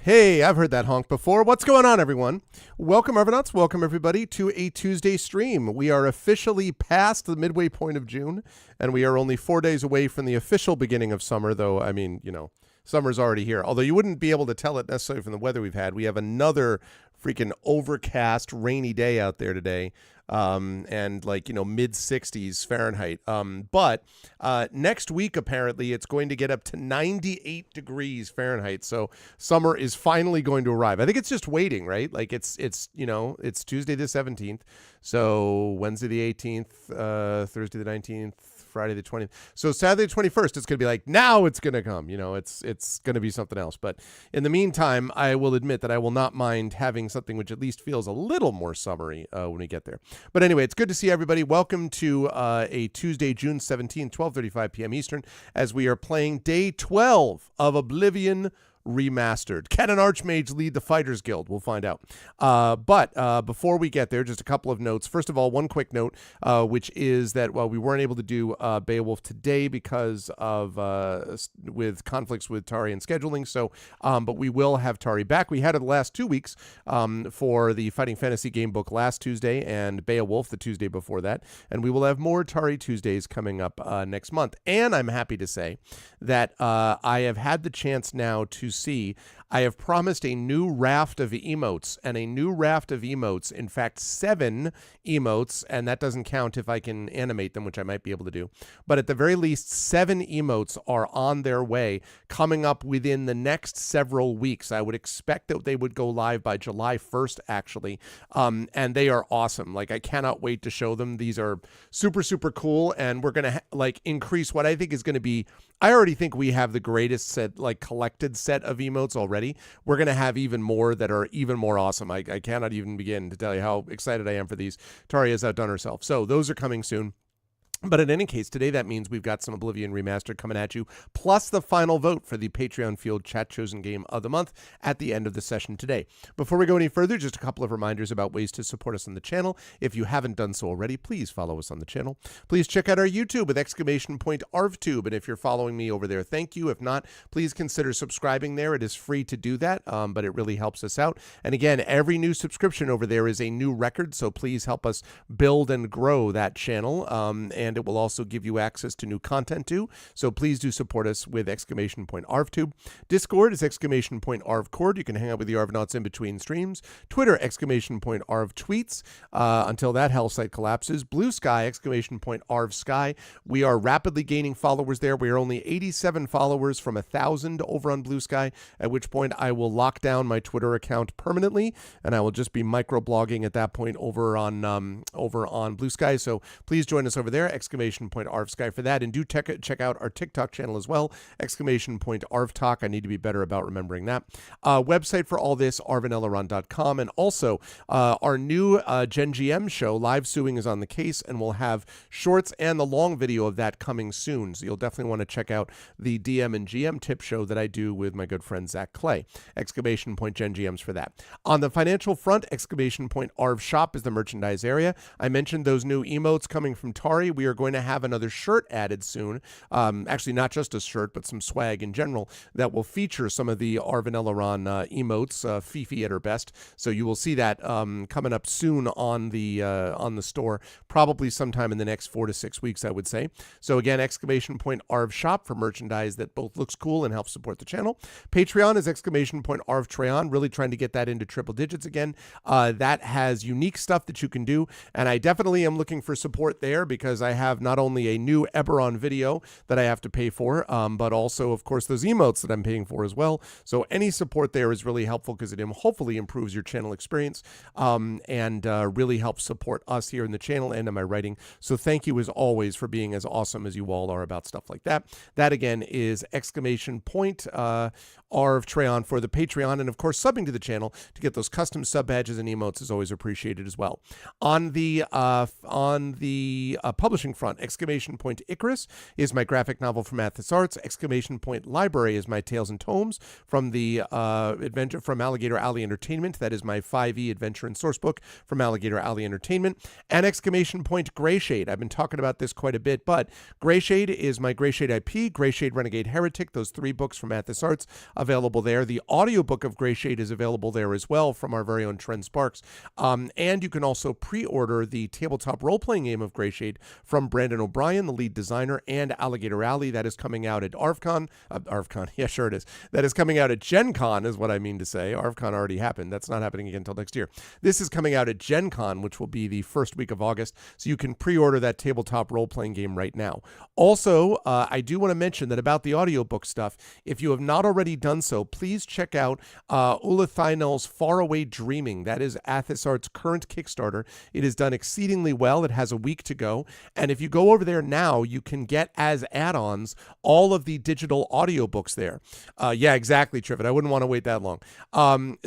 Hey, I've heard that honk before. What's going on, everyone? Welcome, Argonauts. Welcome, everybody, to a Tuesday stream. We are officially past the midway point of June, and we are only 4 days away from the official beginning of summer, though, I mean, summer's already here. Although you wouldn't be able to tell it necessarily from the weather we've had. We have another freaking overcast, rainy day out there today. And mid 60s Fahrenheit. But next week, apparently, it's going to get up to 98 degrees Fahrenheit. So summer is finally going to arrive. I think it's just waiting, right? Like it's Tuesday the 17th. So Wednesday the 18th, Thursday the 19th, Friday the 20th. So Saturday the 21st, it's going to be like, now it's going to come. It's going to be something else. But in the meantime, I will admit that I will not mind having something which at least feels a little more summery when we get there. But anyway, it's good to see everybody. Welcome to a Tuesday, June 17th, 12:35 p.m. Eastern, as we are playing day 12 of Oblivion Remastered. Can an Archmage lead the Fighters Guild? We'll find out. But before we get there, just a couple of notes. First of all, one quick note, which is that while we weren't able to do Beowulf today because of with conflicts with Tari and scheduling, but we will have Tari back. We had it the last 2 weeks for the Fighting Fantasy Game Book last Tuesday and Beowulf the Tuesday before that, and we will have more Tari Tuesdays coming up next month. And I'm happy to say that I have had the chance now to see, I have promised a new raft of emotes, and a new raft of emotes, in fact 7 emotes, and that doesn't count if I can animate them, which I might be able to do, but at the very least 7 emotes are on their way, coming up within the next several weeks. I would expect that they would go live by July 1st, actually, and they are awesome. Like, I cannot wait to show them. These are super, super cool, and we're going to increase what I think is going to be, I already think we have the greatest collected set of emotes already. We're going to have even more that are even more awesome. I cannot even begin to tell you how excited I am for these. Tari has outdone herself. So those are coming soon. But in any case, today that means we've got some Oblivion Remastered coming at you, plus the final vote for the Patreon Field Chat Chosen Game of the Month at the end of the session today. Before we go any further, just a couple of reminders about ways to support us on the channel. If you haven't done so already, please follow us on the channel. Please check out our YouTube with !ArvTube, and if you're following me over there, thank you. If not, please consider subscribing there. It is free to do that, but it really helps us out. And again, every new subscription over there is a new record, so please help us build and grow that channel. And it will also give you access to new content too. So please do support us with !ArvTube. Discord is !ArvCord. You can hang out with the Arvanauts in between streams. Twitter, !ArvTweets. Until that hell site collapses. Blue Sky, !ArvSky. We are rapidly gaining followers there. We are only 87 followers from 1,000 over on Blue Sky, at which point I will lock down my Twitter account permanently, and I will just be microblogging at that point over on Blue Sky. So please join us over there, !ArvSky for that, and do check out our TikTok channel as well, !ArvTalk. I need to be better about remembering that. Website for all this, arvaneleron.com, and also our new Gen GM show, Live Suing is on the case, and we'll have shorts and the long video of that coming soon, so you'll definitely want to check out the DM and GM tip show that I do with my good friend Zach Clay, Gen GMs for that. On the financial front, !Arv Shop is the merchandise area. I mentioned those new emotes coming from Tari. We are going to have another shirt added soon. Actually, not just a shirt, but some swag in general that will feature some of the Arvaneleron emotes, Fifi at her best. So you will see that coming up soon on the store, probably sometime in the next 4 to 6 weeks, I would say. So again, !Arv Shop for merchandise that both looks cool and helps support the channel. Patreon is !Arv Treon, really trying to get that into triple digits again. That has unique stuff that you can do, and I definitely am looking for support there because I have not only a new Eberron video that I have to pay for, but also, of course, those emotes that I'm paying for as well. So any support there is really helpful because it hopefully improves your channel experience and really helps support us here in the channel and in my writing. So thank you as always for being as awesome as you all are about stuff like that. That again is !Arv Treon for the Patreon, and of course subbing to the channel to get those custom sub badges and emotes is always appreciated as well. On the publishing publishing front. Exclamation Point Icarus is my graphic novel from Athos Arts. Exclamation Point Library is my Tales and Tomes from the adventure from Alligator Alley Entertainment. That is my 5e adventure and source book from Alligator Alley Entertainment. And Exclamation Point Greyshade. I've been talking about this quite a bit, but Greyshade is my Greyshade IP, Greyshade Renegade Heretic, those 3 books from Athos Arts available there. The audiobook of Greyshade is available there as well from our very own Trent Sparks. And you can also pre-order the tabletop role-playing game of Greyshade from Brandon O'Brien, the lead designer, and Alligator Alley. That is coming out at ArvCon. Yeah, sure it is. That is coming out at Gen Con is what I mean to say. ArvCon already happened. That's not happening again until next year. This is coming out at Gen Con, which will be the first week of August. So you can pre-order that tabletop role-playing game right now. Also, I do want to mention that about the audiobook stuff, if you have not already done so, please check out Ulla Thynell's Faraway Dreaming. That is Athos Arts' current Kickstarter. It is done exceedingly well. It has a week to go. And if you go over there now, you can get as add-ons all of the digital audiobooks there. Yeah, exactly, Trivet. I wouldn't want to wait that long.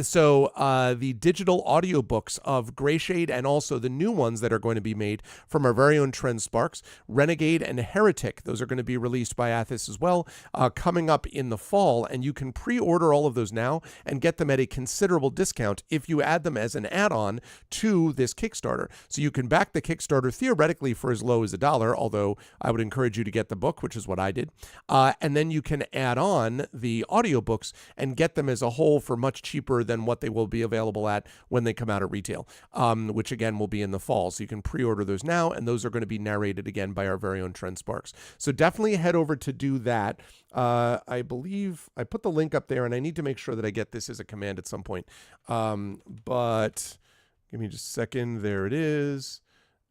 So the digital audiobooks of Greyshade and also the new ones that are going to be made from our very own Trent Sparks, Renegade and Heretic. Those are going to be released by Athos as well, coming up in the fall. And you can pre-order all of those now and get them at a considerable discount if you add them as an add-on to this Kickstarter. So you can back the Kickstarter theoretically for as low as $1, although I would encourage you to get the book, which is what I did. And then you can add on the audiobooks and get them as a whole for much cheaper than what they will be available at when they come out at retail, which again will be in the fall. So you can pre-order those now, and those are going to be narrated again by our very own Trent Sparks. So definitely head over to do that. I believe I put the link up there, and I need to make sure that I get this as a command at some point. But give me just a second. There it is.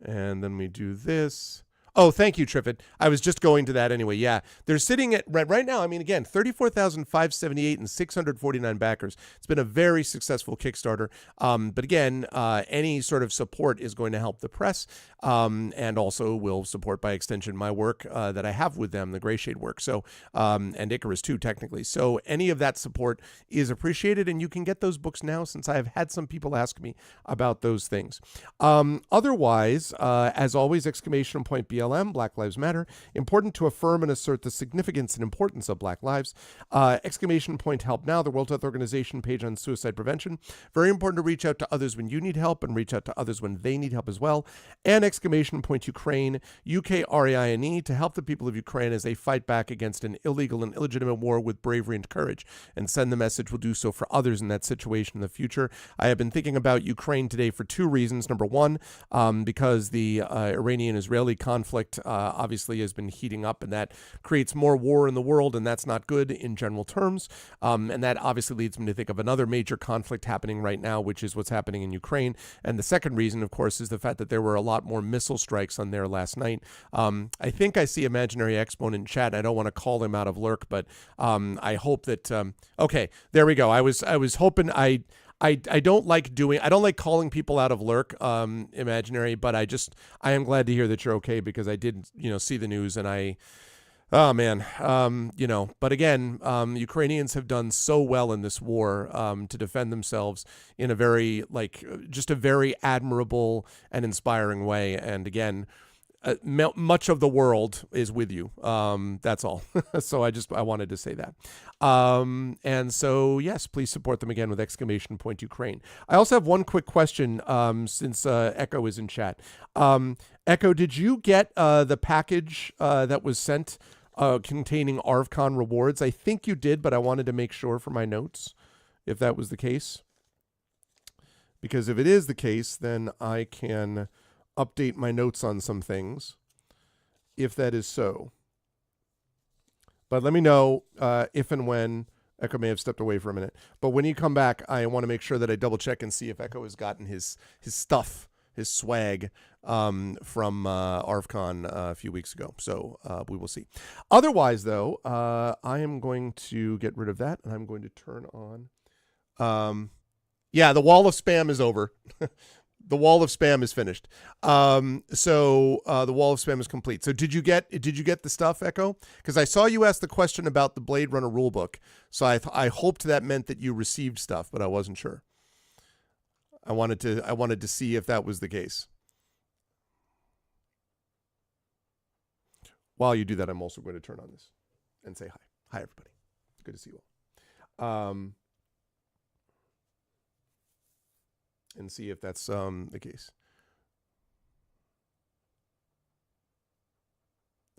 And then we do this. Oh, thank you, Triffid. I was just going to that anyway. Yeah, they're sitting at right now. I mean, again, 34,578 and 649 backers. It's been a very successful Kickstarter. But again, any sort of support is going to help the press, and also will support by extension my work that I have with them, the Greyshade work. So, and Icarus too, technically. So any of that support is appreciated, and you can get those books now, since I have had some people ask me about those things. Otherwise, as always, exclamation point BLM, Black Lives Matter. Important to affirm and assert the significance and importance of Black lives. Exclamation point Help Now, the World Health Organization page on suicide prevention. Very important to reach out to others when you need help and reach out to others when they need help as well. And exclamation point Ukraine, UKRAINE, to help the people of Ukraine as they fight back against an illegal and illegitimate war with bravery and courage, and send the message we'll do so for others in that situation in the future. I have been thinking about Ukraine today for 2 reasons. Number one, because the Iranian-Israeli conflict obviously has been heating up, and that creates more war in the world, and that's not good in general terms. And that obviously leads me to think of another major conflict happening right now, which is what's happening in Ukraine. And the second reason, of course, is the fact that there were a lot more missile strikes on there last night. I think I see Imaginary Exponent in chat. I don't want to call him out of lurk, but I hope that okay, there we go. I was hoping I don't like calling people out of lurk, Imaginary, but I am glad to hear that you're okay, because I did, see the news, and oh man, but again, Ukrainians have done so well in this war to defend themselves in a very, just a very admirable and inspiring way. And again, much of the world is with you. That's all. So I wanted to say that. And so, yes, please support them again with exclamation point Ukraine. I also have one quick question, since Echo is in chat. Echo, did you get the package that was sent containing ArvCon rewards? I think you did, but I wanted to make sure for my notes if that was the case. Because if it is the case, then I can update my notes on some things, if that is so. But let me know if and when. Echo may have stepped away for a minute. But when you come back, I want to make sure that I double check and see if Echo has gotten his stuff, his swag from ArvCon a few weeks ago. So we will see. Otherwise, though, I am going to get rid of that, and I'm going to turn on... yeah, the wall of spam is over. The wall of spam is finished. So the wall of spam is complete. So did you get the stuff, Echo? Because I saw you ask the question about the Blade Runner rulebook. So I hoped that meant that you received stuff, but I wasn't sure. I wanted to see if that was the case. while you do that, I'm also going to turn on this and say hi. Hi, everybody. Good to see you all. And see if that's the case.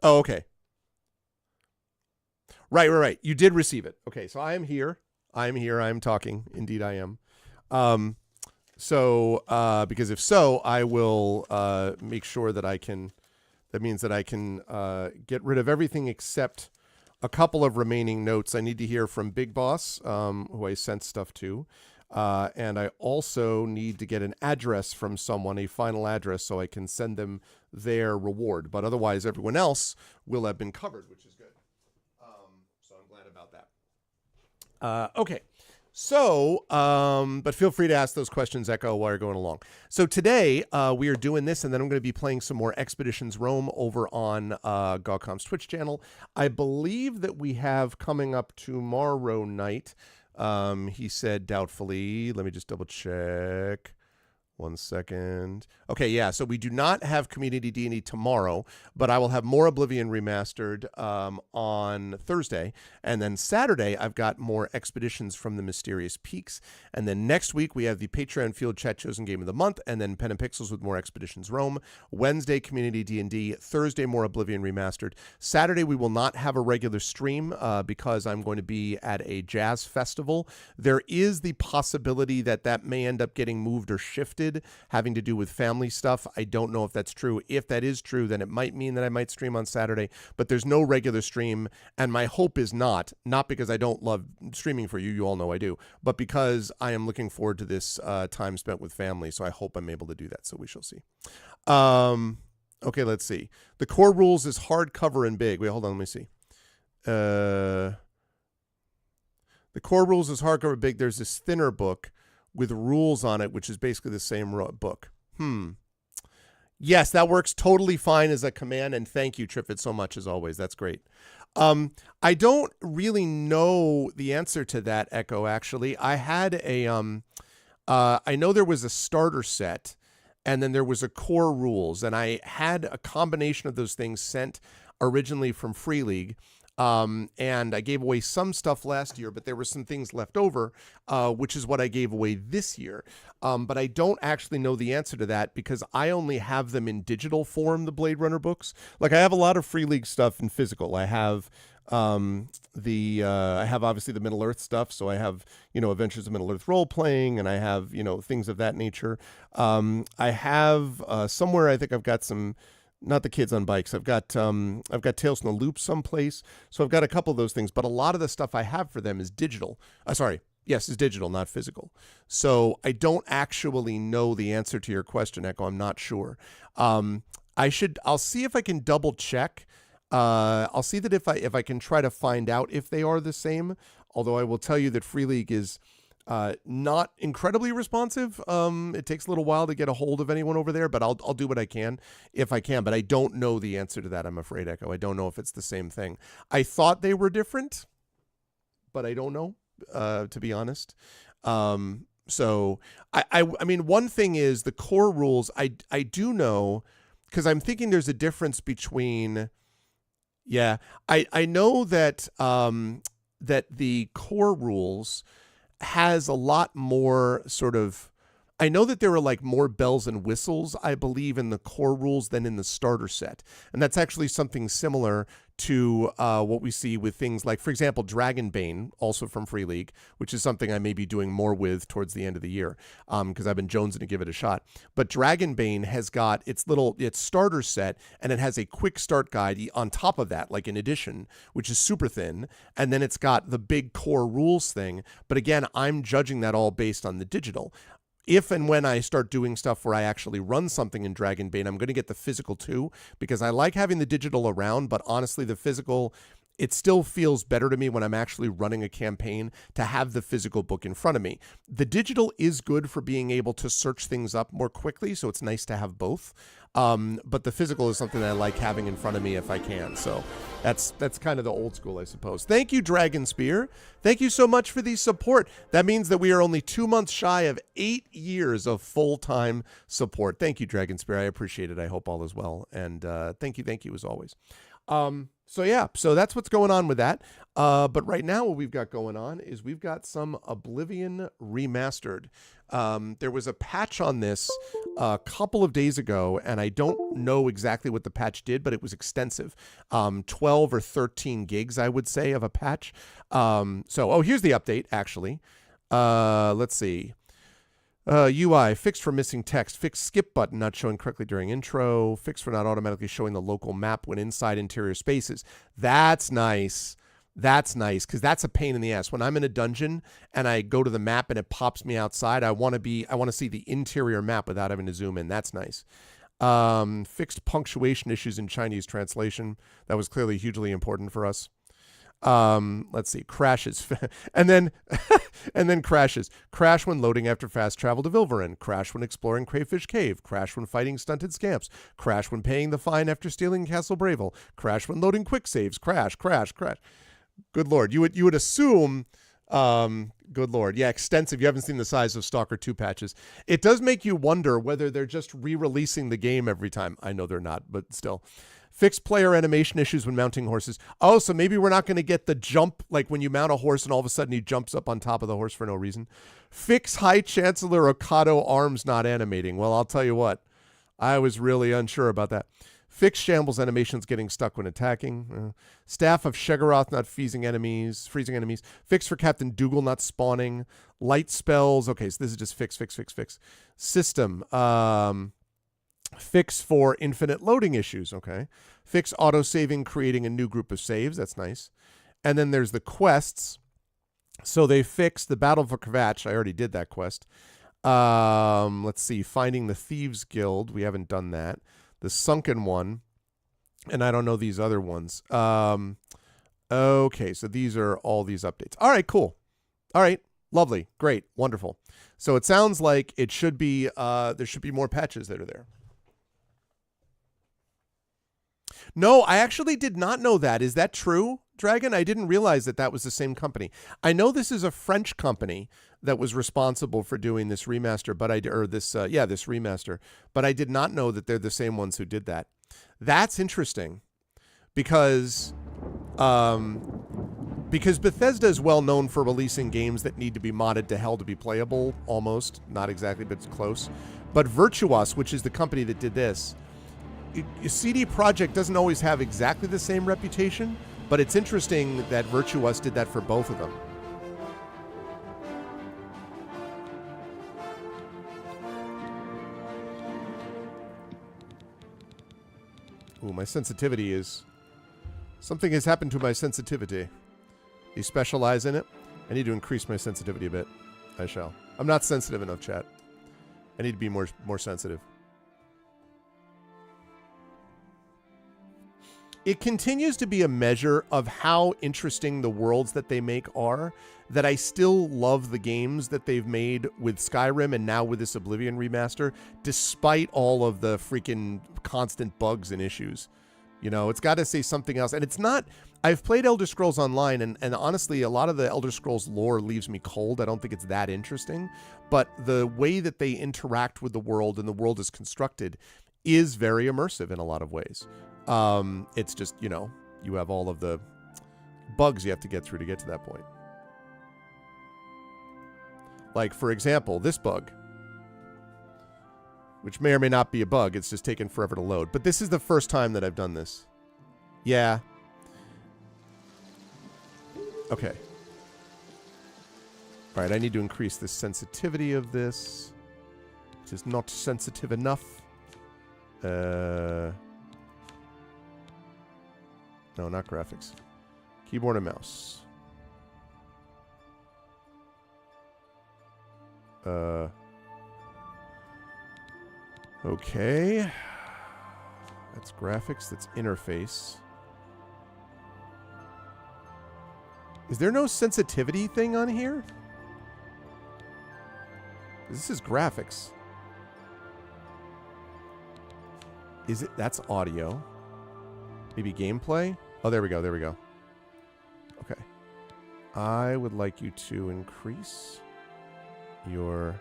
Oh, okay. Right. You did receive it. Okay, so I am here. I am talking. Indeed, I am. Because if so, I will make sure that I can. That means that I can get rid of everything except a couple of remaining notes. I need to hear from Big Boss, who I sent stuff to. And I also need to get an address from someone, a final address, so I can send them their reward. But otherwise, everyone else will have been covered, which is good. So I'm glad about that. Okay. So, but feel free to ask those questions, Echo, while you're going along. So today, we are doing this, and then I'm going to be playing some more Expeditions Rome over on GogComp's Twitch channel. I believe that we have coming up tomorrow night. He said doubtfully. Let me just double check. 1 second. Okay, yeah, so we do not have Community D&D tomorrow, but I will have more Oblivion Remastered on Thursday. And then Saturday, I've got more Expeditions from the Mysterious Peaks. And then next week, we have the Patreon Field Chat Chosen Game of the Month, and then Pen and Pixels with more Expeditions Rome. Wednesday, Community D&D. Thursday, more Oblivion Remastered. Saturday, we will not have a regular stream because I'm going to be at a jazz festival. There is the possibility that that may end up getting moved or shifted, having to do with family stuff. I don't know if that's true. If that is true, then it might mean that I might stream on Saturday, but there's no regular stream. And my hope is not because I don't love streaming for you. You all know I do, but because I am looking forward to this time spent with family. So I hope I'm able to do that. So we shall see. Okay, let's see. The Core Rules is hardcover and big. Wait, hold on. Let me see. The Core Rules is hardcover and big. There's this thinner book with rules on it, which is basically the same book. Yes, that works totally fine as a command, and thank you, Triffid, so much as always. That's great. I don't really know the answer to that, Echo, actually. I had a, I know there was a starter set, and then there was a core rules, and I had a combination of those things sent originally from Free League. And I gave away some stuff last year, but there were some things left over, which is what I gave away this year. But I don't actually know the answer to that because I only have them in digital form, the Blade Runner books. Like I have a lot of Free League stuff in physical. I have I have obviously the Middle Earth stuff. So I have, Adventures of Middle Earth role playing, and I have, things of that nature. I have somewhere, I think I've got some. Not the Kids on Bikes. I've got Tales from the Loop someplace. So I've got a couple of those things, but a lot of the stuff I have for them is digital. Is digital, not physical. So I don't actually know the answer to your question, Echo. I'm not sure. I'll see if I can double check. I'll see that if I can try to find out if they are the same. Although I will tell you that Free League is not incredibly responsive. It takes a little while to get a hold of anyone over there, but I'll do what I can if I can. But I don't know the answer to that, I'm afraid, Echo. I don't know if it's the same thing. I thought they were different, but I don't know, to be honest. So I mean, one thing is the core rules. I do know because I'm thinking there's a difference between. Yeah, I know that that the core rules has a lot more sort of, I know that there are like more bells and whistles, I believe, in the core rules than in the starter set. And that's actually something similar to what we see with things like, for example, Dragonbane, also from Free League, which is something I may be doing more with towards the end of the year because I've been jonesing to give it a shot. But Dragonbane has got its starter set, and it has a quick start guide on top of that, like an edition, which is super thin. And then it's got the big core rules thing. But again, I'm judging that all based on the digital. If and when I start doing stuff where I actually run something in Dragonbane, I'm going to get the physical too, because I like having the digital around, but honestly, the physical, it still feels better to me when I'm actually running a campaign to have the physical book in front of me. The digital is good for being able to search things up more quickly, so it's nice to have both. But the physical is something that I like having in front of me if I can. So that's kind of the old school, I suppose. Thank you, Dragon Spear. Thank you so much for the support. That means that we are only 2 months shy of 8 years of full-time support. Thank you, Dragon Spear. I appreciate it. I hope all is well. And thank you as always. So yeah, so that's what's going on with that. But right now what we've got going on is we've got some Oblivion Remastered. There was a patch on this a couple of days ago, and I don't know exactly what the patch did, but it was extensive. 12 or 13 gigs, I would say, of a patch. Here's the update, actually. Let's see. UI, fixed for missing text, fixed skip button not showing correctly during intro, fixed for not automatically showing the local map when inside interior spaces. That's nice. That's nice, because that's a pain in the ass. When I'm in a dungeon and I go to the map and it pops me outside, I want to see the interior map without having to zoom in. That's nice. Fixed punctuation issues in Chinese translation. That was clearly hugely important for us. Let's see, crashes. and then crashes. Crash when loading after fast travel to Vilverin. Crash when exploring Crayfish Cave. Crash when fighting stunted scamps. Crash when paying the fine after stealing Castle Bravel. Crash when loading quick saves. Crash. Good Lord. You would assume, good Lord. Yeah, extensive. You haven't seen the size of Stalker 2 patches. It does make you wonder whether they're just re-releasing the game every time. I know they're not, but still. Fixed player animation issues when mounting horses. Oh, so maybe we're not going to get the jump, like when you mount a horse and all of a sudden he jumps up on top of the horse for no reason. Fix High Chancellor Okado arms not animating. Well, I'll tell you what. I was really unsure about that. Fix Shambles animations getting stuck when attacking. Staff of Shegaroth not freezing enemies. Fix for Captain Dougal not spawning. Light spells. Okay, so this is just fix. System. Fix for infinite loading issues. Okay. Fix auto-saving, creating a new group of saves. That's nice. And then there's the quests. So they fixed the Battle for Kvatch. I already did that quest. Let's see. Finding the Thieves Guild. We haven't done that. The Sunken one. And I don't know these other ones. Okay. So these are all these updates. All right, cool. All right. Lovely. Great. Wonderful. So it sounds like it should be, there should be more patches that are there. No, I actually did not know that. Is that true, Dragon? I didn't realize that that was the same company. I know this is a French company that was responsible for doing this remaster, this remaster. But I did not know that they're the same ones who did that. That's interesting, because Bethesda is well known for releasing games that need to be modded to hell to be playable, almost. Not exactly, but it's close. But Virtuos, which is the company that did this, CD Projekt doesn't always have exactly the same reputation, but it's interesting that Virtuos did that for both of them. Ooh, my sensitivity is... Something has happened to my sensitivity. You specialize in it? I need to increase my sensitivity a bit. I shall. I'm not sensitive enough, chat. I need to be more sensitive. It continues to be a measure of how interesting the worlds that they make are, that I still love the games that they've made with Skyrim and now with this Oblivion remaster, despite all of the freaking constant bugs and issues. You know, it's got to say something else. And it's not... I've played Elder Scrolls Online, and honestly, a lot of the Elder Scrolls lore leaves me cold. I don't think it's that interesting. But the way that they interact with the world and the world is constructed is very immersive in a lot of ways. It's just, you know, you have all of the bugs you have to get through to get to that point. Like, for example, this bug, which may or may not be a bug. It's just taken forever to load. But this is the first time that I've done this. Yeah. Okay. All right, I need to increase the sensitivity of this. It is not sensitive enough. No, not graphics. Keyboard and mouse. Okay. That's graphics. That's interface. Is there no sensitivity thing on here? This is graphics. Is it? That's audio. Maybe gameplay? Oh, there we go. There we go. Okay. I would like you to increase your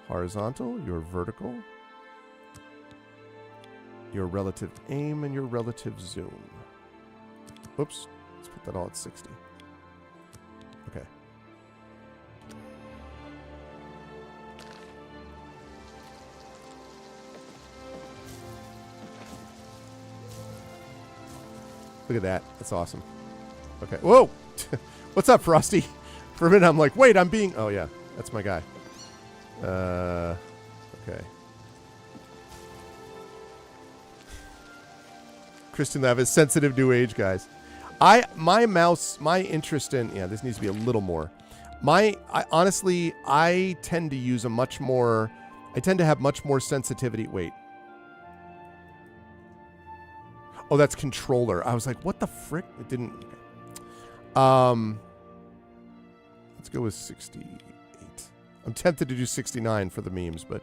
horizontal, your vertical, your relative aim, and your relative zoom. Oops. Let's put that all at 60. Okay. Look at that. That's awesome. Okay. Whoa! What's up, Frosty? For a minute, I'm like, wait, I'm being... Oh, yeah. That's my guy. Okay. Kristen Lev is sensitive new age, guys. My interest in... Yeah, this needs to be a little more. Honestly, I tend to use a much more... I tend to have much more sensitivity. Wait. Oh, that's controller. I was like, what the frick? It didn't... Let's go with 68. I'm tempted to do 69 for the memes, but...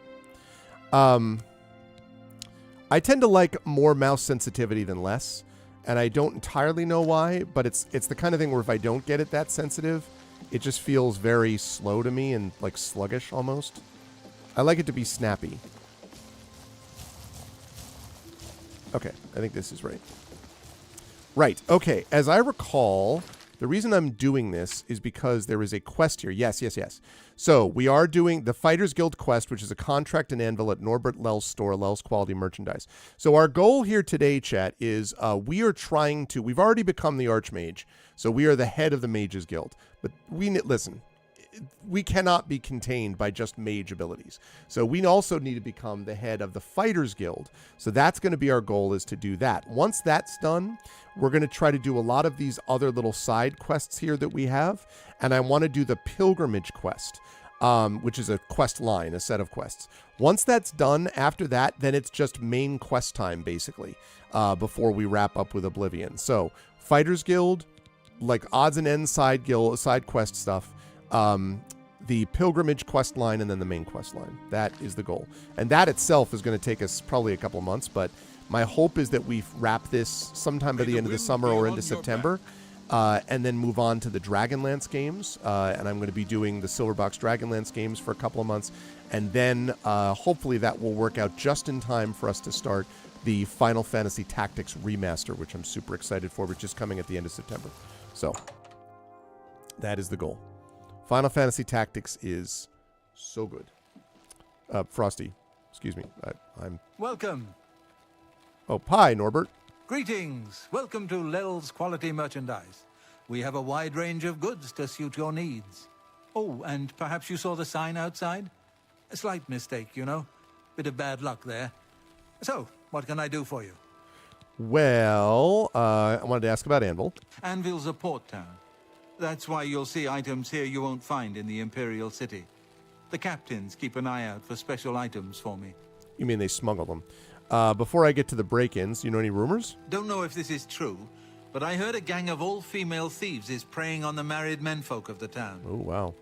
I tend to like more mouse sensitivity than less, and I don't entirely know why, but it's the kind of thing where if I don't get it that sensitive, it just feels very slow to me and like sluggish almost. I like it to be snappy. Okay, I think this is right. Right, okay, as I recall, the reason I'm doing this is because there is a quest here. Yes. So, we are doing the Fighters Guild quest, which is a contract and anvil at Norbert Lell's store, Lell's Quality Merchandise. So, our goal here today, chat, is we are trying to... We've already become the Archmage, so we are the head of the Mages Guild. But listen, we cannot be contained by just mage abilities. So we also need to become the head of the Fighters Guild. So that's going to be our goal, is to do that. Once that's done, we're going to try to do a lot of these other little side quests here that we have. And I want to do the Pilgrimage quest, which is a quest line, a set of quests. Once that's done, after that, then it's just main quest time, basically, before we wrap up with Oblivion. So Fighters Guild, like odds and ends side quest stuff, the Pilgrimage quest line, and then the main quest line. That is the goal. And that itself is going to take us probably a couple of months, but my hope is that we wrap this sometime by the end of the summer or into September, and then move on to the Dragonlance games. And I'm going to be doing the Silverbox Dragonlance games for a couple of months. And then hopefully that will work out just in time for us to start the Final Fantasy Tactics Remaster, which I'm super excited for, which is coming at the end of September. So that is the goal. Final Fantasy Tactics is so good. Frosty, excuse me. I'm... Welcome. Oh, hi, Norbert. Greetings. Welcome to Lell's Quality Merchandise. We have a wide range of goods to suit your needs. Oh, and perhaps you saw the sign outside? A slight mistake, you know. Bit of bad luck there. So, what can I do for you? Well, I wanted to ask about Anvil. Anvil's a port town. That's why you'll see items here you won't find in the Imperial City. The captains keep an eye out for special items for me. You mean they smuggle them? Before I get to the break-ins, you know any rumors? Don't know if this is true, but I heard a gang of all-female thieves is preying on the married menfolk of the town. Oh, wow.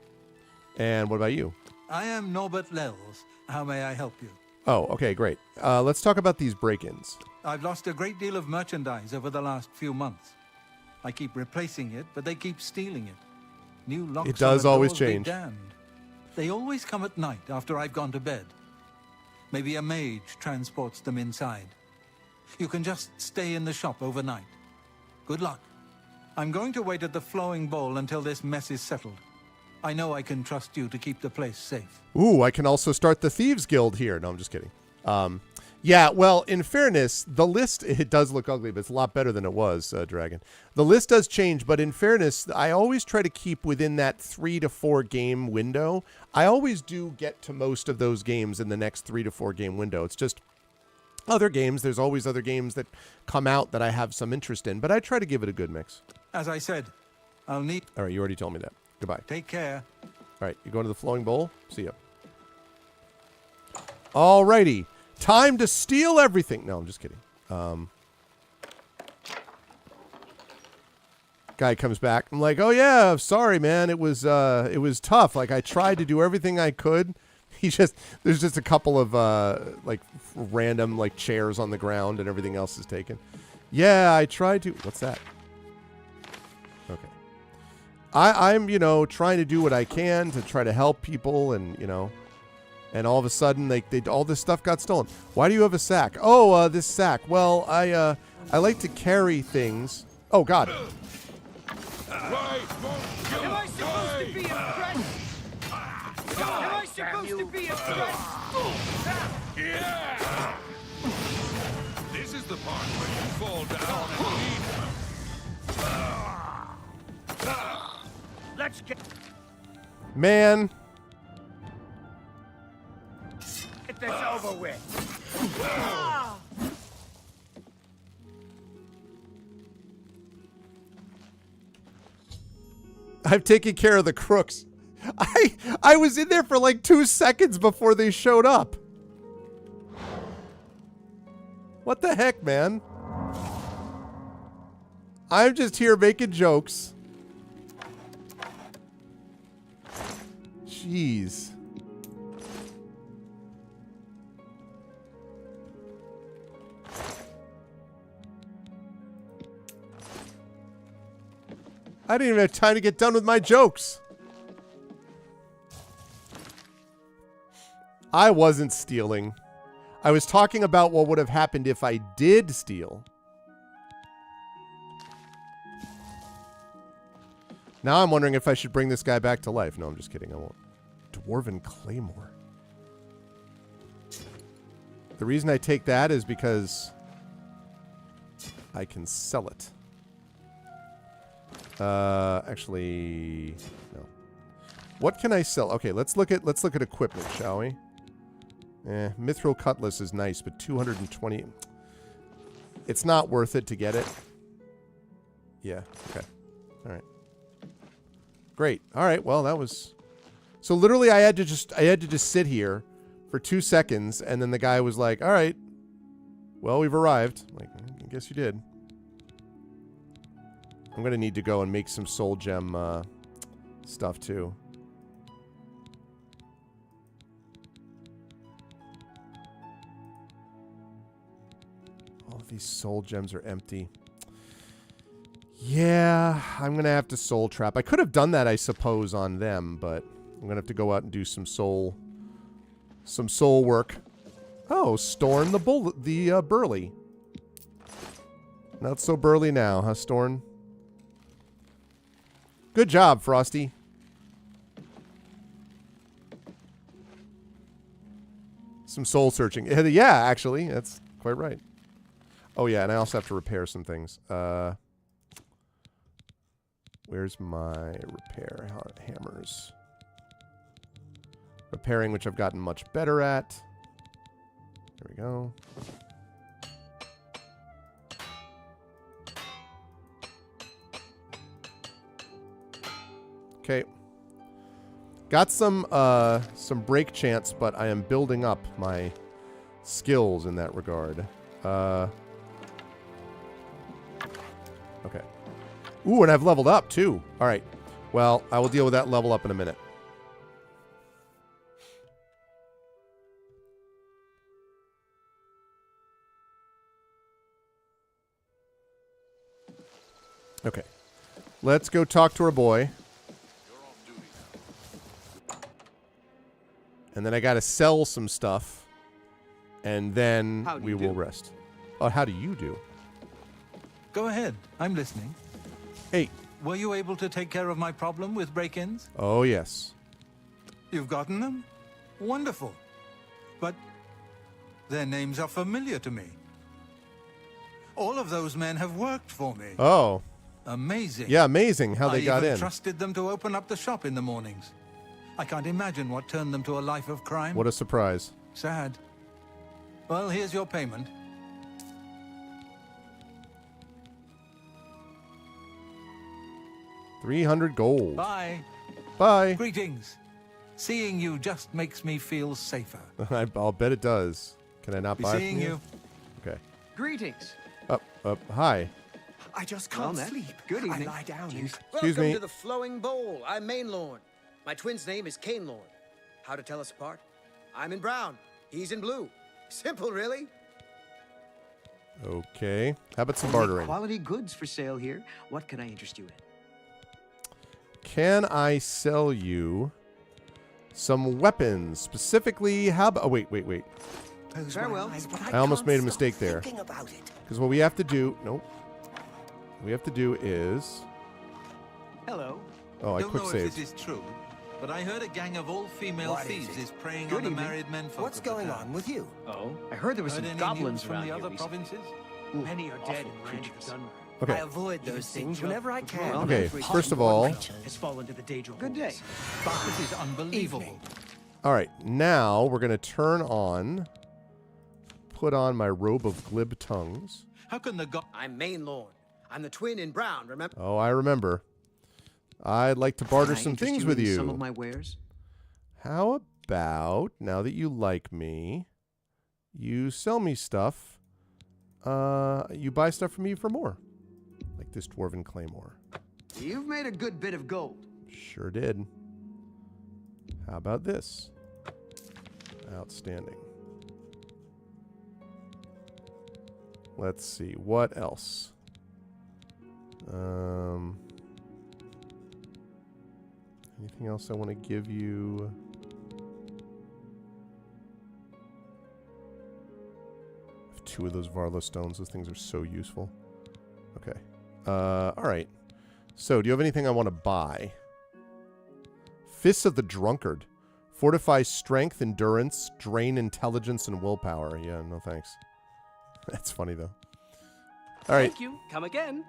And what about you? I am Norbert Lells. How may I help you? Oh, okay, great. Let's talk about these break-ins. I've lost a great deal of merchandise over the last few months. I keep replacing it, but they keep stealing it. New locks. It does always change. They always come at night after I've gone to bed. Maybe a mage transports them inside. You can just stay in the shop overnight. Good luck. I'm going to wait at the Flowing Bowl until this mess is settled. I know I can trust you to keep the place safe. Ooh, I can also start the Thieves Guild here. No, I'm just kidding. Yeah, well, in fairness, the list, it does look ugly, but it's a lot better than it was, Dragon. The list does change, but in fairness, I always try to keep within that 3 to 4 game window. I always do get to most of those games in the next 3 to 4 game window. It's just other games. There's always other games that come out that I have some interest in, but I try to give it a good mix. As I said, I'll need... All right, you already told me that. Goodbye. Take care. All right, you going to the Flowing Bowl? See ya. All righty. Time to steal everything. No, I'm just kidding. Guy comes back. I'm like, oh yeah, sorry, man. It was tough. Like I tried to do everything I could. There's just a couple of like random like chairs on the ground and everything else is taken. Yeah, I tried to. What's that? Okay. I'm trying to do what I can to try to help people and And all of a sudden, all this stuff got stolen. Why do you have a sack? Oh, this sack. Well, I like to carry things. Oh, God. Right, Am I supposed to be impressed? Am I supposed to be impressed? yeah! This is the part where you fall down and leave. Let's get Man. this over with. I've taken care of the crooks. I was in there for like 2 seconds before they showed up. What the heck, man? I'm just here making jokes. Jeez. I didn't even have time to get done with my jokes. I wasn't stealing. I was talking about what would have happened if I did steal. Now I'm wondering if I should bring this guy back to life. No, I'm just kidding. I won't. Dwarven Claymore. The reason I take that is because I can sell it. Actually, no. What can I sell? Okay, let's look at equipment, shall we? Mithril Cutlass is nice, but 220. It's not worth it to get it. Yeah. Okay. All right. Great. All right. Well, that was. So literally, I had to just sit here for 2 seconds, and then the guy was like, "All right. Well, we've arrived." I'm like, I guess you did. I'm gonna need to go and make some soul gem stuff too. All of these soul gems are empty. Yeah, I'm gonna have to soul trap. I could have done that, I suppose, on them, but I'm gonna have to go out and do some soul work. Oh, Storn the burly. Not so burly now, huh, Storn? Good job, Frosty. Some soul searching. Yeah, actually, that's quite right. Oh, yeah, and I also have to repair some things. Where's my repair hammers? Repairing, which I've gotten much better at. There we go. Okay. Got some break chance, but I am building up my skills in that regard. Okay. Ooh, and I've leveled up, too. All right. Well, I will deal with that level up in a minute. Okay. Let's go talk to our boy. And then I gotta sell some stuff. And then we will rest. Oh, how do you do? Go ahead. I'm listening. Hey. Were you able to take care of my problem with break-ins? Oh, yes. You've gotten them? Wonderful. But their names are familiar to me. All of those men have worked for me. Oh. Amazing. Yeah, amazing how they got in. I even trusted them to open up the shop in the mornings. I can't imagine what turned them to a life of crime. What a surprise. Sad. Well, here's your payment. $300 gold. Bye. Bye. Greetings. Seeing you just makes me feel safer. I'll bet it does. Can I not buy seeing from you? Okay. Greetings. Hi. I just can't sleep. Good evening. I lie down and... Excuse me. Welcome to the Flowing Bowl. I'm Mainlorn. My twin's name is Cainlorn. How to tell us apart? I'm in brown. He's in blue. Simple, really. Okay. How about some bartering? Quality goods for sale here. What can I interest you in? Can I sell you some weapons? Specifically, how about... Oh, wait. Farewell. I almost made a mistake there. Because what we have to do... Nope. we have to do is... Hello. Oh, I Don't quick know saved. if this is true, but I heard a gang of all-female What is thieves it? is preying Good on the evening. married men folk What's of the going town. on with you? Oh, I heard there were Heard some any goblins news from around the here other recently. provinces? Many are dead in creatures. I Okay. avoid those things whenever I can. Okay, first of all... Has fallen to the Daedral Good day. This is unbelievable. All right, now we're going to turn on... Put on my robe of glib tongues. How can the god... I'm Main Lorn. I'm the twin in brown, remember? Oh, I remember. I'd like to barter Can I some interest things with in you. Some of my wares. How about, now that you like me, you sell me stuff, you buy stuff from me for more. Like this Dwarven Claymore. You've made a good bit of gold. Sure did. How about this? Outstanding. Let's see, what else? Anything else I want to give you? I have 2 of those Varla stones. Those things are so useful. Okay. All right. So, do you have anything I want to buy? Fists of the Drunkard. Fortify strength, endurance, drain intelligence, and willpower. Yeah, no thanks. That's funny, though. All right. Thank you. Come again.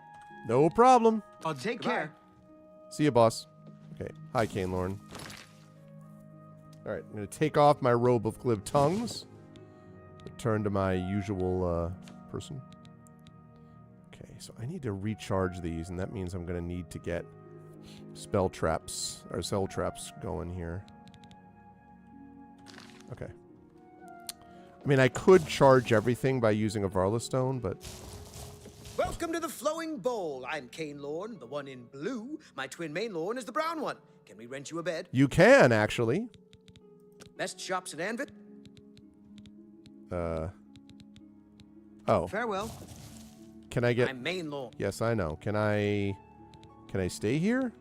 No problem. Take care. See you, boss. Okay. Hi, Kane Lorn. All right. I'm going to take off my robe of glib tongues. Return to my usual person. Okay. So I need to recharge these, and that means I'm going to need to get spell traps, or cell traps going here. Okay. I mean, I could charge everything by using a Varla stone, but... Welcome to the Flowing Bowl. I'm Kane Lorn, the one in blue. My twin Main Lorn is the brown one. Can we rent you a bed? You can, actually. Best shops in Anvit? Oh. Farewell. Can I get... I'm Main Lorn. Yes, I know. Can I stay here?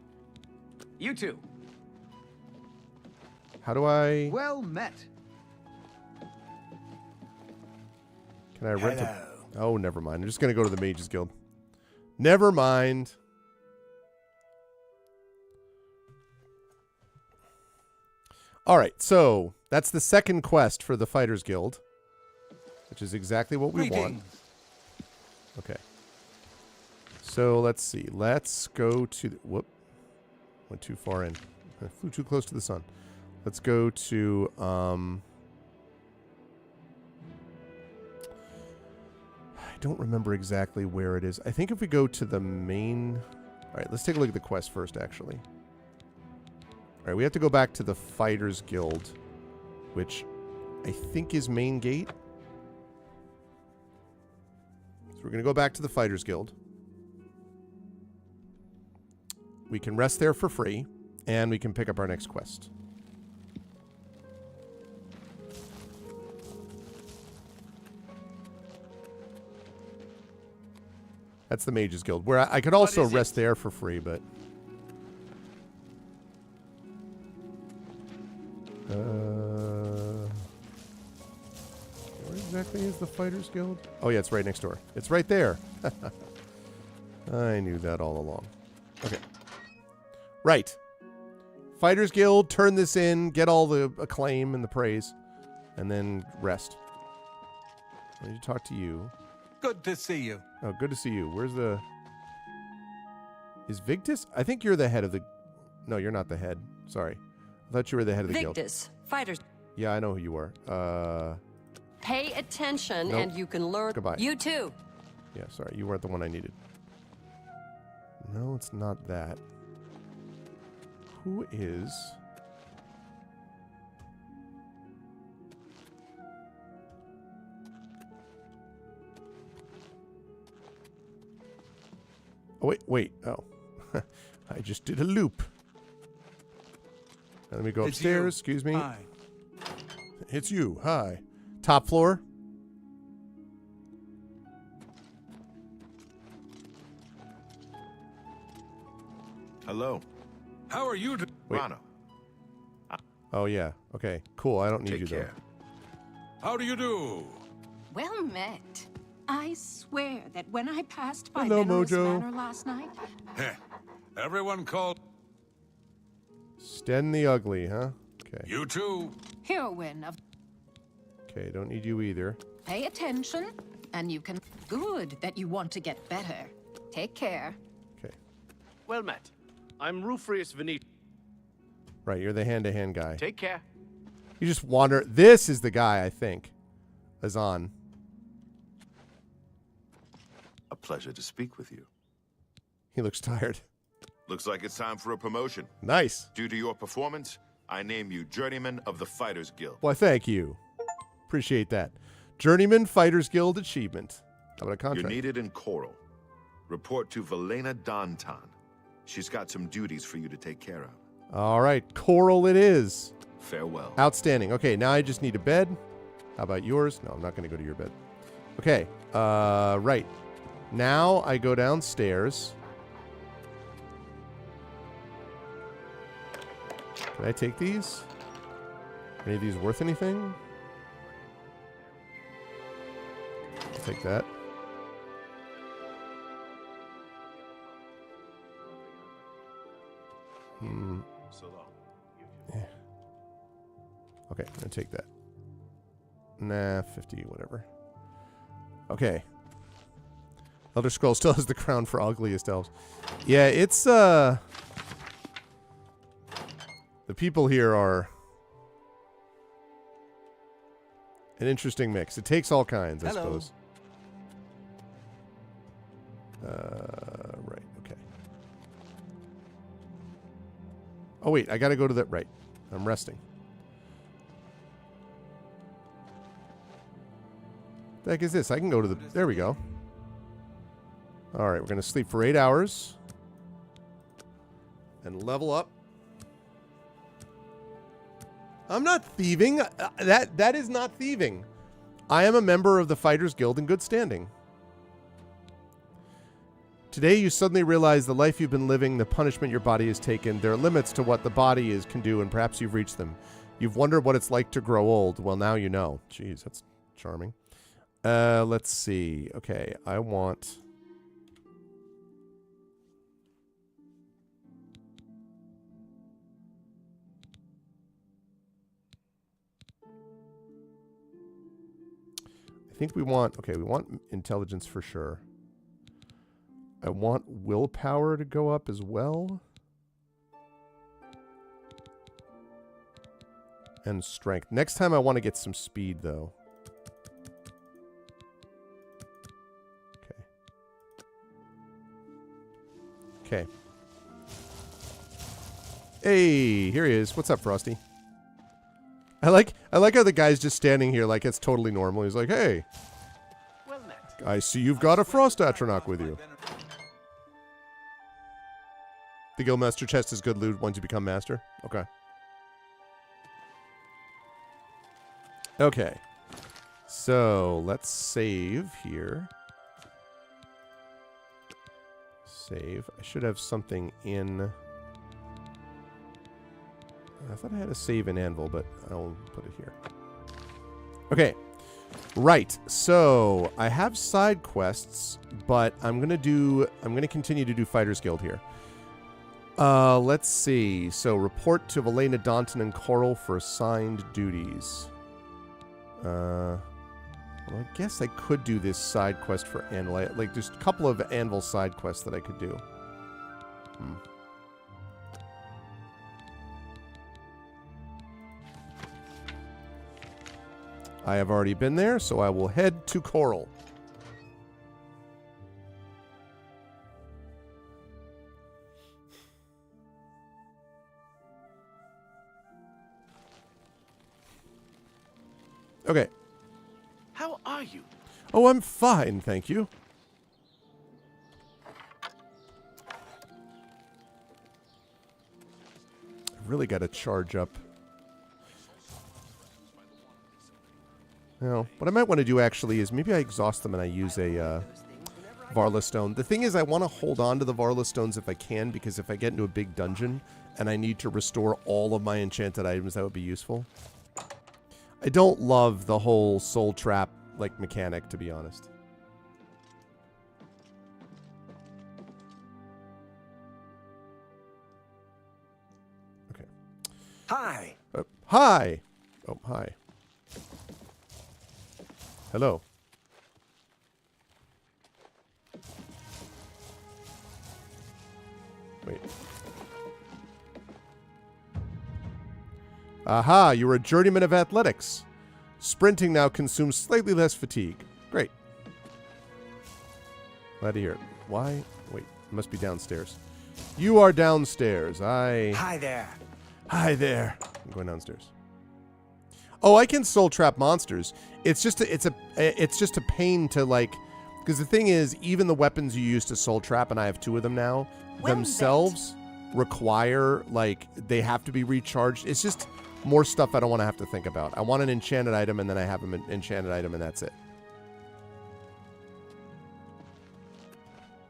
You too. How do I... Well met. Can I rent a... Oh, never mind. I'm just going to go to the Mages Guild. Never mind. All right, so that's the second quest for the Fighters Guild, which is exactly what we want. Okay. So let's see. Let's go to... Whoop. Went too far in. I flew too close to the sun. Let's go to... I don't remember exactly where it is. I think if we go to the main... All right, let's take a look at the quest first, actually. All right, we have to go back to the Fighters Guild, which I think is main gate. So we're going to go back to the Fighters Guild. We can rest there for free, and we can pick up our next quest. That's the Mages Guild, where I could also rest there for free, but... where exactly is the Fighters Guild? Oh, yeah, it's right next door. It's right there. I knew that all along. Okay. Right. Fighters Guild, turn this in, get all the acclaim and the praise, and then rest. I need to talk to you. Good to see you. Oh, good to see you. Where's the... Is Victus? I think you're the head of the... No, you're not the head. Sorry. I thought you were the head of the guild. Victus, fighters. Yeah, I know who you are. Pay attention Nope. and you can learn. Goodbye. You too. Yeah, sorry. You weren't the one I needed. No, it's not that. Who is... Oh, wait. Oh. I just did a loop. Now, let me go It's upstairs. you. Excuse me. Hi. It's you. Hi. Top floor. Hello. How are you? Wait. Rano. Oh, yeah. Okay. Cool. I don't need Take you, care. though. How do you do? Well met. I swear that when I passed by Hello, Venerous Mojo. Manor last night, Heh. Everyone called Sten the Ugly, huh? Okay. you too. heroine of Okay, don't need you either. pay attention, and you can. Good that you want to get better. Take care. Okay. Well met. I'm Rufrius Venetian. Right, you're the hand-to-hand guy. Take care. You just wander. This is the guy, I think. Azan. A pleasure to speak with you. He looks tired. Looks like it's time for a promotion. Nice. Due to your performance, I name you Journeyman of the Fighters Guild. Why, thank you. Appreciate that. Journeyman Fighters Guild achievement. How about a contract? You're needed in Coral. Report to Velena Dantan. She's got some duties for you to take care of. All right, Coral it is. Farewell. Outstanding. Okay, now I just need a bed. How about yours? No, I'm not going to go to your bed. Okay, right. Now I go downstairs. Can I take these? Any of these worth anything? I'll take that. So long. Yeah. Okay, I'm gonna take that. Nah, 50, whatever. Okay. Elder Scrolls still has the crown for ugliest elves. Yeah, it's, the people here are an interesting mix. It takes all kinds, I suppose. Right, okay. Oh, wait, I gotta go to the... Right, I'm resting. The heck is this? I can go to the... There we go. All right, we're going to sleep for 8 hours. And level up. I'm not thieving. That is not thieving. I am a member of the Fighters Guild in good standing. Today you suddenly realize the life you've been living, the punishment your body has taken, there are limits to what the body can do, and perhaps you've reached them. You've wondered what it's like to grow old. Well, now you know. Jeez, that's charming. Let's see. Okay, I want... I think we want... Okay, we want intelligence for sure. I want willpower to go up as well. And strength. Next time I want to get some speed, though. Okay. Hey, here he is. What's up, Frosty? I like how the guy's just standing here like it's totally normal. He's like, hey, Well met. I see you've got a Frost Atronach with you. The Guildmaster chest is good loot once you become master. Okay. Okay. So, let's save here. Save. I should have something in... I thought I had a save in Anvil, but I'll put it here. Okay. Right. So, I have side quests, but I'm going to continue to do Fighters Guild here. Let's see. So, report to Velena Danton and Coral for assigned duties. Well, I guess I could do this side quest for Anvil. Like, there's a couple of Anvil side quests that I could do. I have already been there, so I will head to Coral. Okay. How are you? Oh, I'm fine, thank you. I really got to charge up. Well, what I might want to do actually is maybe I exhaust them and I use a Varla Stone. The thing is I want to hold on to the Varla Stones if I can, because if I get into a big dungeon and I need to restore all of my enchanted items, that would be useful. I don't love the whole soul trap like mechanic, to be honest. Hi. Hi. Oh, hi. Hello. Wait. Aha, you were a journeyman of athletics. Sprinting now consumes slightly less fatigue. Great. Glad to hear it. Why? Wait, it must be downstairs. You are downstairs. Hi there. Hi there. I'm going downstairs. Oh, I can soul trap monsters. It's just a pain to like, because the thing is, even the weapons you use to soul trap, and I have 2 of them now, themselves require like they have to be recharged. It's just more stuff I don't want to have to think about. I want an enchanted item, and then I have an enchanted item, and that's it.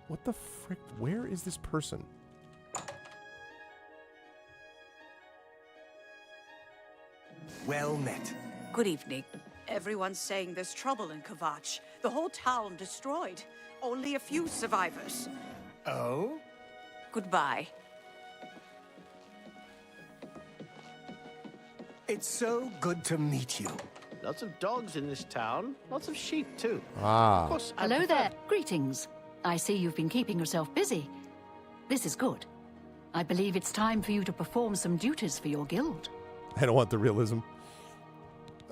What the frick? Where is this person? Well met. Good evening. Everyone's saying there's trouble in Kvatch. The whole town destroyed. Only a few survivors. Oh? Goodbye. It's so good to meet you. Lots of dogs in this town. Lots of sheep, too. Ah. Of course, Hello there. Greetings. I see you've been keeping yourself busy. This is good. I believe it's time for you to perform some duties for your guild. I don't want the realism.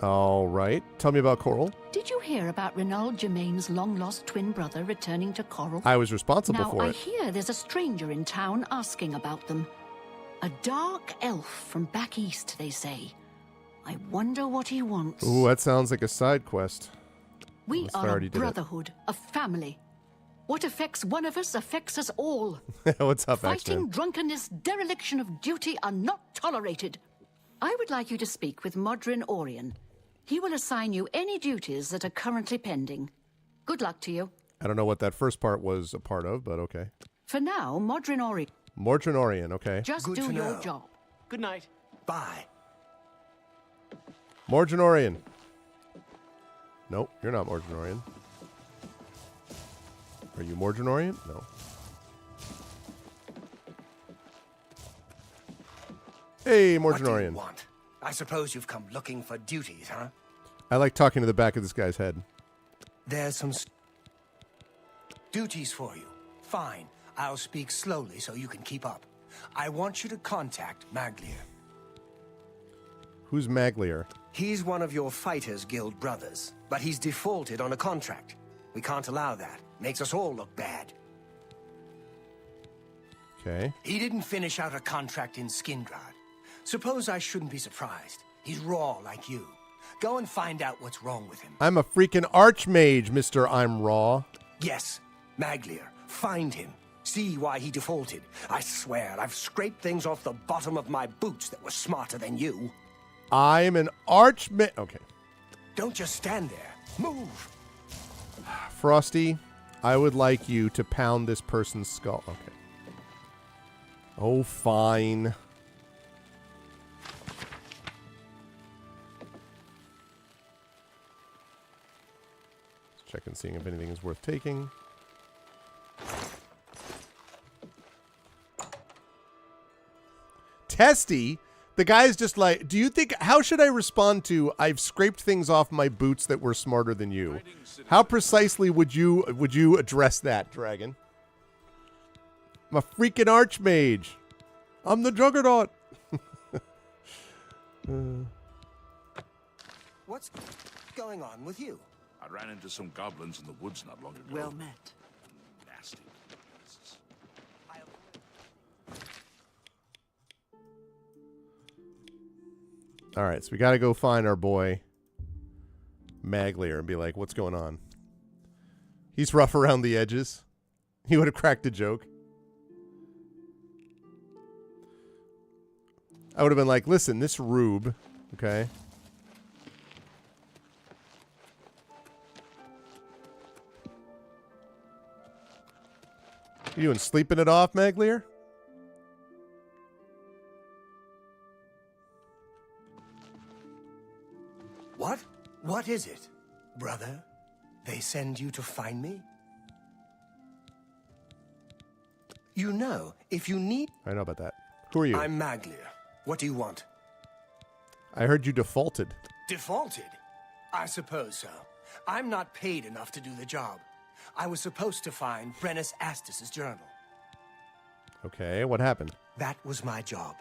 All right. Tell me about Coral. Did you hear about Renaud Germain's long-lost twin brother returning to Coral? I was responsible for Now, I it. hear there's a stranger in town asking about them. A dark elf from back east, they say. I wonder what he wants. Ooh, that sounds like a side quest. We Unless I are a already did it. brotherhood, a family. What affects one of us affects us all. What's up, Fighting, X-Man? drunkenness, dereliction of duty are not tolerated. I would like you to speak with Modrin Orion. He will assign you any duties that are currently pending. Good luck to you. I don't know what that first part was a part of, but okay. For now, Modrin Orion, Mordrin Orion, okay. just Good do to your know. job. Good night. Bye. Mordrin Orion. Nope, you're not Mordrin Orion. Are you Mordrin Orion? No. Hey, What Mordrin do you Orion. want? I suppose you've come looking for duties, huh? I like talking to the back of this guy's head. There's some duties for you. Fine. I'll speak slowly so you can keep up. I want you to contact Maglier. Who's Maglier? He's one of your Fighters Guild brothers, but he's defaulted on a contract. We can't allow that. Makes us all look bad. Okay. He didn't finish out a contract in Skingrad. Suppose I shouldn't be surprised. He's raw like you. Go and find out what's wrong with him. I'm a freaking archmage, Mr. I'm Raw. Yes, Maglier. Find him. See why he defaulted. I swear, I've scraped things off the bottom of my boots that were smarter than you. I'm an archmage. Okay. Don't just stand there. Move. Frosty, I would like you to pound this person's skull. Okay. Oh, fine. Let's check and seeing if anything is worth taking. Testy? The guy's just like, do you think, how should I respond to, I've scraped things off my boots that were smarter than you? How precisely would you address that, Dragon? I'm a freaking archmage. I'm the Juggernaut. What's going on with you? I ran into some goblins in the woods not long ago. Well met. Nasty. All right, so we got to go find our boy Maglier and be like, what's going on? He's rough around the edges. He would have cracked a joke. I would have been like, listen, this rube, okay? You doing sleeping it off, Maglier? What? What is it? Brother? They send you to find me? You know, if you need... I know about that. Who are you? I'm Maglier. What do you want? I heard you defaulted. Defaulted? I suppose so. I'm not paid enough to do the job. I was supposed to find Brennus Astus's journal. Okay, what happened? That was my job.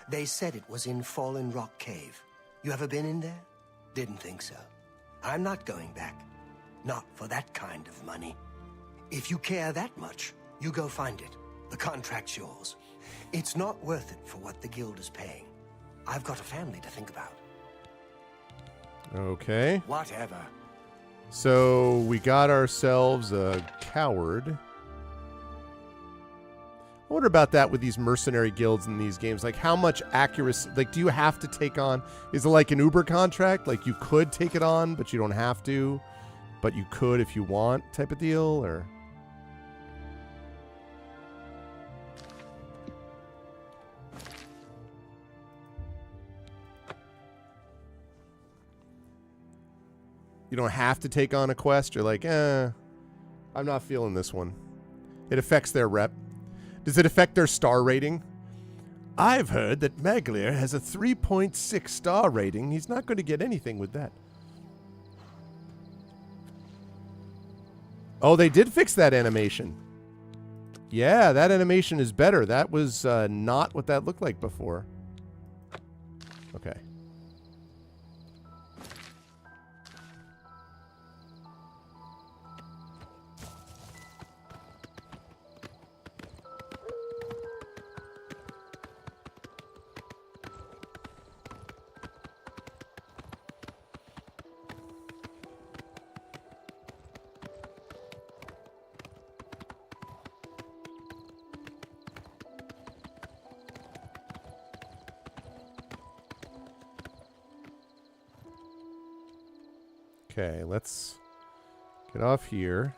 They said it was in Fallen Rock Cave. You ever been in there? Didn't think so. I'm not going back. Not for that kind of money. If you care that much, you go find it. The contract's yours. It's not worth it for what the guild is paying. I've got a family to think about. Okay. Whatever. So we got ourselves a coward. I wonder about that with these mercenary guilds in these games. Like, how much accuracy... Like, do you have to take on... Is it like an Uber contract? Like, you could take it on, but you don't have to. But you could if you want type of deal? Or... You don't have to take on a quest. You're like, I'm not feeling this one. It affects their rep. Does it affect their star rating? I've heard that Maglier has a 3.6 star rating. He's not going to get anything with that. Oh, they did fix that animation. Yeah, that animation is better. That was not what that looked like before. Okay. Okay, let's get off here.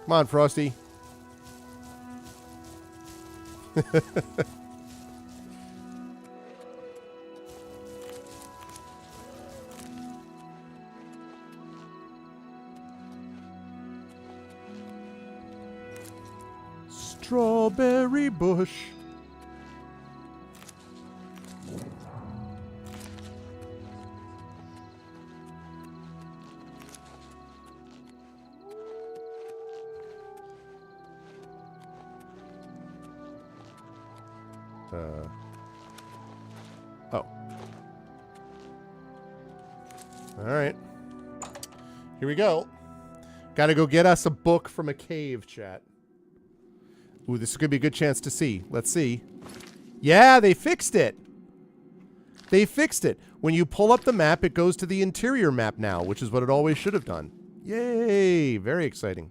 Come on, Frosty. Strawberry bush. Oh. All right. Here we go. Gotta go get us a book from a cave, chat. Ooh, this is going to be a good chance to see. Let's see. Yeah, they fixed it. They fixed it. When you pull up the map, it goes to the interior map now, which is what it always should have done. Yay! Very exciting.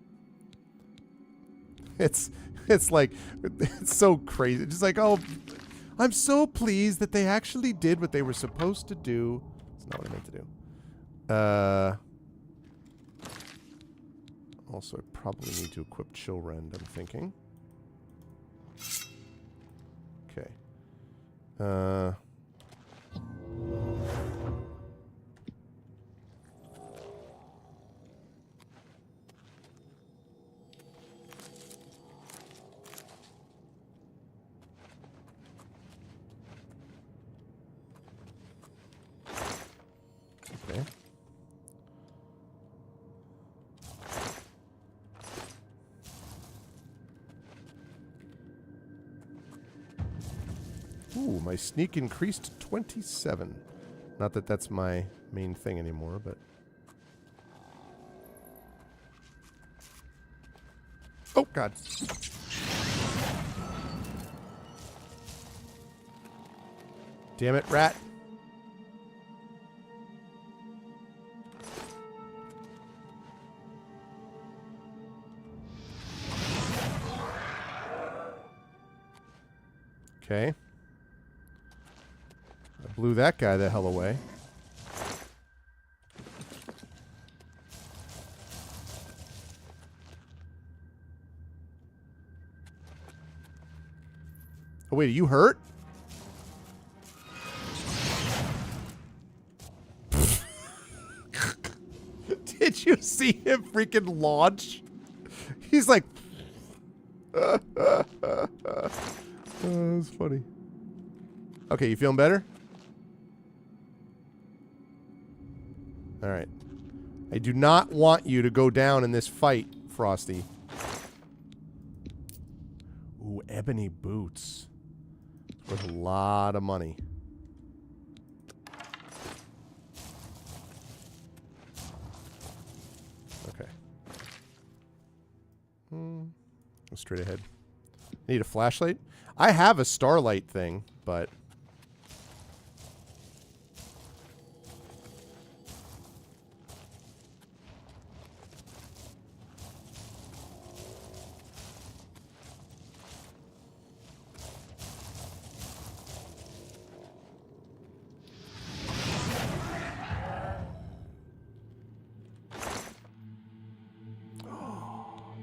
It's like, it's so crazy. It's just like, oh, I'm so pleased that they actually did what they were supposed to do. It's not what I meant to do. Also, I probably need to equip Chillrend, I'm thinking. Okay. Okay. Ooh, my sneak increased to 27. Not that that's my main thing anymore, but... Oh, God. Damn it, rat. Okay. I blew that guy the hell away. Oh, wait, are you hurt? Did you see him freaking launch? He's like, that's funny. Okay, you feeling better? All right. I do not want you to go down in this fight, Frosty. Ooh, ebony boots. Worth a lot of money. Okay. Go straight ahead. Need a flashlight? I have a starlight thing, but...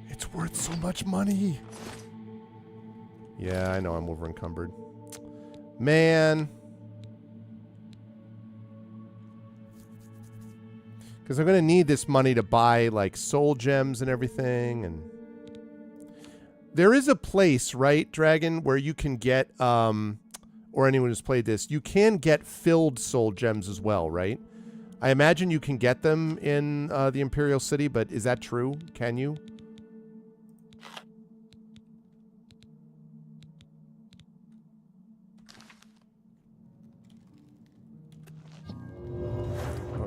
It's worth so much money. Yeah, I know I'm over encumbered. Man. Because I'm going to need this money to buy, like, soul gems and everything. And there is a place, right, Dragon, where you can get, or anyone who's played this, you can get filled soul gems as well, right? I imagine you can get them in the Imperial City, but is that true? Can you?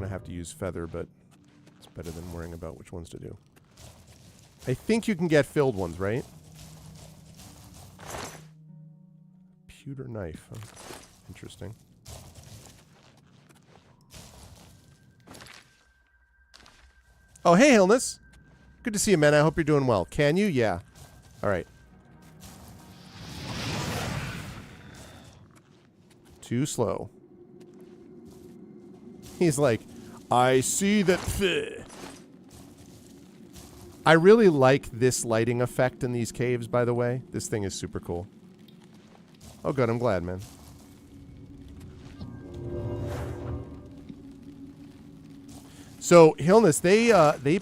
Have to use feather, but it's better than worrying about which ones to do. I think you can get filled ones, right? Pewter knife. Huh? Interesting. Oh, hey, Hillness. Good to see you, man. I hope you're doing well. Can you? Yeah. All right. Too slow. He's like, I see that. I really like this lighting effect in these caves, by the way. This thing is super cool. Oh, good. I'm glad, man. So, Hillness, they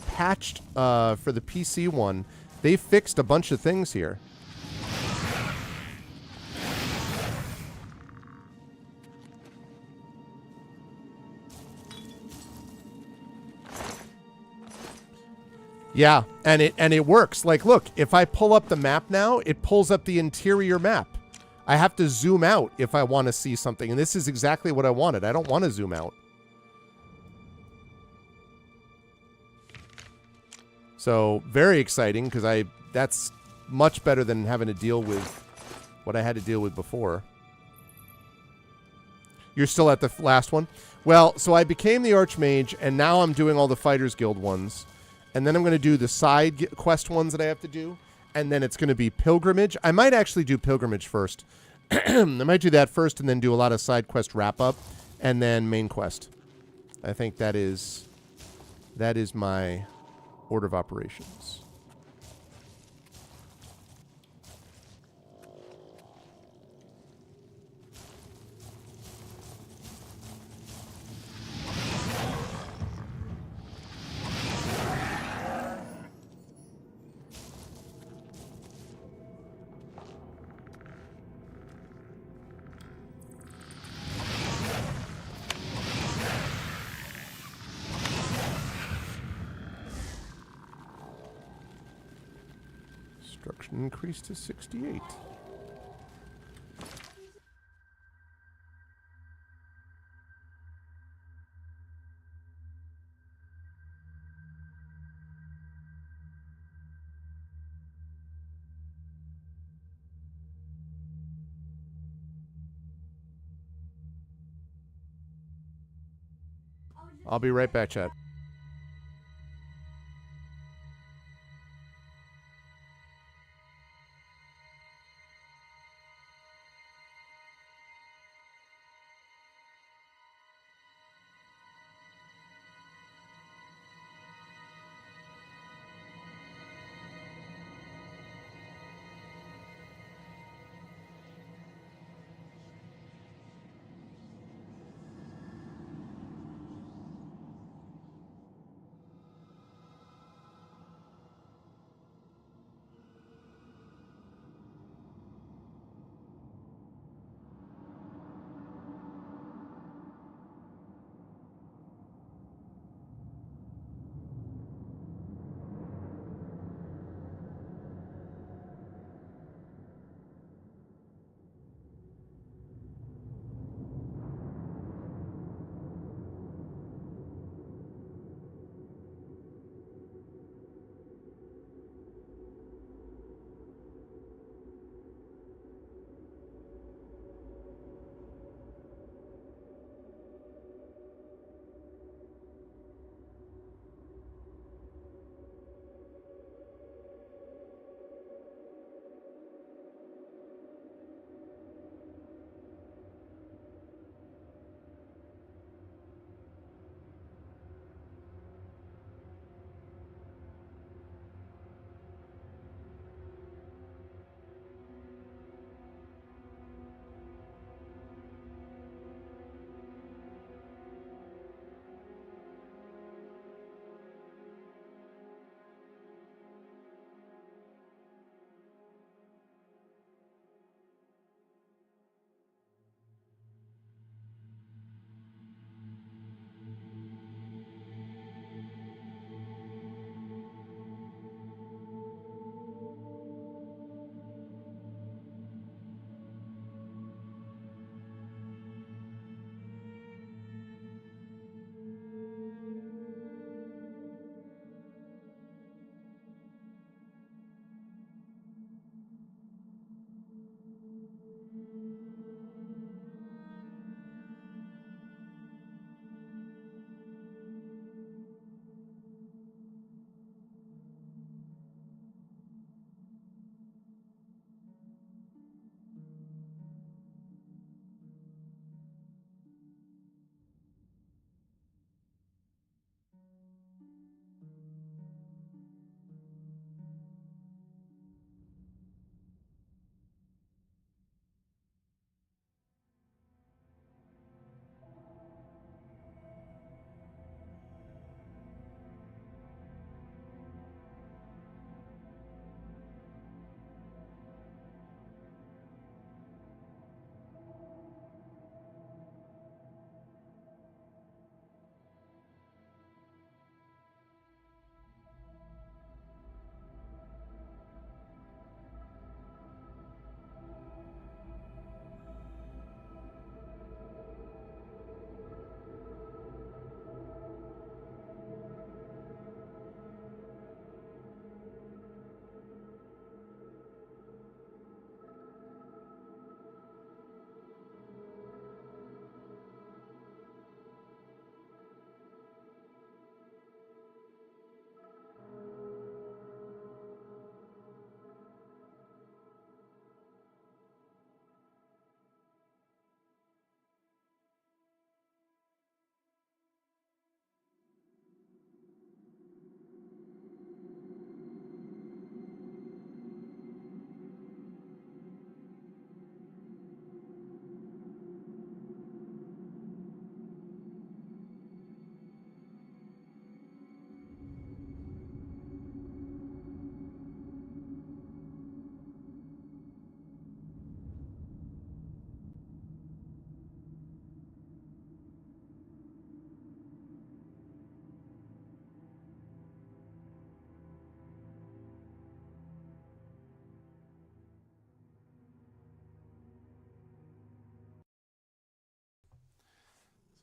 patched for the PC one. They fixed a bunch of things here. Yeah, and it works. Like, look, if I pull up the map now, it pulls up the interior map. I have to zoom out if I want to see something, and this is exactly what I wanted. I don't want to zoom out. So, very exciting, because that's much better than having to deal with what I had to deal with before. You're still at the last one? Well, so I became the Archmage, and now I'm doing all the Fighters Guild ones. And then I'm going to do the side quest ones that I have to do. And then it's going to be Pilgrimage. I might actually do Pilgrimage first. I might do that first and then do a lot of side quest wrap-up. And then main quest. I think that is my order of operations. Destruction increased to 68. I'll be right back, chat.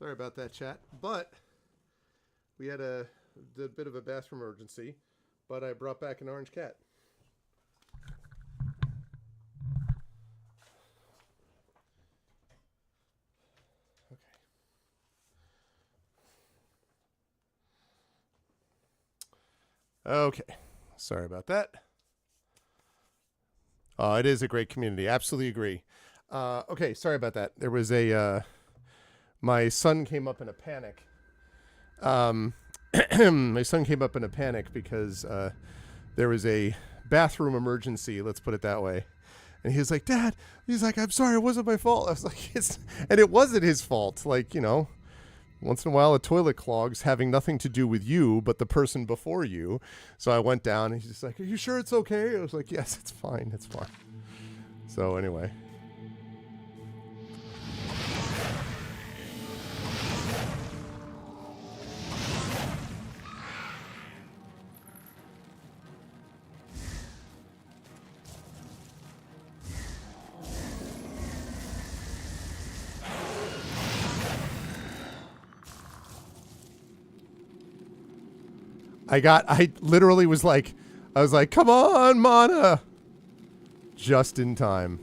Sorry about that, chat. But we had a bit of a bathroom emergency, but I brought back an orange cat. Okay. Sorry about that. Oh, it is a great community. Absolutely agree. Okay, sorry about that. There was my son came up in a panic. My son came up in a panic because there was a bathroom emergency, let's put it that way. And he was like, Dad, he's like, I'm sorry, it wasn't my fault. I was like, and it wasn't his fault. Like, you know, once in a while a toilet clogs having nothing to do with you, but the person before you. So I went down and he's just like, are you sure it's okay? I was like, yes, it's fine. It's fine. So anyway. I literally was like, I was like, come on, Mana. Just in time.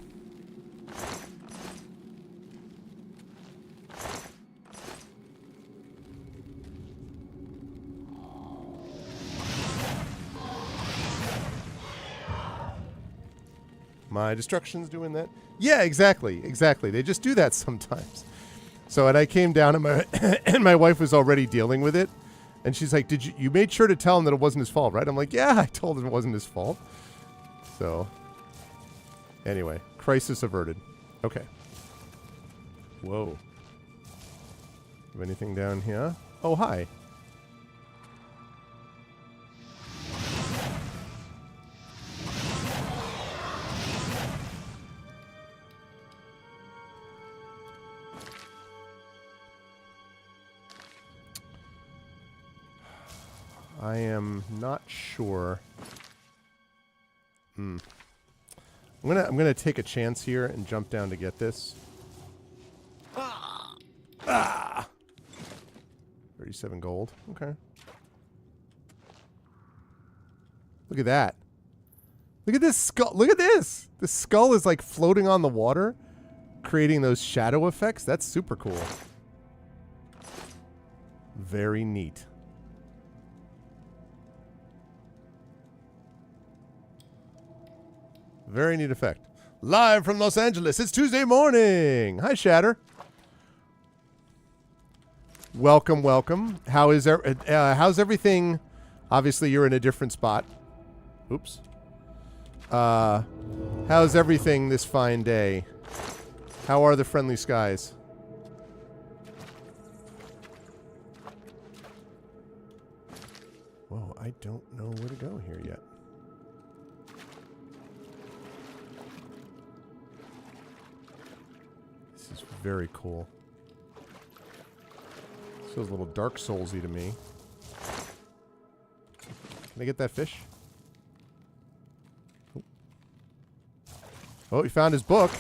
My destruction's doing that. Yeah, exactly. Exactly. They just do that sometimes. So, and I came down and and my wife was already dealing with it. And she's like, you made sure to tell him that it wasn't his fault, right? I'm like, yeah, I told him it wasn't his fault. So, anyway, crisis averted. Okay. Whoa. Have anything down here? Oh, hi. I am not sure. I'm gonna take a chance here and jump down to get this. Ah! 37 gold. Okay. Look at that. Look at this skull. Look at this. The skull is like floating on the water, creating those shadow effects. That's super cool. Very neat. Very neat effect. Live from Los Angeles, it's Tuesday morning. Hi, Shatter. Welcome, welcome. How's everything? Obviously, you're in a different spot. Oops. How's everything this fine day? How are the friendly skies? Whoa, I don't know where to go here yet. This is very cool. This feels a little Dark Souls-y to me. Can I get that fish? Oh, he found his book.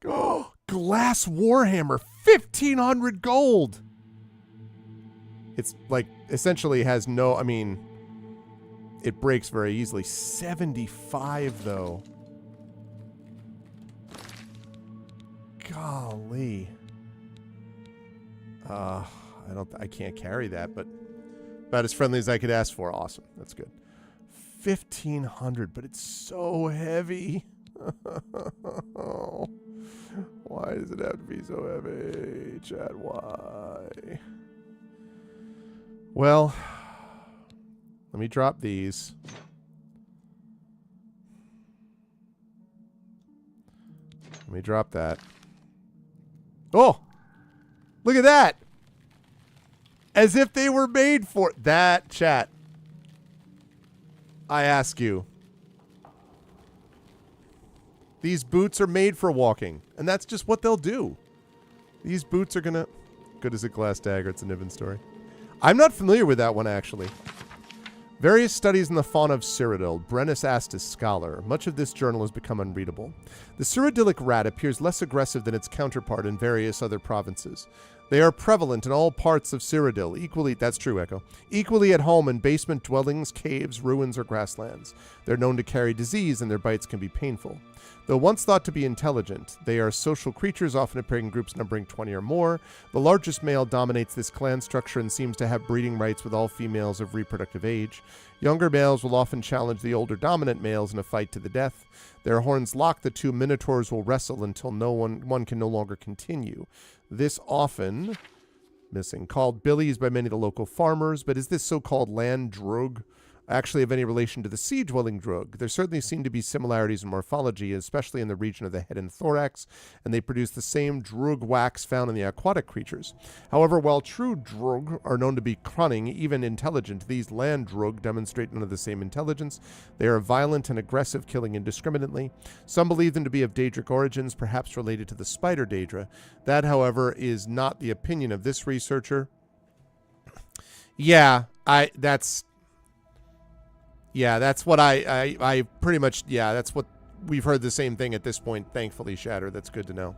Oh, Glass Warhammer, 1,500 gold. It's like essentially has no, I mean, it breaks very easily. 75 though. Golly. I can't carry that, but about as friendly as I could ask for. Awesome. That's good. 1,500, but it's so heavy. Why does it have to be so heavy? Chad, why? Well, let me drop these. Let me drop that. Oh! Look at that! As if they were made for that, chat. I ask you. These boots are made for walking, and that's just what they'll do. These boots are gonna... Good as a glass dagger, it's a Niven story. I'm not familiar with that one, actually. Various studies in the fauna of Cyrodiil. Brennus asked his scholar. Much of this journal has become unreadable. The Cyrodiilic rat appears less aggressive than its counterpart in various other provinces. They are prevalent in all parts of Cyrodiil, equally, that's true, Echo, equally at home in basement dwellings, caves, ruins, or grasslands. They're known to carry disease, and their bites can be painful. Though once thought to be intelligent, they are social creatures, often appearing in groups numbering 20 or more. The largest male dominates this clan structure and seems to have breeding rights with all females of reproductive age. Younger males will often challenge the older dominant males in a fight to the death. Their horns locked, the two minotaurs will wrestle until one can no longer continue. This often, missing, called billies by many of the local farmers, but is this so-called land drug actually of any relation to the sea-dwelling drug? There certainly seem to be similarities in morphology, especially in the region of the head and thorax, and they produce the same drug wax found in the aquatic creatures. However, while true drug are known to be cunning, even intelligent, these land drug demonstrate none of the same intelligence. They are violent and aggressive, killing indiscriminately. Some believe them to be of Daedric origins, perhaps related to the spider Daedra. That, however, is not the opinion of this researcher. That's what I pretty much, that's what we've heard the same thing at this point, thankfully, Shatter. That's good to know.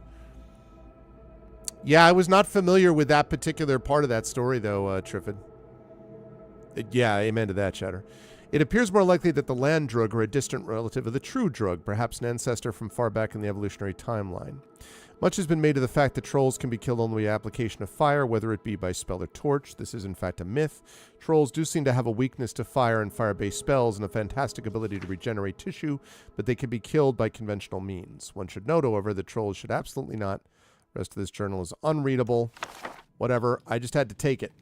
Yeah, I was not familiar with that particular part of that story, though, Triffid. Yeah, amen to that, Shatter. It appears more likely that the land drug are a distant relative of the true drug, perhaps an ancestor from far back in the evolutionary timeline. Much has been made of the fact that trolls can be killed only by application of fire, whether it be by spell or torch. This is in fact a myth. Trolls do seem to have a weakness to fire and fire-based spells and a fantastic ability to regenerate tissue, but they can be killed by conventional means. One should note, however, that trolls should absolutely not. The rest of this journal is unreadable. Whatever. I just had to take it.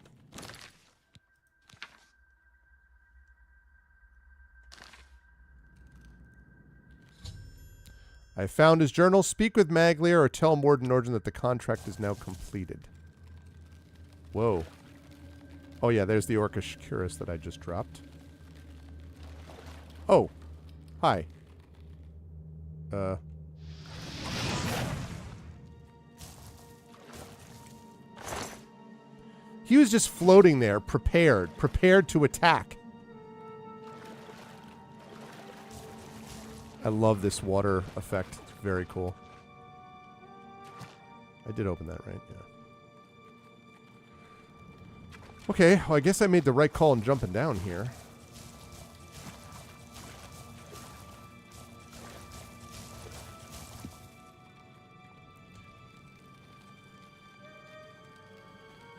I found his journal. Speak with Maglia or tell Morden Norden that the contract is now completed. Whoa. Oh, yeah, there's the Orcish Curus that I just dropped. Oh. Hi. He was just floating there, prepared to attack. I love this water effect. It's very cool. I did open that, right? Yeah. Okay, well, I guess I made the right call in jumping down here.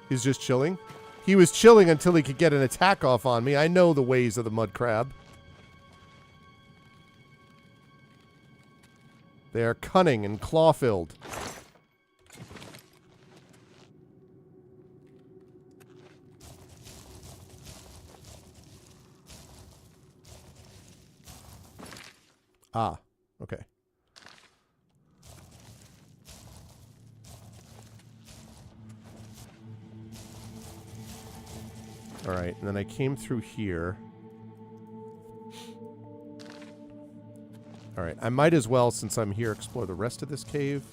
He's just chilling? He was chilling until he could get an attack off on me. I know the ways of the mud crab. They are cunning and claw-filled. Ah, okay. All right, and then I came through here. All right, I might as well, since I'm here, explore the rest of this cave.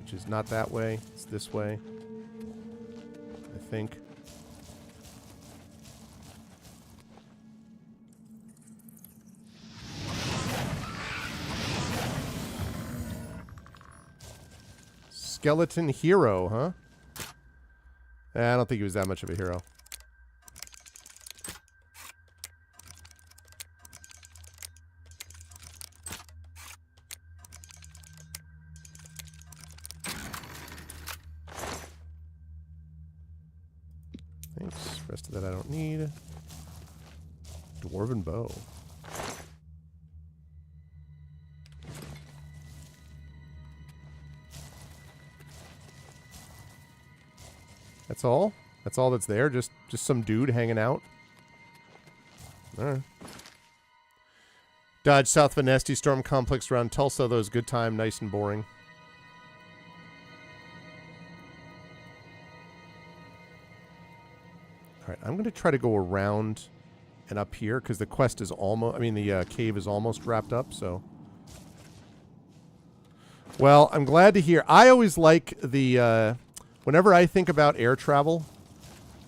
Which is not that way. It's this way. I think. Skeleton hero, huh? I don't think he was that much of a hero. Thanks. Rest of that I don't need. Dwarven bow. That's all? That's all that's there? Just some dude hanging out? Alright. Dodge south of a nasty storm complex around Tulsa. That was a good time. Nice and boring. Alright, I'm going to try to go around and up here because the quest is almost... I mean, the cave is almost wrapped up, so... Well, I'm glad to hear... I always like the... Whenever I think about air travel,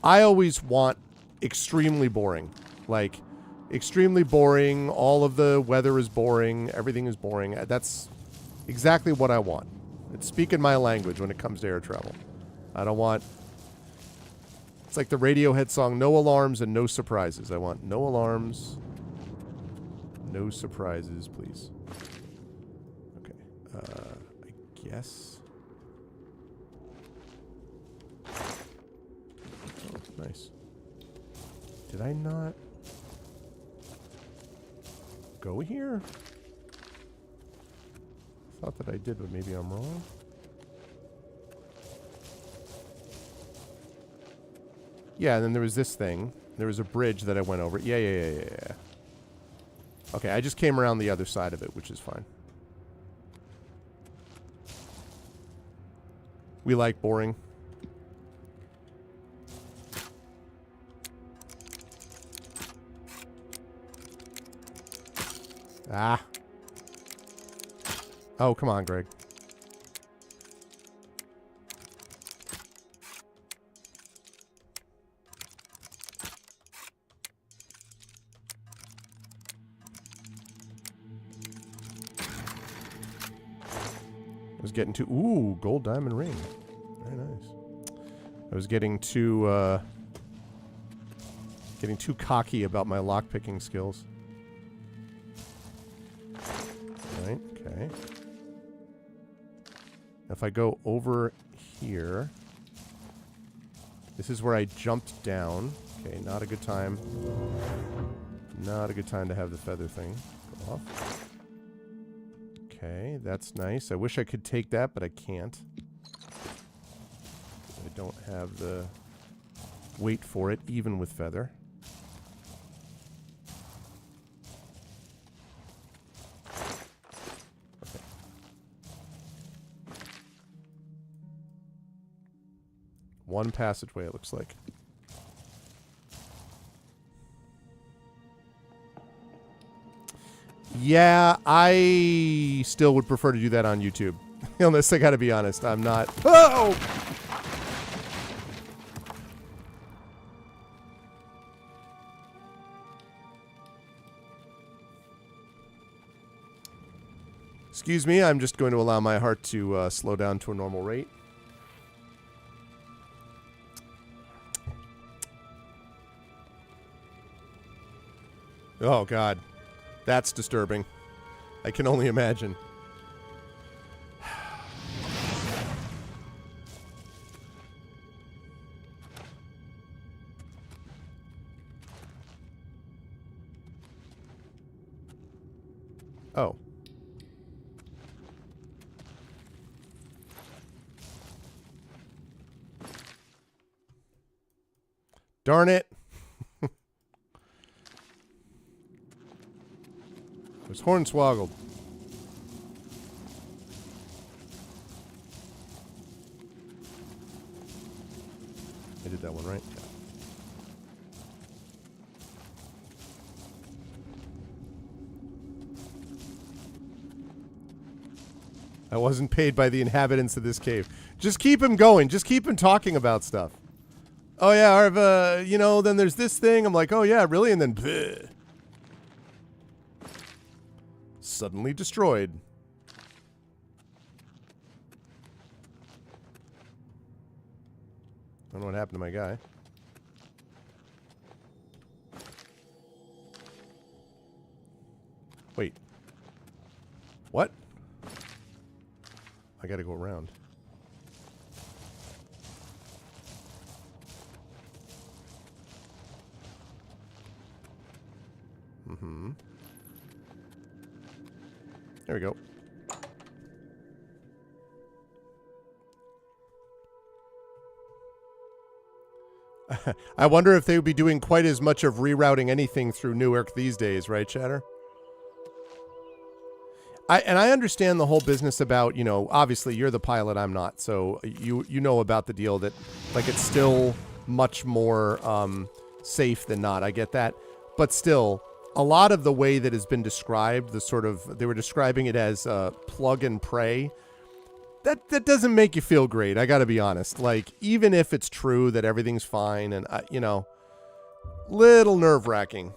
I always want extremely boring. Like, extremely boring, all of the weather is boring, everything is boring. That's exactly what I want. It's speaking my language when it comes to air travel. I don't want... It's like the Radiohead song, no alarms and no surprises. I want no alarms, no surprises, please. Okay. I guess... Oh, nice. Did I not go here? I thought that I did, but maybe I'm wrong. Yeah, and then there was this thing. There was a bridge that I went over. Yeah. Okay, I just came around the other side of it, which is fine. We like boring. Ah. Oh, come on, Greg. I was getting too... Ooh, gold diamond ring. Very nice. I was getting too cocky about my lockpicking skills. Right, okay. If I go over here... This is where I jumped down. Okay, not a good time. Not a good time to have the feather thing go off. Okay, that's nice. I wish I could take that, but I can't. I don't have the weight for it, even with feather. Okay. One passageway, it looks like. Yeah, I still would prefer to do that on YouTube. Unless I gotta be honest, I'm not... Oh! Excuse me, I'm just going to allow my heart to slow down to a normal rate. Oh, God. That's disturbing. I can only imagine. Oh. Darn it. It was hornswoggled. I did that one right. Yeah. I wasn't paid by the inhabitants of this cave. Just keep him going. Just keep him talking about stuff. Oh yeah, Arva, you know, then there's this thing. I'm like, oh yeah, really? And then bleh. Suddenly destroyed. I don't know what happened to my guy. Wait. What? I gotta go around. Mm-hmm. There we go. I wonder if they would be doing quite as much of rerouting anything through Newark these days, right, Chatter? I understand the whole business about, you know, obviously you're the pilot, I'm not, so you know about the deal that, like, it's still much more safe than not. I get that. But still, a lot of the way that has been described, the sort of, they were describing it as plug and pray, that doesn't make you feel great, I gotta be honest. Like, even if it's true that everything's fine and, you know, little nerve-wracking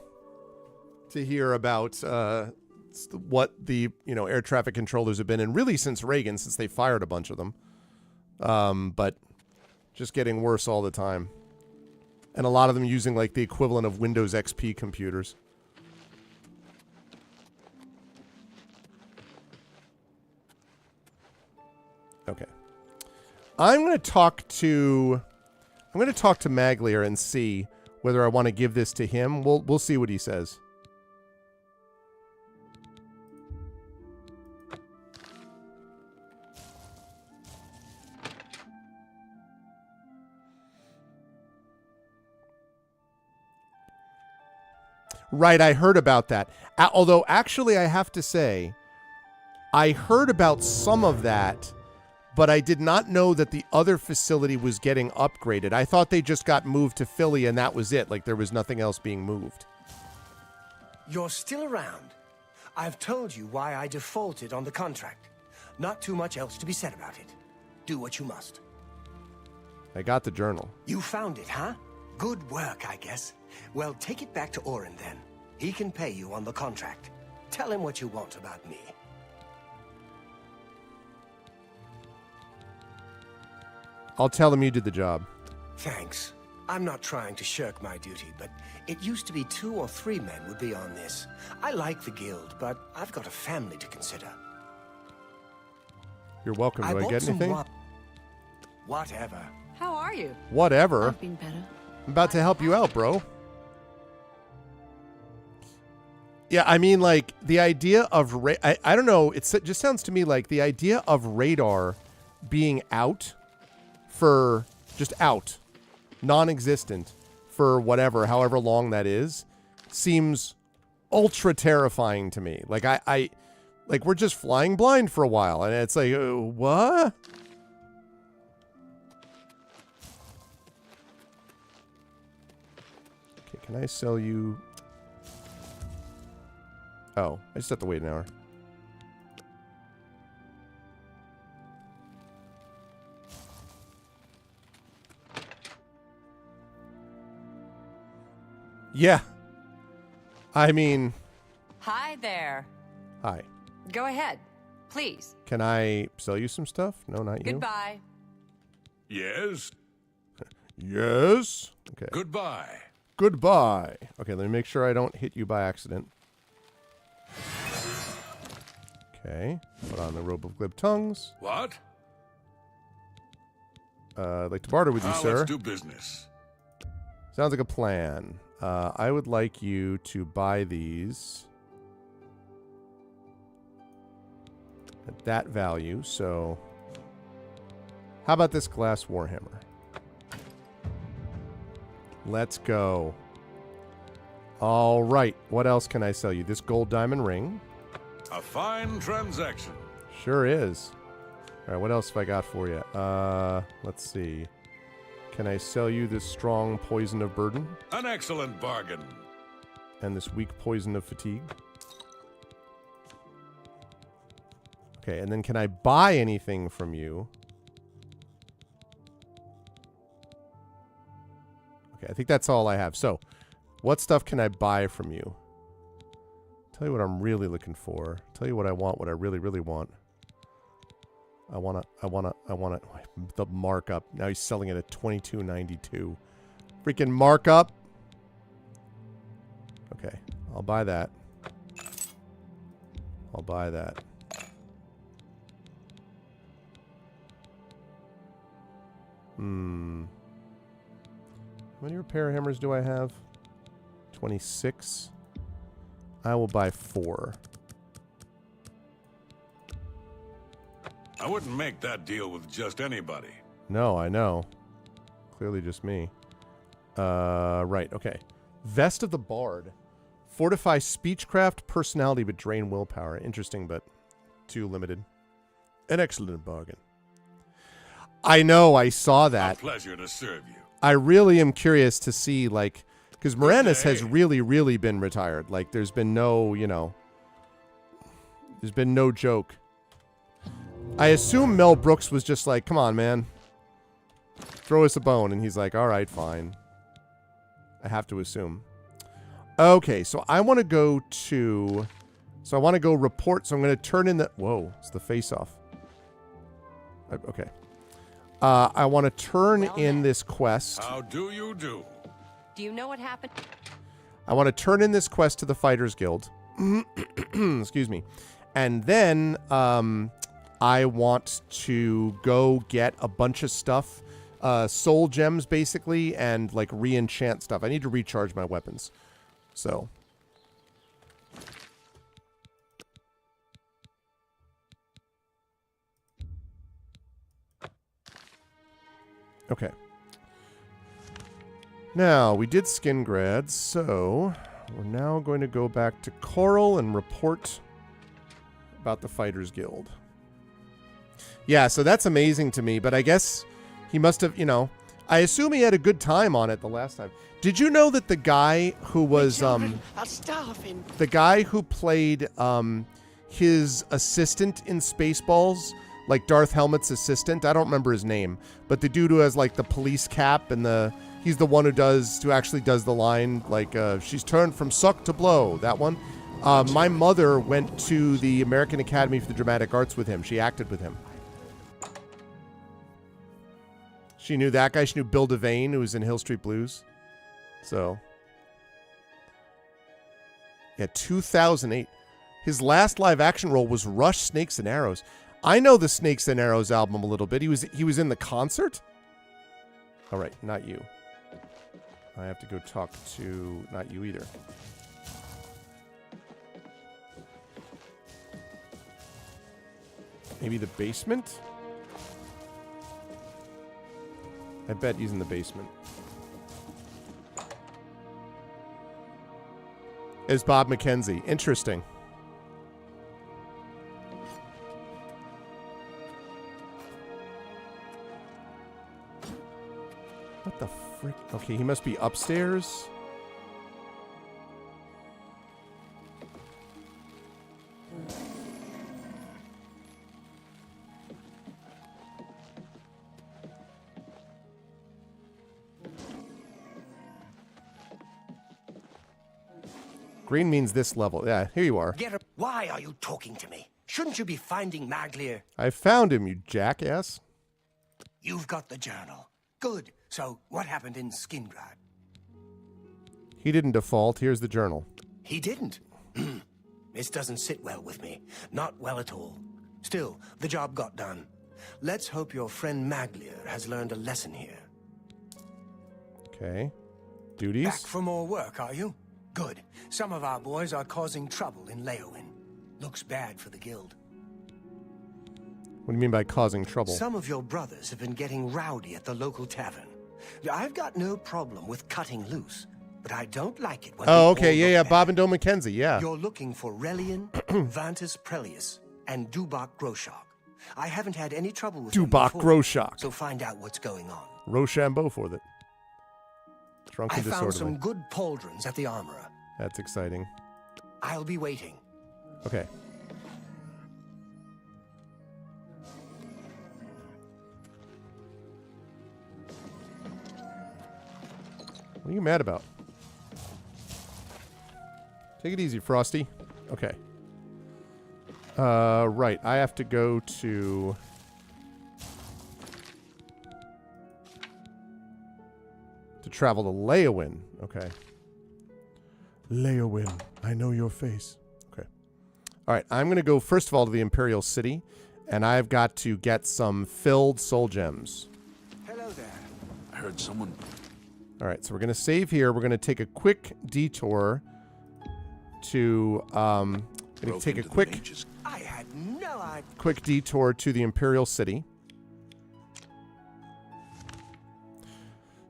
to hear about It's what the, air traffic controllers have been, and really since Reagan, since they fired a bunch of them. But just getting worse all the time. And a lot of them using, like, the equivalent of Windows XP computers. Okay. I'm going to talk to Maglier and see whether I want to give this to him. We'll see what he says. Right, I heard about that. Although, actually, I have to say, I heard about some of that, but I did not know that the other facility was getting upgraded. I thought they just got moved to Philly and that was it. Like, there was nothing else being moved. You're still around. I've told you why I defaulted on the contract. Not too much else to be said about it. Do what you must. I got the journal. You found it, huh? Good work, I guess. Well, take it back to Orin, then. He can pay you on the contract. Tell him what you want about me. I'll tell him you did the job. Thanks. I'm not trying to shirk my duty, but it used to be 2 or 3 men would be on this. I like the guild, but I've got a family to consider. You're welcome. Do I get anything? Whatever. How are you? Whatever. I've been better. I'm about to help you out, bro. Yeah, I mean, like, the idea of... I don't know. It just sounds to me like the idea of radar being out for... Just out. Non-existent for whatever, however long that is, seems ultra terrifying to me. Like, like, we're just flying blind for a while, and it's like, what? Okay, can I sell you... Oh, I just have to wait an hour. Yeah. I mean... Hi there. Hi. Go ahead, please. Can I sell you some stuff? No, not you. Goodbye. Yes? Yes? Okay. Goodbye. Goodbye. Okay, let me make sure I don't hit you by accident. Okay. Put on the robe of glib tongues. What? I'd like to barter with you, sir. Let's do business. Sounds like a plan. I would like you to buy these at that value. So, how about this glass warhammer? Let's go. All right. What else can I sell you? This gold diamond ring. A fine transaction. Sure is. All right. What else have I got for you? Let's see. Can I sell you this strong poison of burden? An excellent bargain. And this weak poison of fatigue? Okay, and then can I buy anything from you? Okay, I think that's all I have. So, what stuff can I buy from you? Tell you what I'm really looking for. Tell you what I want, what I really, really want. I want the markup. Now he's selling it at $22.92. Freaking markup. Okay, I'll buy that. I'll buy that. How many repair hammers do I have? 26. I will buy 4. I wouldn't make that deal with just anybody. No, I know. Clearly just me. Right, okay. Vest of the Bard. Fortify speechcraft, personality, but drain willpower. Interesting, but too limited. An excellent bargain. I know, I saw that. A pleasure to serve you. I really am curious to see, like... Because Moranis has really, really been retired. Like, there's been no, there's been no joke. I assume Mel Brooks was just like, come on, man. Throw us a bone. And he's like, all right, fine. I have to assume. Okay, so I want to go to So I want to go report. So I'm going to turn in the... Whoa, it's the face-off. Okay. I want to turn in this quest. How do you do? Do you know what happened? I want to turn in this quest to the Fighters Guild. Excuse me. And then I want to go get a bunch of stuff. Soul gems, basically, and, like, re-enchant stuff. I need to recharge my weapons. So... Okay. Now, we did Skingrad, so we're now going to go back to Coral and report about the Fighters Guild. Yeah, so that's amazing to me, but I guess he must have, I assume he had a good time on it the last time. Did you know that the guy who was, the guy who played, his assistant in Spaceballs, like Darth Helmet's assistant, I don't remember his name, but the dude who has, like, the police cap and he's the one who actually does the line, like, she's turned from suck to blow, that one. My mother went to the American Academy for the Dramatic Arts with him. She acted with him. She knew that guy. She knew Bill Devane, who was in Hill Street Blues. So. Yeah, 2008. His last live action role was Rush Snakes and Arrows. I know the Snakes and Arrows album a little bit. He was in the concert? All right, not you. I have to go talk to... Not you either. Maybe the basement? I bet he's in the basement. Is Bob McKenzie. Interesting. What the frick? Okay, he must be upstairs. Green means this level. Yeah, here you are. Why are you talking to me? Shouldn't you be finding Maglier? I found him, you jackass. You've got the journal. Good. So, what happened in Skingrad? He didn't default. Here's the journal. He didn't? This doesn't sit well with me. Not well at all. Still, the job got done. Let's hope your friend Maglier has learned a lesson here. Okay. Duties? Back for more work, are you? Good. Some of our boys are causing trouble in Leowin. Looks bad for the guild. What do you mean by causing trouble? Some of your brothers have been getting rowdy at the local tavern. I've got no problem with cutting loose, but I don't like it when Oh, okay. Yeah. Bob and Doe McKenzie, yeah. You're looking for Relian, Vantus Prelius, and Dubak Groshok. I haven't had any trouble with Dubak Groshok. So find out what's going on. Rochambeau for that. Drunken I found disorderly. some good pauldrons at the armorer. That's exciting. I'll be waiting. Okay. What are you mad about? Take it easy, Frosty. Okay. Right. I have to go to... travel to Leowin. Okay. Leowin. I know your face. Okay. All right. I'm going to go, first of all, to the Imperial City. And I've got to get some filled soul gems. Hello there. I heard someone... All right, so we're going to save here. We're going to take a quick detour to take a quick I had no idea. quick detour to the Imperial City.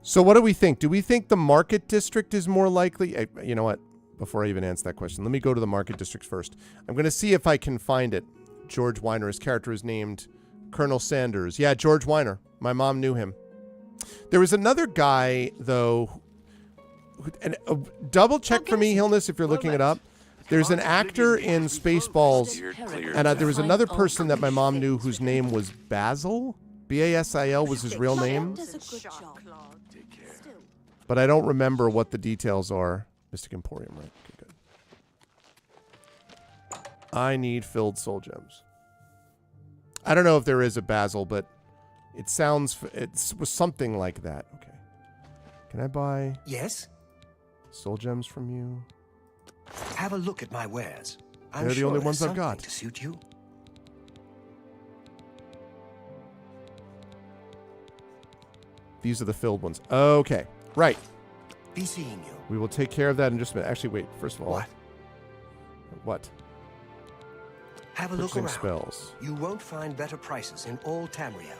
So what do we think? Do we think the Market District is more likely? You know what? Before I even answer that question, let me go to the Market District first. I'm going to see if I can find it. George Weiner, his character is named Colonel Sanders. Yeah, George Weiner. My mom knew him. There was another guy, though, and double check for me, Hillness, if you're looking it up. There's an actor in Spaceballs, and there was another person that my mom knew whose name was Basil. B-A-S-I-L was his real name. But I don't remember what the details are. Mystic Emporium, right? Okay, good. I need filled soul gems. I don't know if there is a Basil, but it sounds... It was something like that. Okay. Can I buy... Yes? Soul gems from you? Have a look at my wares. They're the only ones I've got. To suit you. These are the filled ones. Okay. Right. Be seeing you. We will take care of that in just a minute. Actually, wait. First of all... What? What? Have a look around. Spells. You won't find better prices in all Tamriel.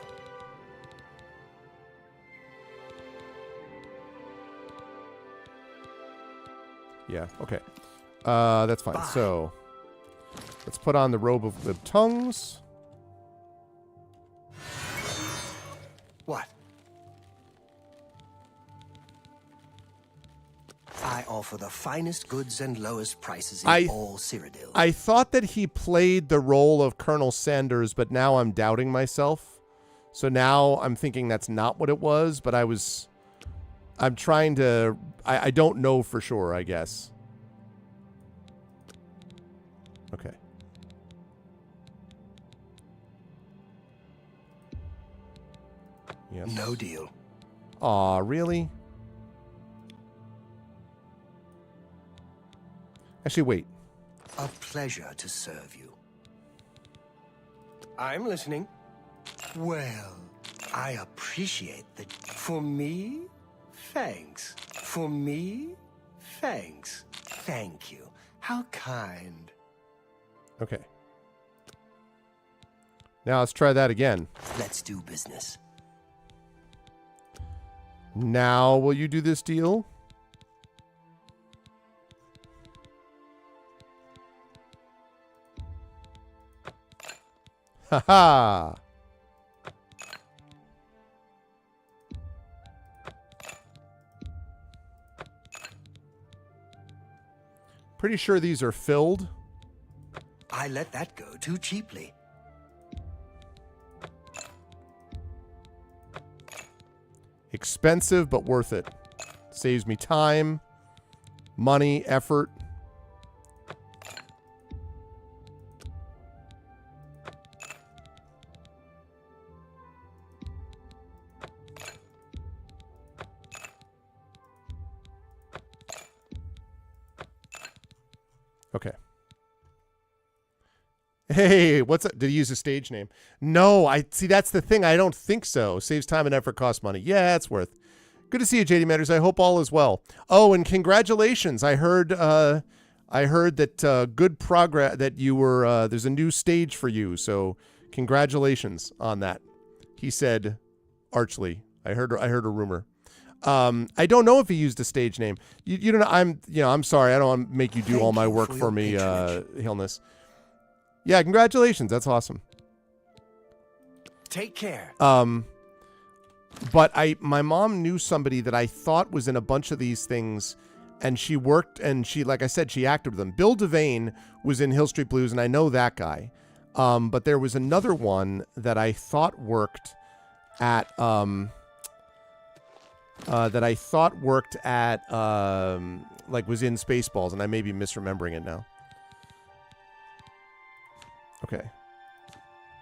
Yeah, okay. That's fine. Bye. So, let's put on the robe of glib tongues. What? I offer the finest goods and lowest prices in all Cyrodiil. I thought that he played the role of Colonel Sanders, but now I'm doubting myself. So now I'm thinking that's not what it was, but I'm trying to... I don't know for sure, I guess. Okay. Yes. No deal. Aw, really? Actually, wait. A pleasure to serve you. I'm listening. Well, I appreciate the... For me? Thanks. For me? Thanks. Thank you. How kind. Okay. Now let's try that again. Let's do business. Now will you do this deal? Ha-ha! Pretty sure these are filled. I let that go too cheaply. Expensive, but worth it. Saves me time, money, effort. Okay. Hey, what's up? Did he use a stage name? No, I see. That's the thing. I don't think so. Saves time and effort, costs money. Yeah, it's worth. Good to see you, JD Matters. I hope all is well. Oh, and congratulations! I heard that good progress. That you were. There's a new stage for you. So congratulations on that. He said, archly. I heard a rumor. I don't know if he used a stage name. You don't know. I'm sorry. I don't want to make you do all my work for me, Hillness. Yeah, congratulations. That's awesome. Take care. But my mom knew somebody that I thought was in a bunch of these things, and she worked, and she, like I said, she acted with them. Bill Devane was in Hill Street Blues, and I know that guy. But there was another one that I thought worked at like was in Spaceballs, and I may be misremembering it now. Okay.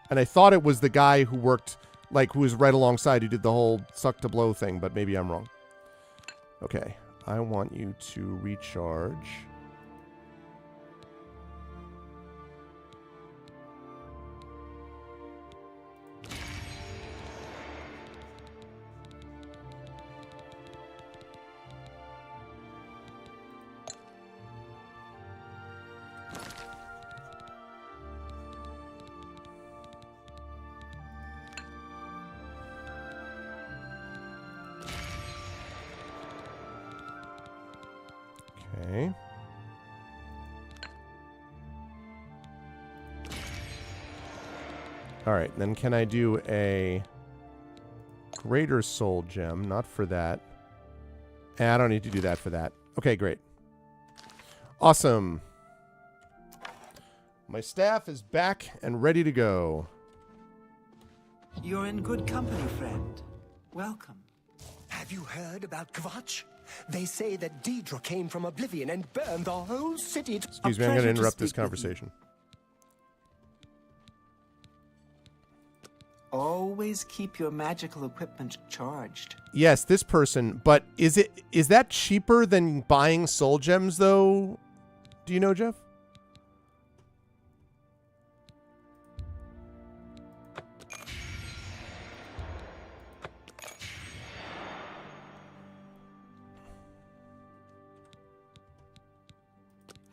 And I thought it was the guy who worked, who was right alongside, who did the whole suck to blow thing, but maybe I'm wrong. Okay. I want you to recharge. Okay. All right, then can I do a greater soul gem? Not for that. I don't need to do that for that. Okay, great. Awesome. My staff is back and ready to go. You're in good company, friend. Welcome. Have you heard about Kvatch? They say that Deidre came from Oblivion and burned the whole city. Excuse me, I'm going to interrupt this conversation. always keep your magical equipment charged. Yes, this person. But is that cheaper than buying soul gems, though? Do you know, Jeff?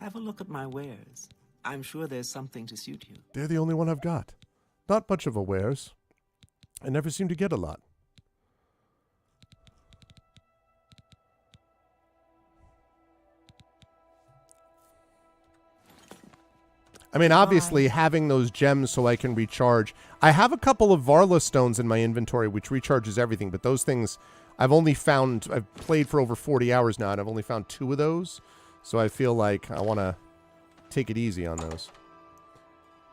Have a look at my wares. I'm sure there's something to suit you. They're the only one I've got. Not much of a wares. I never seem to get a lot. I mean, obviously, having those gems so I can recharge. I have a couple of Varla stones in my inventory, which recharges everything. But those things, I've played for over 40 hours now, and I've only found 2 of those. So I feel like I want to take it easy on those.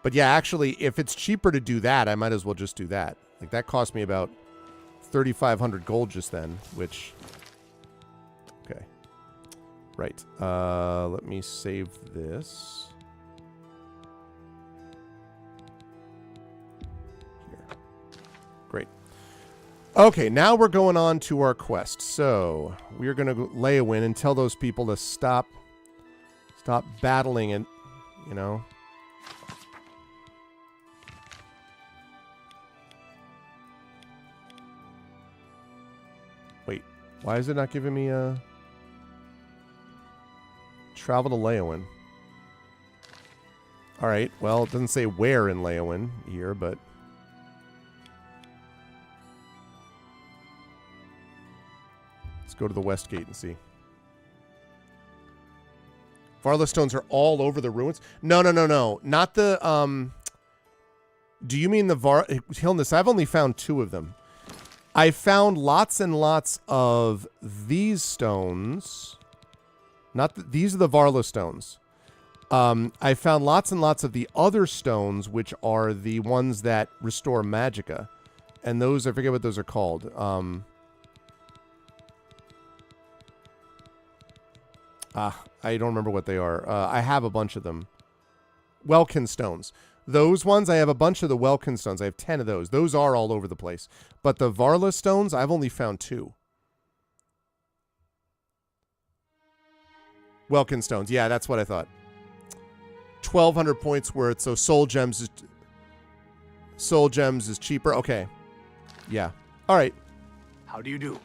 But yeah, actually, if it's cheaper to do that, I might as well just do that. Like, that cost me about 3,500 gold just then, which... Okay. Right. Let me save this. Here. Great. Okay, now we're going on to our quest. So, we're going to go Leowin and tell those people to stop battling it, you know. Wait, why is it not giving me a travel to Leowin? All right, well, it doesn't say where in Leowin here, but let's go to the west gate and see. Varla stones are all over the ruins? No. Not the, do you mean the Hilness, I've only found 2 of them. I found lots and lots of these stones. These are the Varla stones. I found lots and lots of the other stones, which are the ones that restore magicka. And those, I forget what those are called. I don't remember what they are. I have a bunch of them. Welkin stones. Those ones, I have a bunch of the Welkin stones. I have 10 of those. Those are all over the place. But the Varla stones, I've only found 2. Welkin stones. Yeah, that's what I thought. 1,200 points worth. So soul gems is cheaper. Okay. Yeah. All right. How do you do?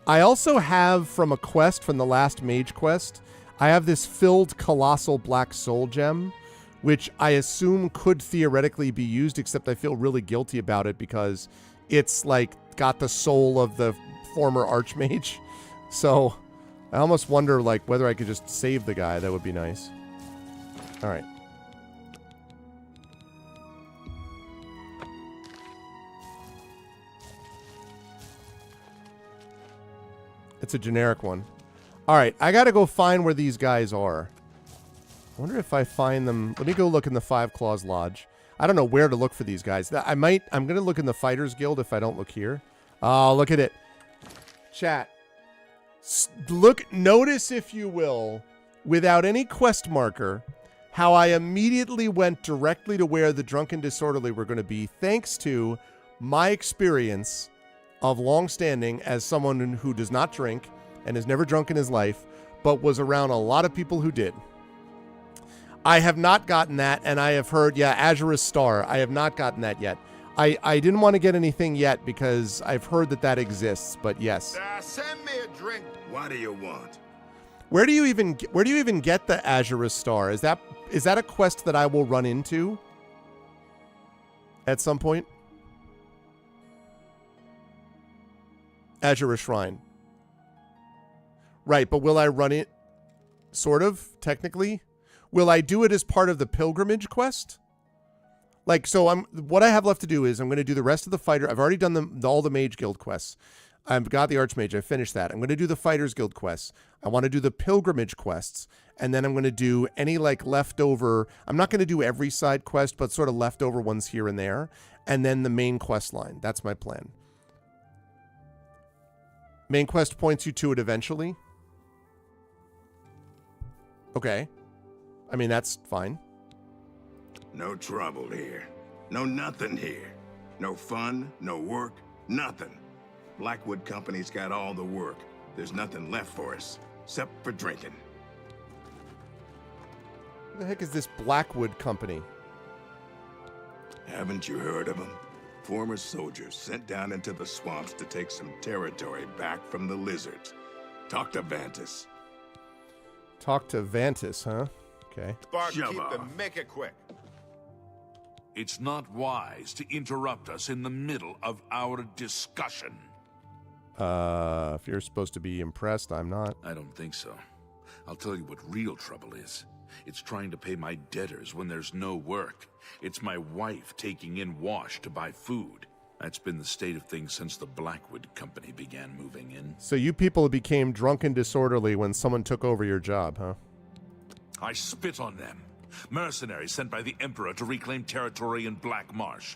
I also have from a quest, from the last mage quest, I have this filled colossal black soul gem, which I assume could theoretically be used, except I feel really guilty about it because it's like got the soul of the former archmage. So I almost wonder like whether I could just save the guy. That would be nice. All right. It's a generic one. All right, I got to go find where these guys are. I wonder if I find them. Let me go look in the Five Claws Lodge. I don't know where to look for these guys. I'm going to look in the Fighters Guild if I don't look here. Oh, look at it. Chat. Notice, if you will, without any quest marker, how I immediately went directly to where the Drunken Disorderly were going to be, thanks to my experience of long standing as someone who does not drink and has never drunk in his life, but was around a lot of people who did. I have not gotten that, and I have heard, Azurus Star. I have not gotten that yet. I didn't want to get anything yet because I've heard that exists, but yes. Send me a drink. What do you want? Where do you even get the Azurus Star? Is that a quest that I will run into at some point? Azurus Shrine. Right, but will I run it? Sort of, technically. Will I do it as part of the pilgrimage quest? Like, so what I have left to do is I'm going to do the rest of the fighter. I've already done all the Mage Guild quests. I've got the Archmage. I finished that. I'm going to do the Fighters Guild quests. I want to do the pilgrimage quests. And then I'm going to do any like leftover. I'm not going to do every side quest, but sort of leftover ones here and there. And then the main quest line. That's my plan. Main quest points you to it eventually. Okay. I mean, that's fine. No trouble here. No nothing here. No fun, no work, nothing. Blackwood Company's got all the work. There's nothing left for us, except for drinking. Who the heck is this Blackwood Company? Haven't you heard of them? Former soldiers sent down into the swamps to take some territory back from the lizards. Talk to Vantis. Talk to Vantis, huh? Okay. Make it quick. It's not wise to interrupt us in the middle of our discussion. If you're supposed to be impressed, I'm not. I don't think so. I'll tell you what real trouble is. It's trying to pay my debtors when there's no work. It's my wife taking in wash to buy food. That's been the state of things since the Blackwood Company began moving in. So you people became drunk and disorderly when someone took over your job, huh? I spit on them. Mercenaries sent by the Emperor to reclaim territory in Black Marsh.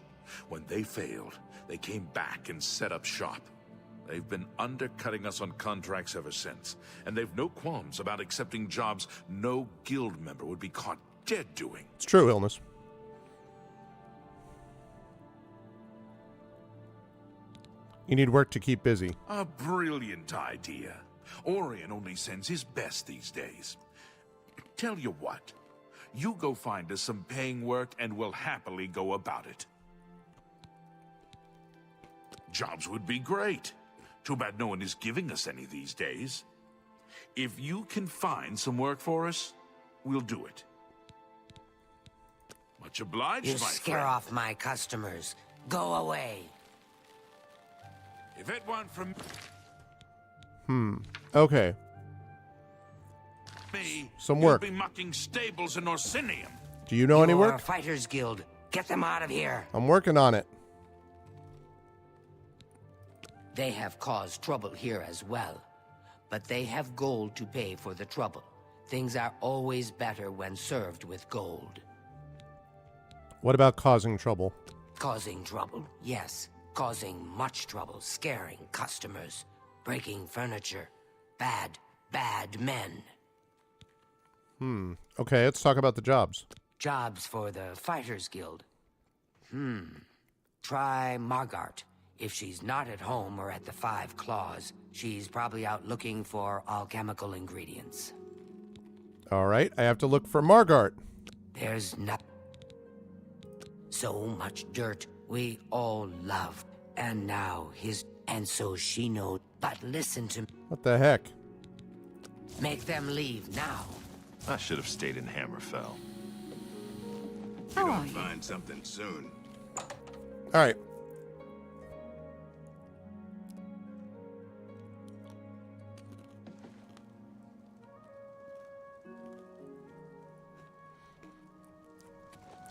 When they failed, they came back and set up shop. They've been undercutting us on contracts ever since, and they've no qualms about accepting jobs no guild member would be caught dead doing. It's true, Illness. You need work to keep busy. A brilliant idea. Orion only sends his best these days. Tell you what, you go find us some paying work and we'll happily go about it. Jobs would be great. Too bad no one is giving us any these days. If you can find some work for us, we'll do it. Much obliged, You my scare friend. off my customers. Go away. If it weren't from Okay. me, Some you'd work. be mucking stables in Orsinium. Do you know any You're a work? Fighters Guild. Get them out of here. I'm working on it. They have caused trouble here as well. But they have gold to pay for the trouble. Things are always better when served with gold. What about causing trouble? Causing trouble, yes. Causing much trouble, scaring customers, breaking furniture. Bad, bad men. Okay, let's talk about the jobs. Jobs for the Fighters Guild. Try Margart. If she's not at home or at the Five Claws, she's probably out looking for alchemical ingredients. All right, I have to look for Margart. There's not so much dirt we all love. And now and so she knows. But listen to me. What the heck? Make them leave now. I should have stayed in Hammerfell. If you don't find something soon. All right.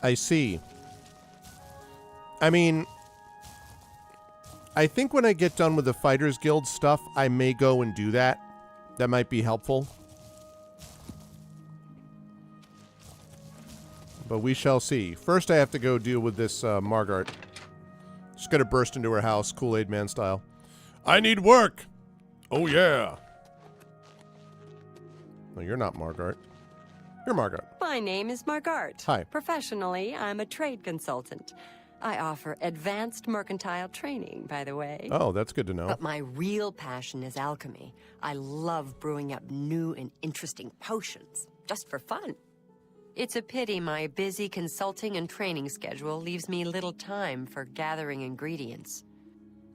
I see. I mean, I think when I get done with the Fighters Guild stuff, I may go and do that. That might be helpful. But we shall see. First, I have to go deal with this Margart. Just gonna burst into her house, Kool-Aid Man style. I need work! Oh, yeah! No, you're not Margart. You're Margart. My name is Margart. Hi. Professionally, I'm a trade consultant. I offer advanced mercantile training, by the way. Oh, that's good to know. But my real passion is alchemy. I love brewing up new and interesting potions, just for fun. It's a pity my busy consulting and training schedule leaves me little time for gathering ingredients.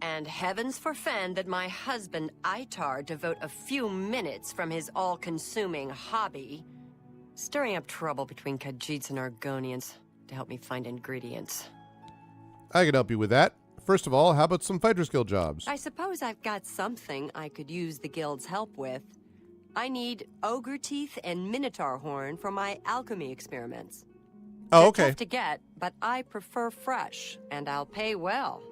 And heavens forfend that my husband, Itar, devote a few minutes from his all-consuming hobby, stirring up trouble between Khajiits and Argonians, to help me find ingredients. I can help you with that. First of all, how about some Fighters Guild jobs? I suppose I've got something I could use the guild's help with. I need ogre teeth and minotaur horn for my alchemy experiments. Oh, They're okay. tough to get, but I prefer fresh, and I'll pay well.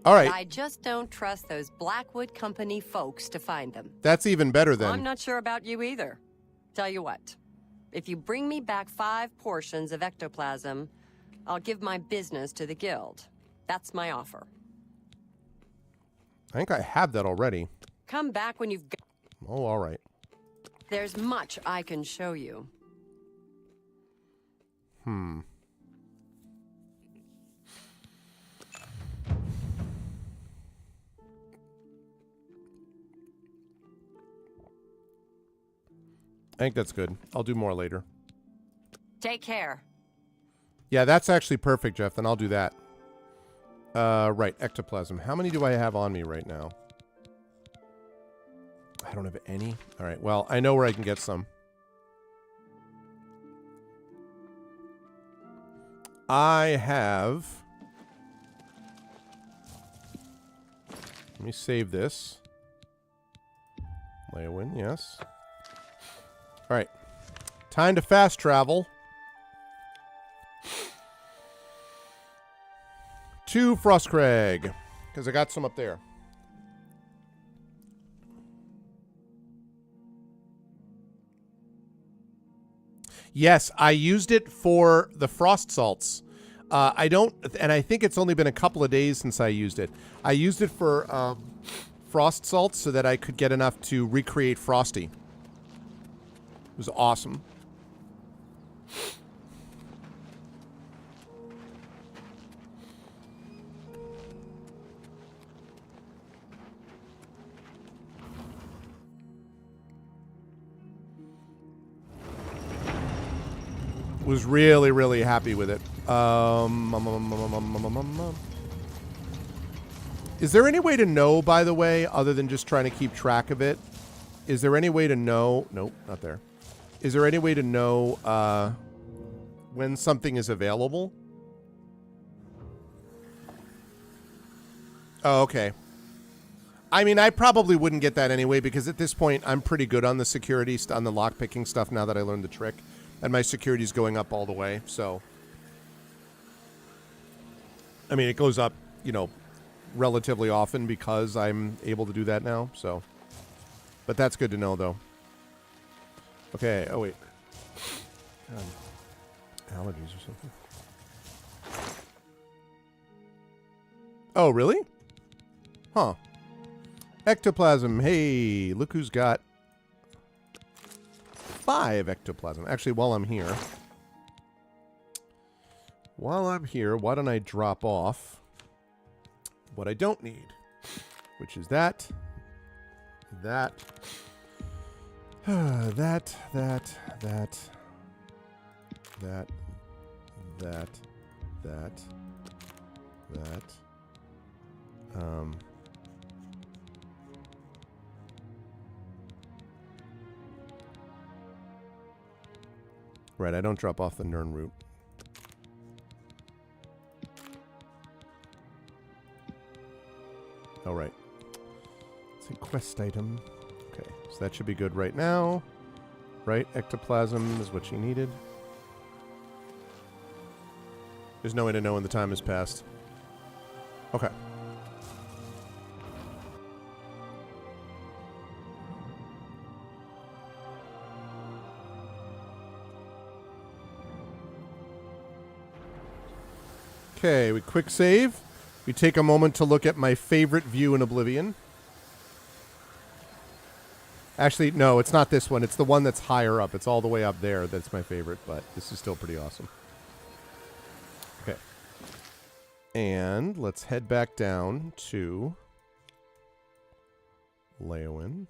All right. But I just don't trust those Blackwood Company folks to find them. That's even better then. I'm not sure about you either. Tell you what, if you bring me back 5 portions of ectoplasm, I'll give my business to the guild. That's my offer. I think I have that already. Come back when you've got... Oh, all right. There's much I can show you. I think that's good. I'll do more later. Take care. Yeah, that's actually perfect, Jeff. Then I'll do that. Right, ectoplasm. How many do I have on me right now? I don't have any. All right, well, I know where I can get some. I have... Let me save this. Leowin, yes. All right. Time to fast travel. To Frostcrag. Because I got some up there. Yes, I used it for the frost salts. I don't, and I think it's only been a couple of days since I used it. I used it for frost salts so that I could get enough to recreate Frosty. It was awesome. Was really, really happy with it. Is there any way to know, by the way, other than just trying to keep track of it? Is there any way to know? Nope, not there. Is there any way to know when something is available? Oh, okay. I mean, I probably wouldn't get that anyway because at this point, I'm pretty good on the security, on the lockpicking stuff now that I learned the trick. And my security's going up all the way, so... I mean, it goes up, you know, relatively often because I'm able to do that now, so... But that's good to know, though. Okay, oh wait. Allergies or something. Oh, really? Huh. Ectoplasm, hey, look who's got 5 ectoplasm. Actually, while I'm here, why don't I drop off what I don't need, which is that, that, that, that, that, that, that, that, that, right, I don't drop off the Nern route. Oh, right. It's a quest item. Okay, so that should be good right now. Right, ectoplasm is what you needed. There's no way to know when the time has passed. Okay. Okay, we quick save. We take a moment to look at my favorite view in Oblivion. Actually, no, it's not this one. It's the one that's higher up. It's all the way up there. That's my favorite, but this is still pretty awesome. Okay. And let's head back down to Leowin.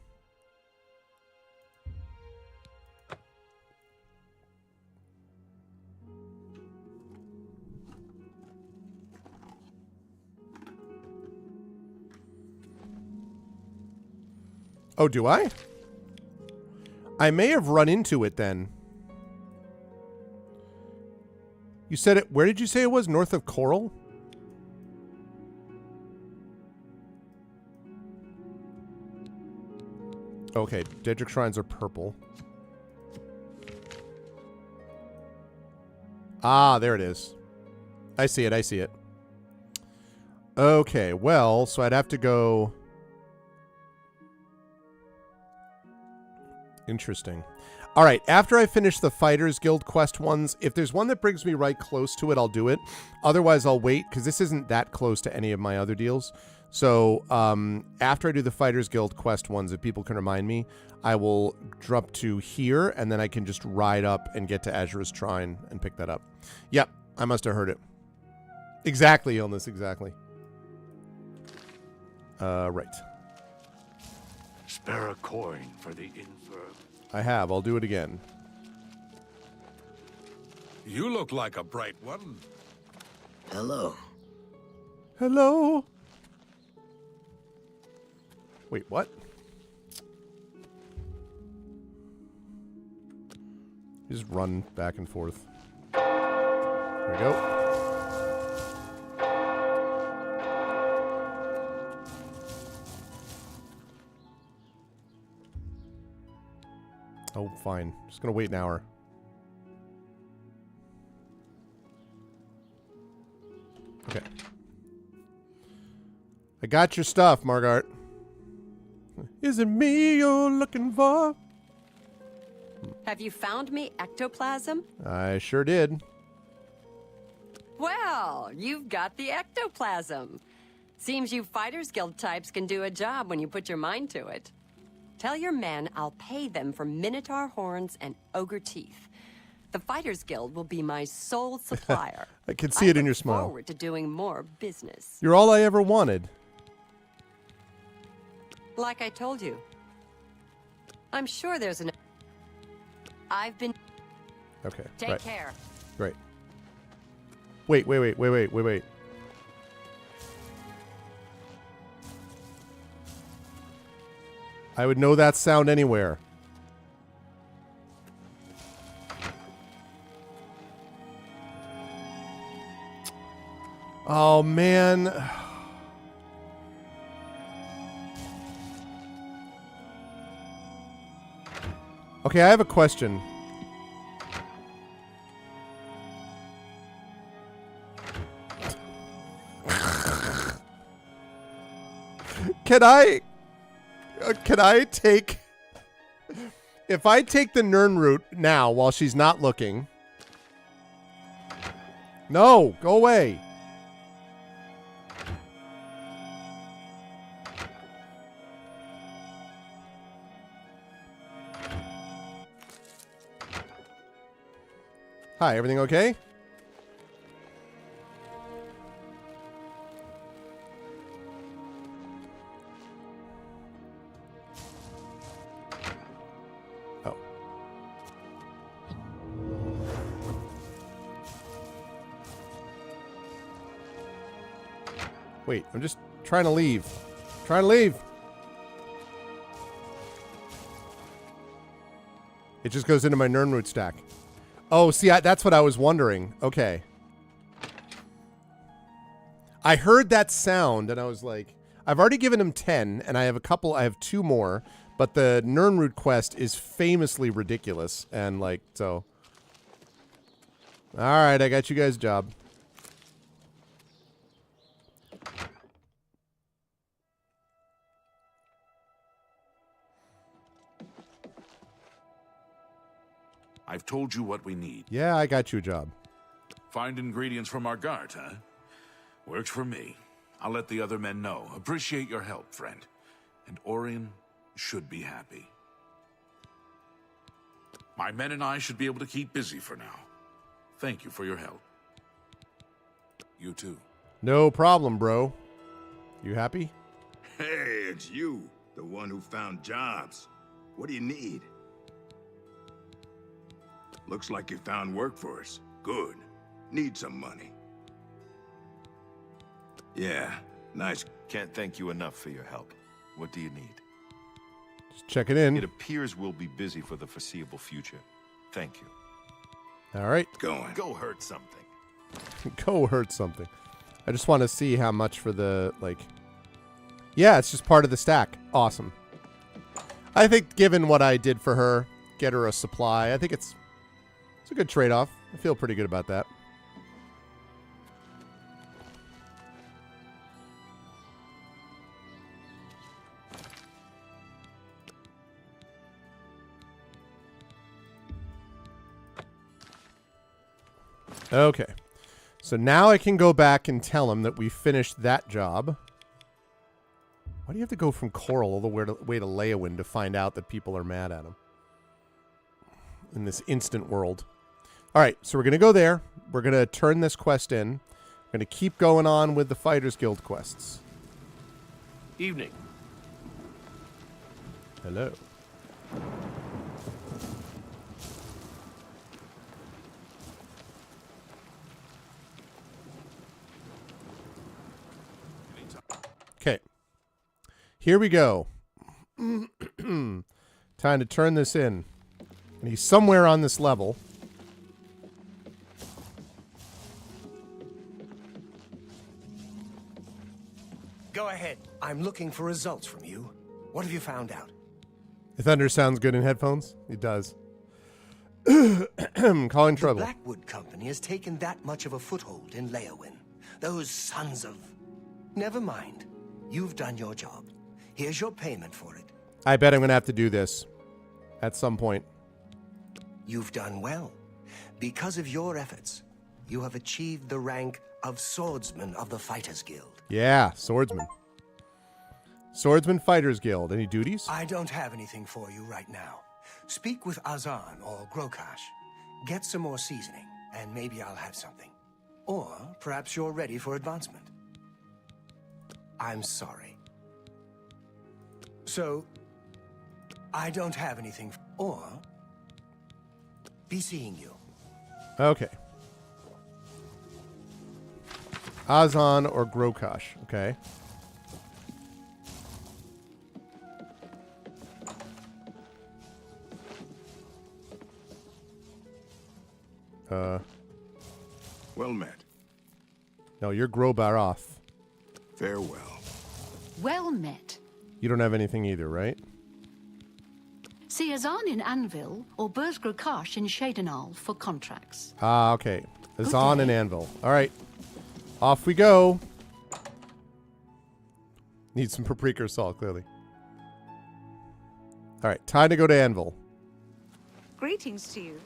Oh, do I? I may have run into it then. You said it... Where did you say it was? North of Coral? Okay, Daedric Shrines are purple. Ah, there it is. I see it, I see it. Okay, well, so I'd have to go... Interesting. All right, after I finish the Fighters Guild quest ones, if there's one that brings me right close to it, I'll do it. Otherwise, I'll wait, because this isn't that close to any of my other deals. So, after I do the Fighters Guild quest ones, if people can remind me, I will drop to here, and then I can just ride up and get to Azura's Shrine and pick that up. Yep, I must have heard it. Exactly, Illness, exactly. Right. Spare a coin for the infirm. I have. I'll do it again. You look like a bright one. Hello. Hello? Wait, what? Just run back and forth. There we go. Oh, fine. Just gonna wait an hour. Okay. I got your stuff, Margart. Is it me you're looking for? Have you found me ectoplasm? I sure did. Well, you've got the ectoplasm. Seems you Fighters Guild types can do a job when you put your mind to it. Tell your men I'll pay them for Minotaur horns and ogre teeth. The Fighters Guild will be my sole supplier. I can see it in your smile. I look forward to doing more business. You're all I ever wanted. Like I told you. I'm sure there's an... I've been... Okay. Take right. care. Right. Wait. I would know that sound anywhere. Oh, man. Okay, I have a question. Can I take... If I take the Nern route now while she's not looking... No, go away. Hi, everything okay? Oh. Wait, I'm just trying to leave. Trying to leave. It just goes into my Nernroot stack. Oh, see, that's what I was wondering. Okay. I heard that sound, and I was like, I've already given him 10, and I have 2 more, but the Nernroot quest is famously ridiculous, and like, so. Alright, I got you guys a job. I've told you what we need. Yeah, I got you a job. Find ingredients from our guard, huh? Works for me. I'll let the other men know. Appreciate your help, friend. And Orion should be happy. My men and I should be able to keep busy for now. Thank you for your help. You too. No problem, bro. You happy? Hey, it's you, the one who found jobs. What do you need? Looks like you found work for us. Good. Need some money. Yeah, nice. Can't thank you enough for your help. What do you need? Just checking in. It appears we'll be busy for the foreseeable future. Thank you. All right. Go hurt something. Go hurt something. I just want to see how much for the, like... Yeah, it's just part of the stack. Awesome. I think given what I did for her, get her a supply, I think it's a good trade-off. I feel pretty good about that. Okay. So now I can go back and tell him that we finished that job. Why do you have to go from Coral all the way to Leyawind to find out that people are mad at him? In this instant world. Alright, so we're going to go there. We're going to turn this quest in. We're going to keep going on with the Fighters Guild quests. Evening. Hello. Here we go. Time to turn this in. And he's somewhere on this level. Go ahead. I'm looking for results from you. What have you found out? The thunder sounds good in headphones. It does. Calling trouble. The Blackwood Company has taken that much of a foothold in Leowin. Those sons of... Never mind. You've done your job. Here's your payment for it. I bet I'm going to have to do this at some point. You've done well. Because of your efforts, you have achieved the rank of Swordsman of the Fighters Guild. Yeah, Swordsman. Swordsman Fighters Guild. Any duties? I don't have anything for you right now. Speak with Azan or Grokash. Get some more seasoning, and maybe I'll have something. Or perhaps you're ready for advancement. I'm sorry. So, I don't have anything, or be seeing you. Okay. Azan or Grokash. Okay. Well met. No, you're Grobaroth. Farewell. Well met. You don't have anything either, right? See Azan in Anvil or Burz Grokash in Shadenal for contracts. Ah, okay. Azan and Anvil. All right. Off we go. Need some paprika salt, clearly. All right. Time to go to Anvil. Greetings to you.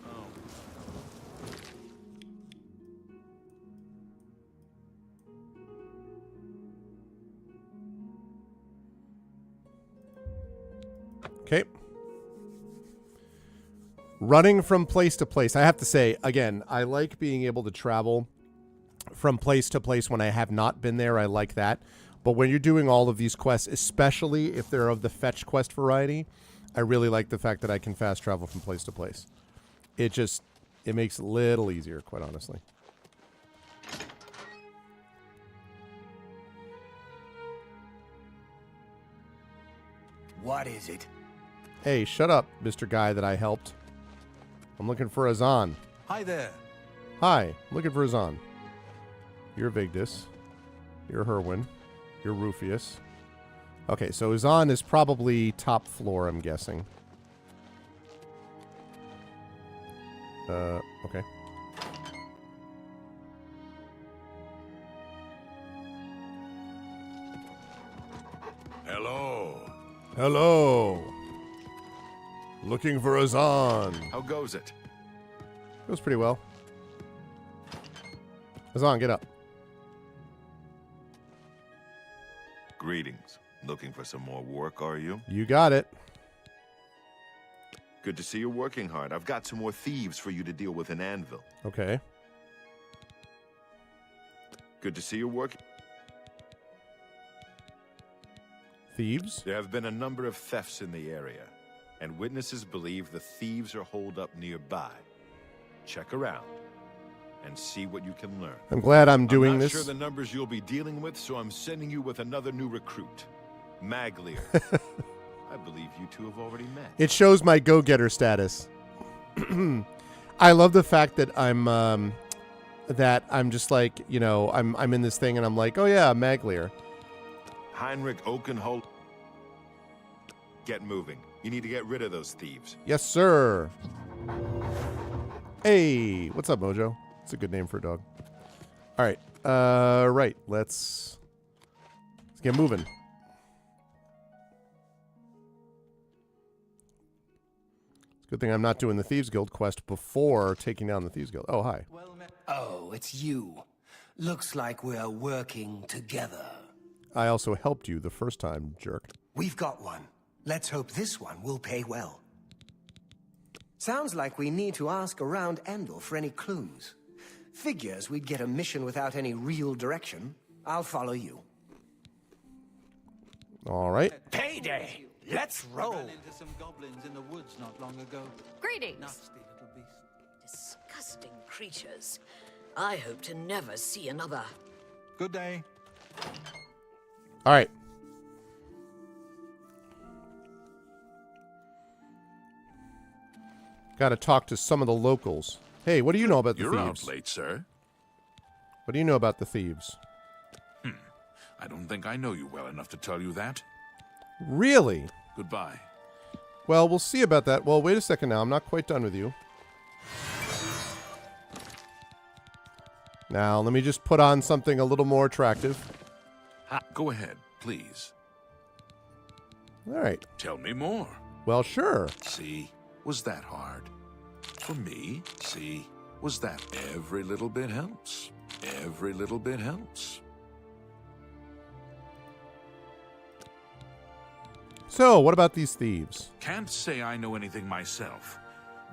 Okay. Running from place to place. I have to say, again, I like being able to travel from place to place when I have not been there. I like that. But when you're doing all of these quests, especially if they're of the fetch quest variety, I really like the fact that I can fast travel from place to place. It makes it a little easier, quite honestly. What is it? Hey, shut up, Mr. Guy that I helped. I'm looking for Azan. Hi there. Hi, I'm looking for Azan. You're Vigdis. You're Herwin. You're Rufius. Okay, so Azan is probably top floor, I'm guessing. Okay. Hello. Hello. Looking for Azan. How goes it? Goes pretty well. Azan, get up. Greetings. Looking for some more work, are you? You got it. Good to see you're working hard. I've got some more thieves for you to deal with in Anvil. Okay. Good to see you're working. Thieves? There have been a number of thefts in the area, and witnesses believe the thieves are holed up nearby. Check around and see what you can learn. I'm glad I'm doing I'm not this. sure the numbers you'll be dealing with, so I'm sending you with another new recruit, Maglier. I believe you two have already met. It shows my go-getter status. I love the fact that I'm just like, you know, I'm in this thing and I'm like, oh yeah, Maglier. Heinrich Oakenholt. Get moving. You need to get rid of those thieves. Yes, sir. Hey, what's up, Mojo? It's a good name for a dog. All right. Right. Let's get moving. Good thing I'm not doing the Thieves Guild quest before taking down the Thieves Guild. Oh, hi. Oh, it's you. Looks like we're working together. I also helped you the first time, jerk. We've got one. Let's hope this one will pay well. Sounds like we need to ask around Anvil for any clues. Figures we'd get a mission without any real direction. I'll follow you. All right. Payday! Let's roll! I ran into some goblins in the woods not long ago. Greetings. Nasty little beasts. Disgusting creatures. I hope to never see another. Good day. All right. Got to talk to some of the locals. Hey, what do you know about the You're thieves? out late, sir. What do you know about the thieves? I don't think I know you well enough to tell you that. Really? Goodbye. Well, we'll see about that. Well, wait a second now. I'm not quite done with you. Now, let me just put on something a little more attractive. Go ahead, please. All right. Tell me more. Well, sure. See, was that hard? For me, see, was that every little bit helps. Every little bit helps. So, what about these thieves? Can't say I know anything myself,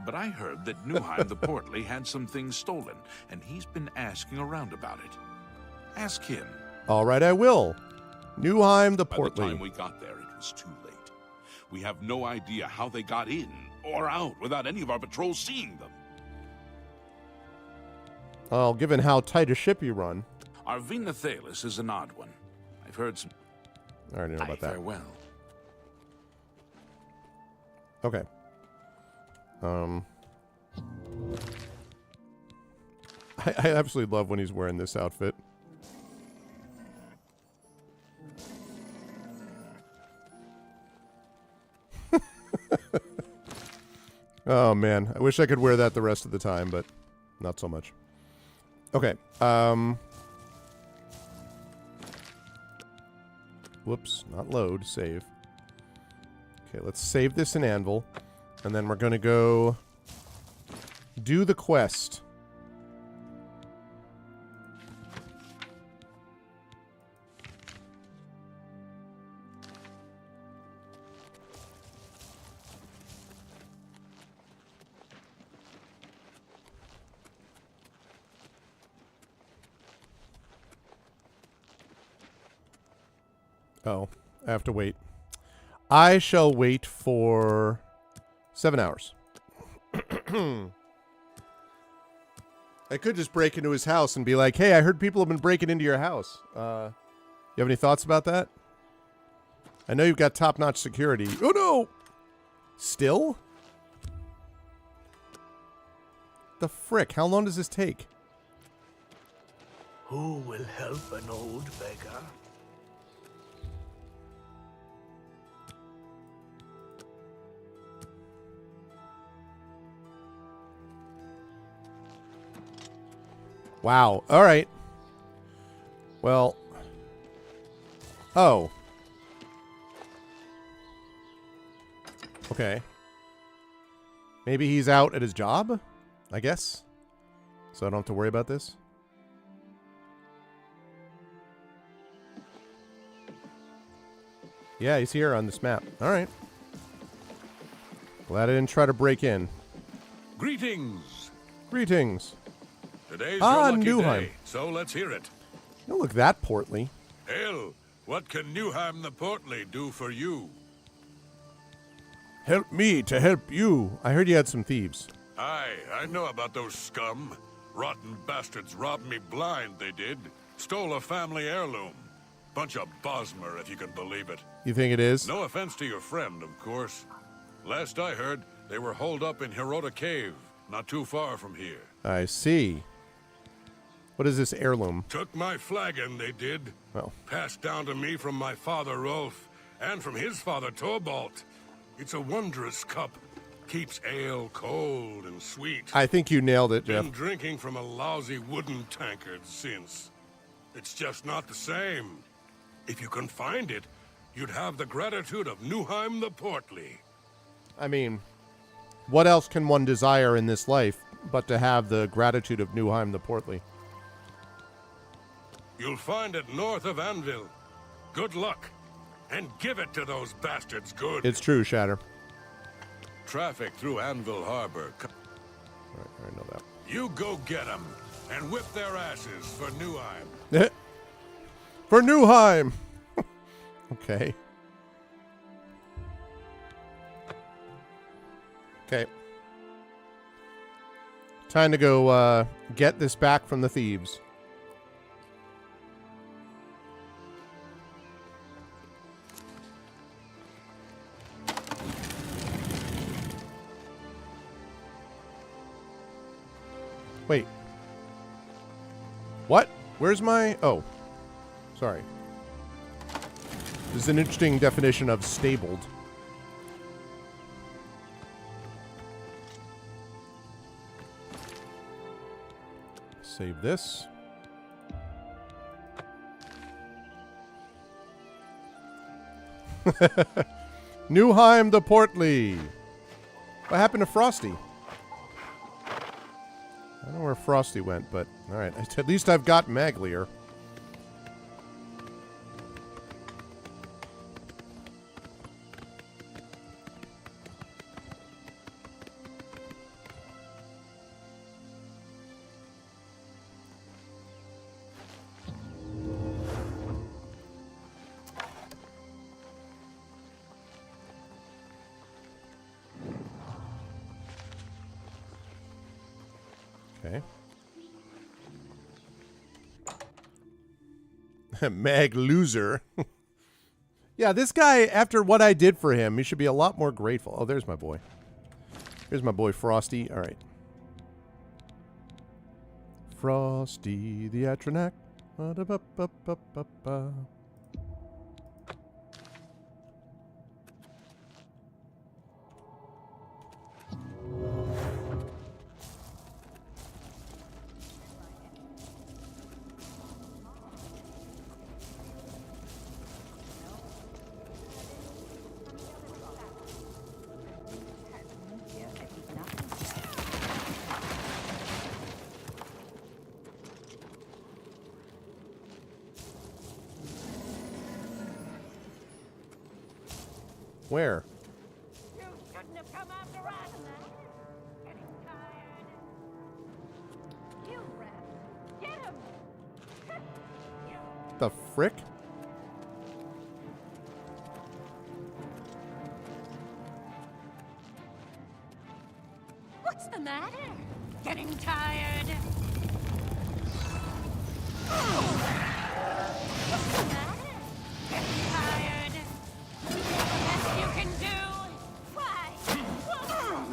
but I heard that Newheim the Portly had some things stolen, and he's been asking around about it. Ask him. All right, I will. Newheim the Portly. By the time we got there, it was too late. We have no idea how they got in or out without any of our patrols seeing them. Well, given how tight a ship you run. Our Vina Thalis is an odd one. I've heard some... I already know about that. Farewell. Okay. I absolutely love when he's wearing this outfit. Oh, man. I wish I could wear that the rest of the time, but not so much. Okay. Whoops. Not load. Save. Okay, let's save this in Anvil. And then we're going to go do the quest. Oh, I have to wait. I shall wait for 7 hours. I could just break into his house and be like, hey, I heard people have been breaking into your house. You have any thoughts about that? I know you've got top-notch security. Oh, no! Still? The frick? How long does this take? Who will help an old beggar? Wow. All right. Well. Oh. Okay. Maybe he's out at his job, I guess. So I don't have to worry about this. Yeah, he's here on this map. All right. Glad I didn't try to break in. Greetings. Greetings. Today's your lucky Newheim. day, so let's hear it. You don't look that portly. Hail, what can Newheim the Portly do for you? Help me to help you. I heard you had some thieves. Aye, I know about those scum. Rotten bastards robbed me blind, they did. Stole a family heirloom. Bunch of Bosmer, if you can believe it. You think it is? No offense to your friend, of course. Last I heard, they were holed up in Hirota Cave, not too far from here. I see. What is this heirloom? Took my flagon, they did. Well. Passed down to me from my father, Rolf, and from his father, Torvald. It's a wondrous cup. Keeps ale cold and sweet. I think you nailed it, Jeff. Been drinking from a lousy wooden tankard since. It's just not the same. If you can find it, you'd have the gratitude of Newheim the Portly. I mean, what else can one desire in this life but to have the gratitude of Newheim the Portly? You'll find it north of Anvil. Good luck, and give it to those bastards good. It's true, Shatter. Traffic through Anvil Harbor. I know that. You go get them, and whip their asses for Newheim. For Newheim! Okay. Okay. Time to go get this back from the thieves. Wait. What? Where's my... Oh. Sorry. This is an interesting definition of stabled. Save this. Newheim the Portly. What happened to Frosty? I don't know where Frosty went, but alright. At least I've got Maglier. Okay. Mag loser. Yeah, this guy, after what I did for him, he should be a lot more grateful. Oh, there's my boy. Here's my boy Frosty. All right. Frosty the Atronac. Ba-da-ba-ba-ba-ba-ba. Where? You shouldn't have come after us. Getting tired. You rat. Get him. The frick? What's the matter? Getting tired. What's the matter? Getting tired. Best you can do. Why?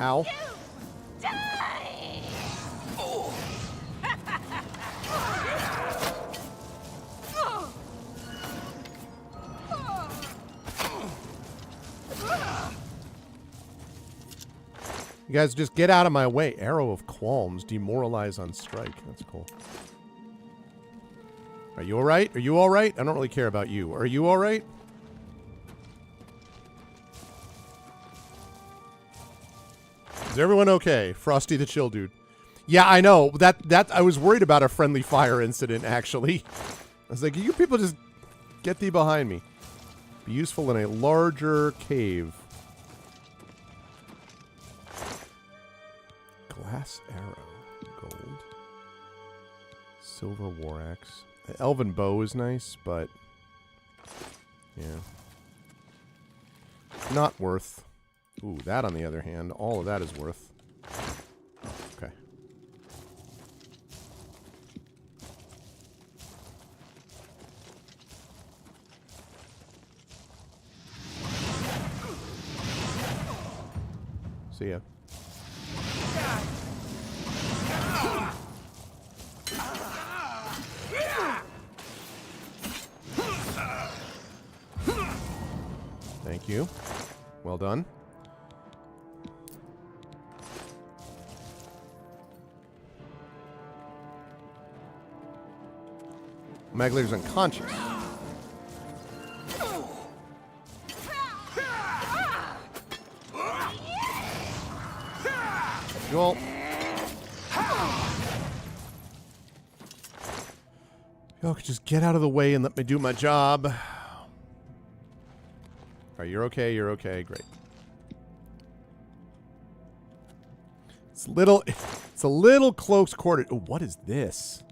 Ow. Die! Oh. You guys just get out of my way. Arrow of Qualms. Demoralize on strike. That's cool. Are you alright? Are you alright? I don't really care about you. Are you alright? Is everyone okay? Frosty the Chill Dude. Yeah, I know. That I was worried about a friendly fire incident, actually. I was like, you people just get thee behind me. Be useful in a larger cave. Glass arrow. Gold. Silver war axe. The elven bow is nice, but... yeah. Not worth... Ooh, that on the other hand, all of that is worth. Okay. See ya. Thank you. Well done. Maglier's unconscious. Joel. Y'all could just get out of the way and let me do my job. Alright, you're okay, you're okay, great. It's a little close quartered. Oh, what is this?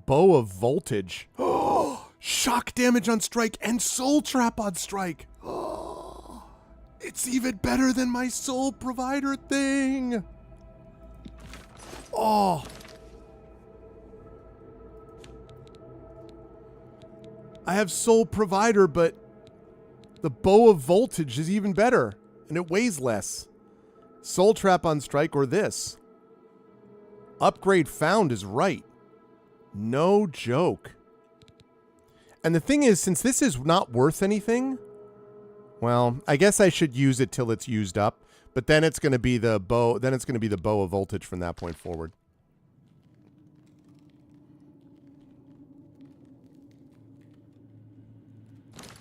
Bow of Voltage. Oh, shock damage on strike and soul trap on strike. Oh, it's even better than my soul provider thing. Oh. I have soul provider, but the bow of Voltage is even better and it weighs less. Soul trap on strike or this. Upgrade found is right. No joke. And the thing is, since this is not worth anything, well, I guess I should use it till it's used up. But then it's going to be the bow. Then it's going to be the bow of voltage from that point forward.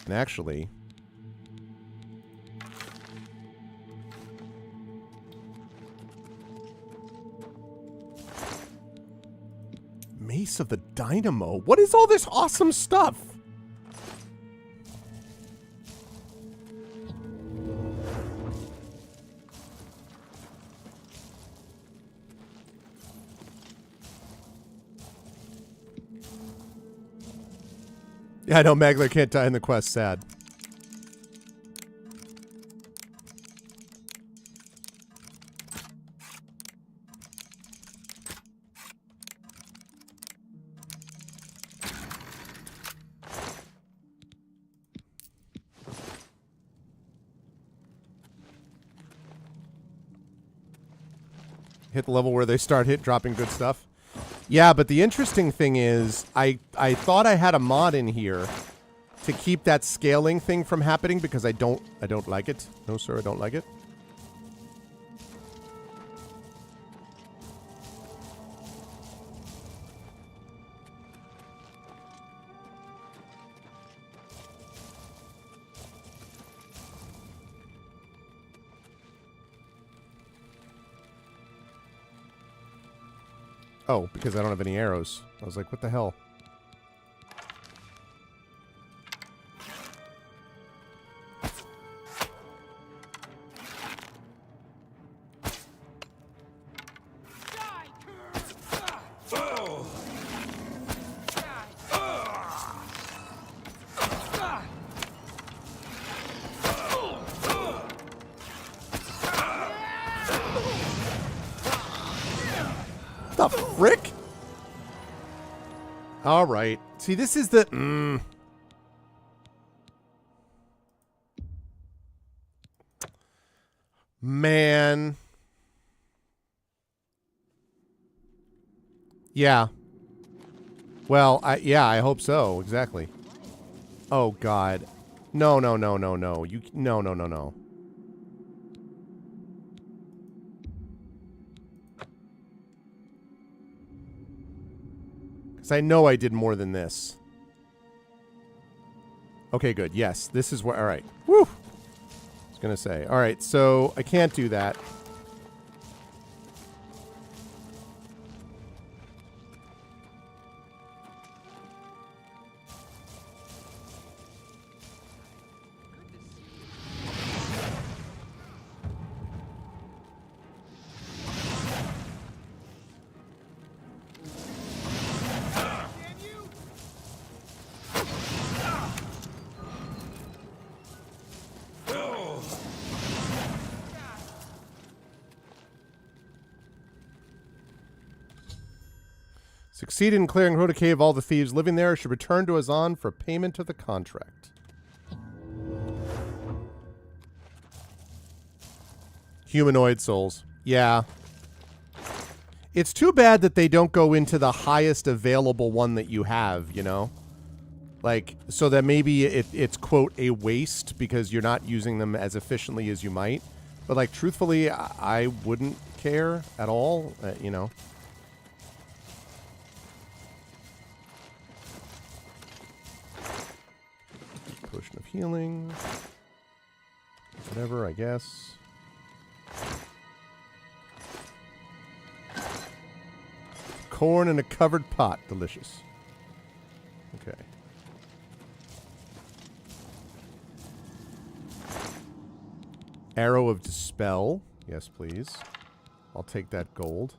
And actually, Mace of the Dynamo. What is all this awesome stuff? Yeah, I know Magler can't die in the quest. Sad. Hit the level where they start dropping good stuff. Yeah, but the interesting thing is, I thought I had a mod in here to keep that scaling thing from happening because I don't like it. No, sir, I don't like it. Oh, because I don't have any arrows. I was like, what the hell? The frick? All right. See, this is the... Man. Yeah. Well, I hope so. Exactly. Oh, God. No, no, no, no, no. No, no, no, no. I know I did more than this. Okay, good. Yes, this is where... All right. Woo! I was going to say. All right, so I can't do that. Succeed in clearing Rhoda Cave. All the thieves living there should return to Azan for payment of the contract. Humanoid souls. Yeah. It's too bad that they don't go into the highest available one that you have, you know? Like, so that maybe it's, quote, a waste because you're not using them as efficiently as you might. But, like, truthfully, I wouldn't care at all, you know? Potion of healing. Whatever, I guess. Corn in a covered pot. Delicious. Okay. Arrow of Dispel. Yes, please. I'll take that gold.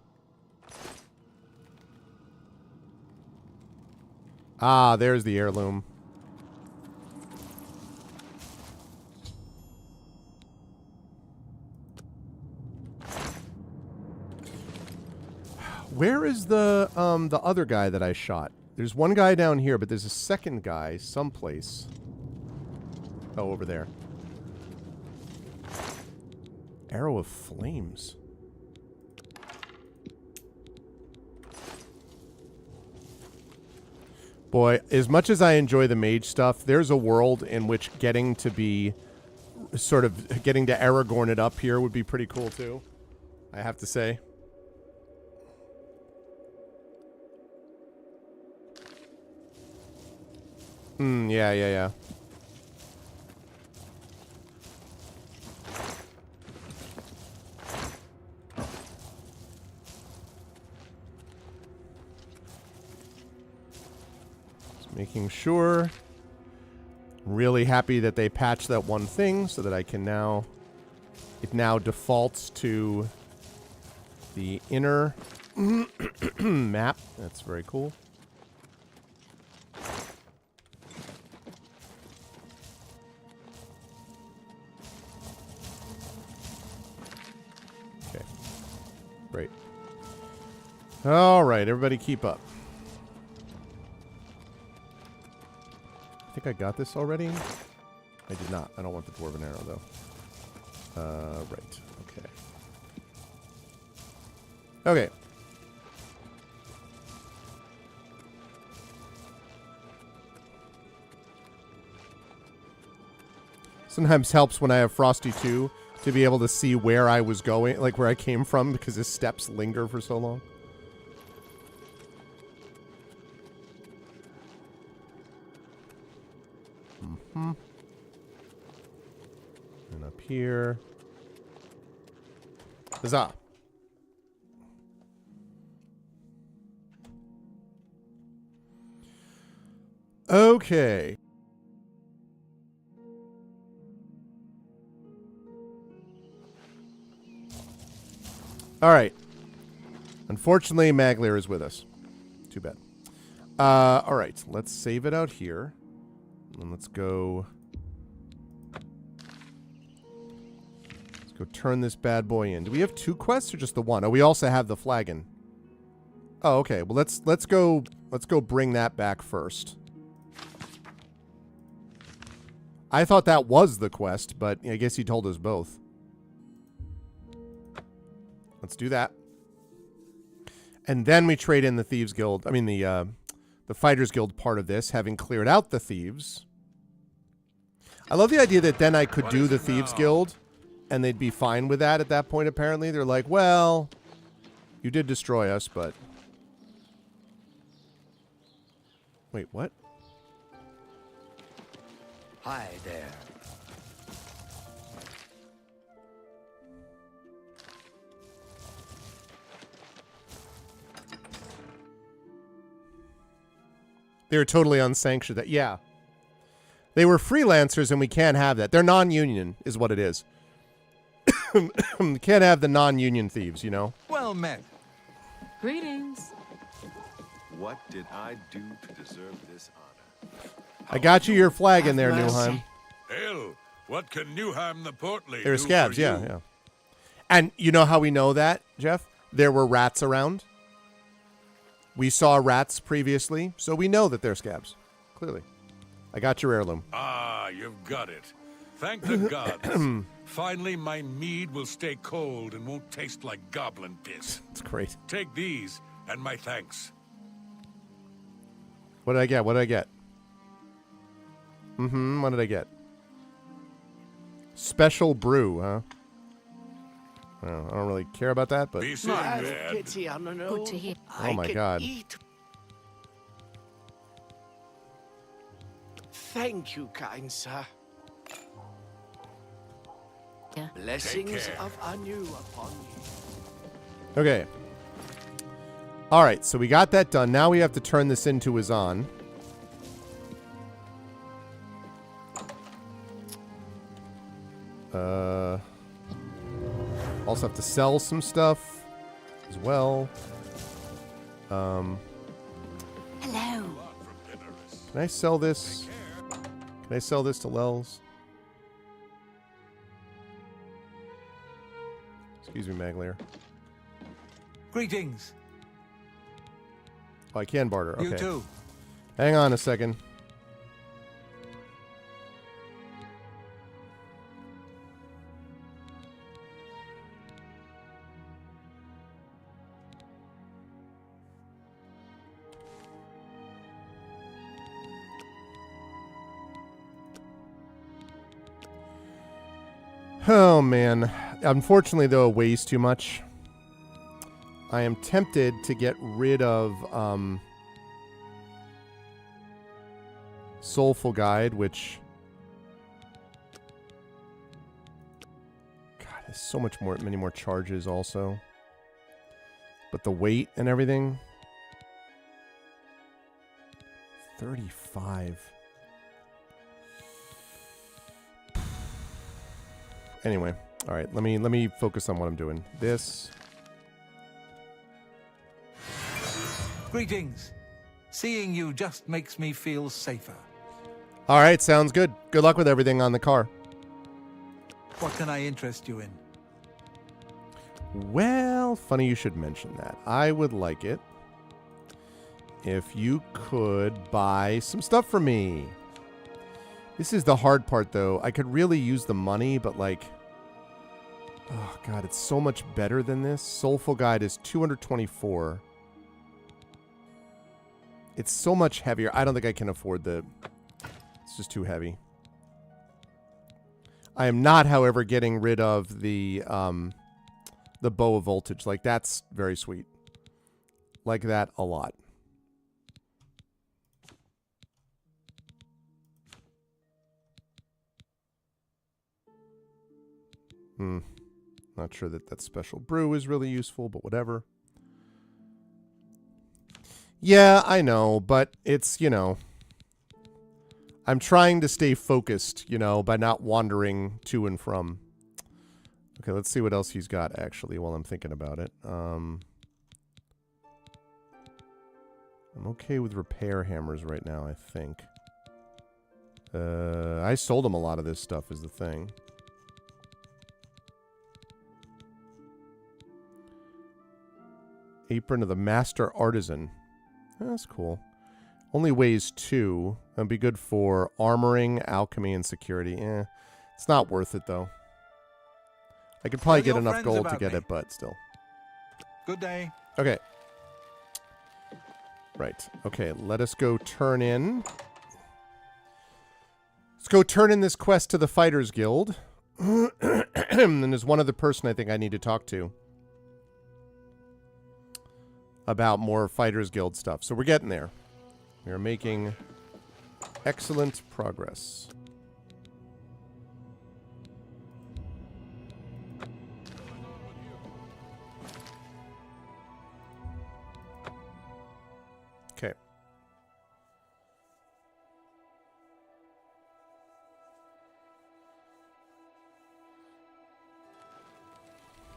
Ah, there's the heirloom. Where is the other guy that I shot? There's one guy down here, but there's a second guy someplace. Oh, over there. Arrow of Flames. Boy, as much as I enjoy the mage stuff, there's a world in which getting to Aragorn it up here would be pretty cool too, I have to say. Yeah. Just making sure. Really happy that they patched that one thing so that I can now... It now defaults to the inner map. That's very cool. Okay. Great. All right, everybody keep up. I think I got this already. I did not. I don't want the Dwarven Arrow, though. Right. Okay. Okay. Sometimes helps when I have Frosty 2 to be able to see where I was going, like where I came from, because his steps linger for so long. Mm-hmm. And up here. Huzzah. Okay. All right. Unfortunately, Maglir is with us. Too bad. All right. Let's save it out here. And let's go... Go turn this bad boy in. Do we have 2 quests or just the one? Oh, we also have the flagon. Oh, okay. Well, let's go bring that back first. I thought that was the quest, but I guess he told us both. Let's do that. And then we trade in the Thieves Guild. I mean the Fighters Guild part of this, having cleared out the thieves. I love the idea that then I could do the Thieves Guild. And they'd be fine with that at that point, apparently. They're like, well, you did destroy us, but... Wait, what? Hi there. They were totally unsanctioned. Yeah. They were freelancers, and we can't have that. They're non-union, is what it is. Can't have the non-union thieves, you know? Well met. Greetings. What did I do to deserve this honor? I got you your flag in there, Newheim. Hell, what can Newheim the Portly There were do scabs, for you? yeah. And you know how we know that, Jeff? There were rats around. We saw rats previously, so we know that they're scabs. Clearly. I got your heirloom. Ah, you've got it. Thank the gods. Finally, my mead will stay cold and won't taste like goblin piss. It's great. Take these, and my thanks. What did I get? What did I get? Mm-hmm. What did I get? Special brew, huh? I don't really care about that, but... Pity on an old. Good to hear. Oh my God. Eat. Thank you, kind sir. Yeah. Blessings of Anu upon you. Okay. All right, so we got that done. Now we have to turn this into Azan. Also have to sell some stuff as well. Hello. Can I sell this? Can I sell this to Lels? Excuse me, Maglir. Greetings. Oh, I can barter. Okay. You too. Hang on a second. Oh, man. Unfortunately, though, it weighs too much. I am tempted to get rid of Soulful Guide, which... God, there's so much more, many more charges also. But the weight and everything... 35. Anyway, all right. Let me focus on what I'm doing. This. Greetings. Seeing you just makes me feel safer. All right, sounds good. Good luck with everything on the car. What can I interest you in? Well, funny you should mention that. I would like it if you could buy some stuff for me. This is the hard part, though. I could really use the money, but like... Oh, God, it's so much better than this. Soulful Guide is 224. It's so much heavier. I don't think I can afford the... It's just too heavy. I am not, however, getting rid of the bow of voltage. Like, that's very sweet. Like that a lot. Not sure that special brew is really useful, but whatever. Yeah, I know, but it's, you know... I'm trying to stay focused, you know, by not wandering to and from. Okay, let's see what else he's got, actually, while I'm thinking about it. I'm okay with repair hammers right now, I think. I sold him a lot of this stuff, is the thing. Apron of the Master Artisan. That's cool. Only weighs 2. That'd be good for armoring, alchemy, and security. It's not worth it, though. I could probably get enough gold to get it, but still. Good day. Okay. Right. Okay, let us go turn in. Let's go turn in this quest to the Fighters Guild. And there's one other person I think I need to talk to about more Fighters Guild stuff. So we're getting there. We are making excellent progress. Okay.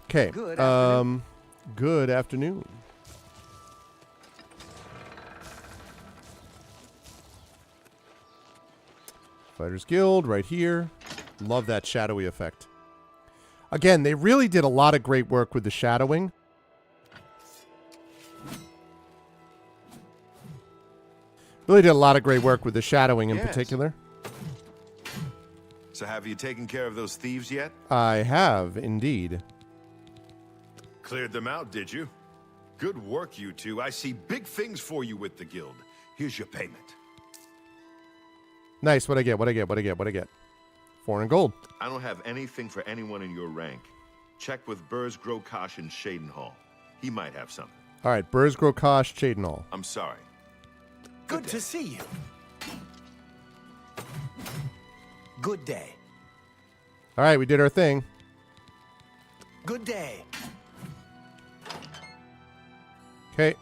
Okay. Good afternoon. Good afternoon. Fighters Guild right here. Love that shadowy effect. Again, they really did a lot of great work with the shadowing. Really did a lot of great work with the shadowing in particular. So have you taken care of those thieves yet? I have, indeed. Cleared them out, did you? Good work, you two. I see big things for you with the guild. Here's your payment. Nice. What'd I get? What'd I get? What'd I get? What'd I get? 400 gold. I don't have anything for anyone in your rank. Check with Burrs, Grokosh, and Shadenhall. He might have something. All right. Burrs, Grokosh, Shadenhall. I'm sorry. Good to see you. Good day. All right. We did our thing. Good day. Okay.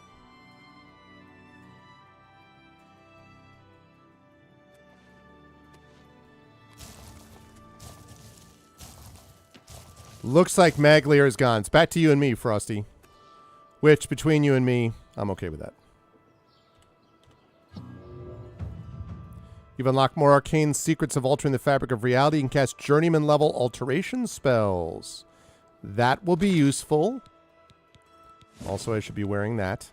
Looks like Maglier is gone. It's back to you and me, Frosty. Which, between you and me, I'm okay with that. You've unlocked more arcane secrets of altering the fabric of reality and cast journeyman level alteration spells. That will be useful. Also, I should be wearing that.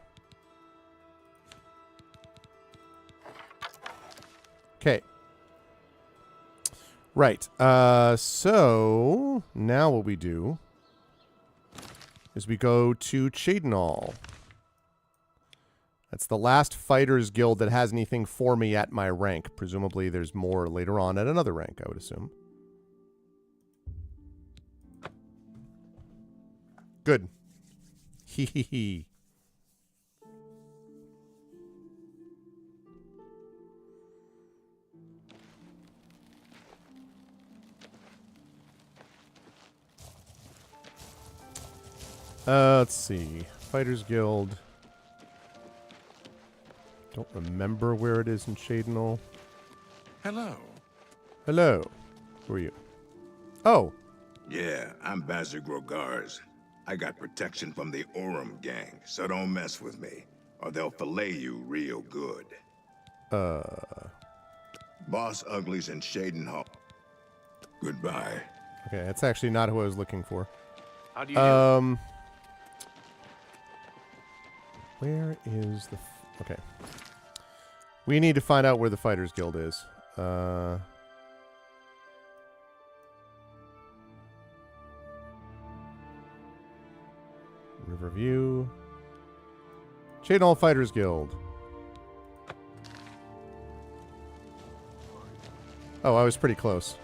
Okay. Right. So now what we do is we go to Shadenhall. That's the last Fighters Guild that has anything for me at my rank. Presumably there's more later on at another rank, I would assume. Good. Hee hee hee. Let's see. Fighters Guild. Don't remember where it is in Shadenal. Hello. Hello. Who are you? Oh. Yeah, I'm Bazir Grogars. I got protection from the Orem gang, so don't mess with me, or they'll fillet you real good. Boss Uglies in Shadenhall. Goodbye. Okay, that's actually not who I was looking for. How do you do? Where is the... okay. We need to find out where the Fighters Guild is. Riverview. Shadenhall Fighters Guild. Oh, I was pretty close.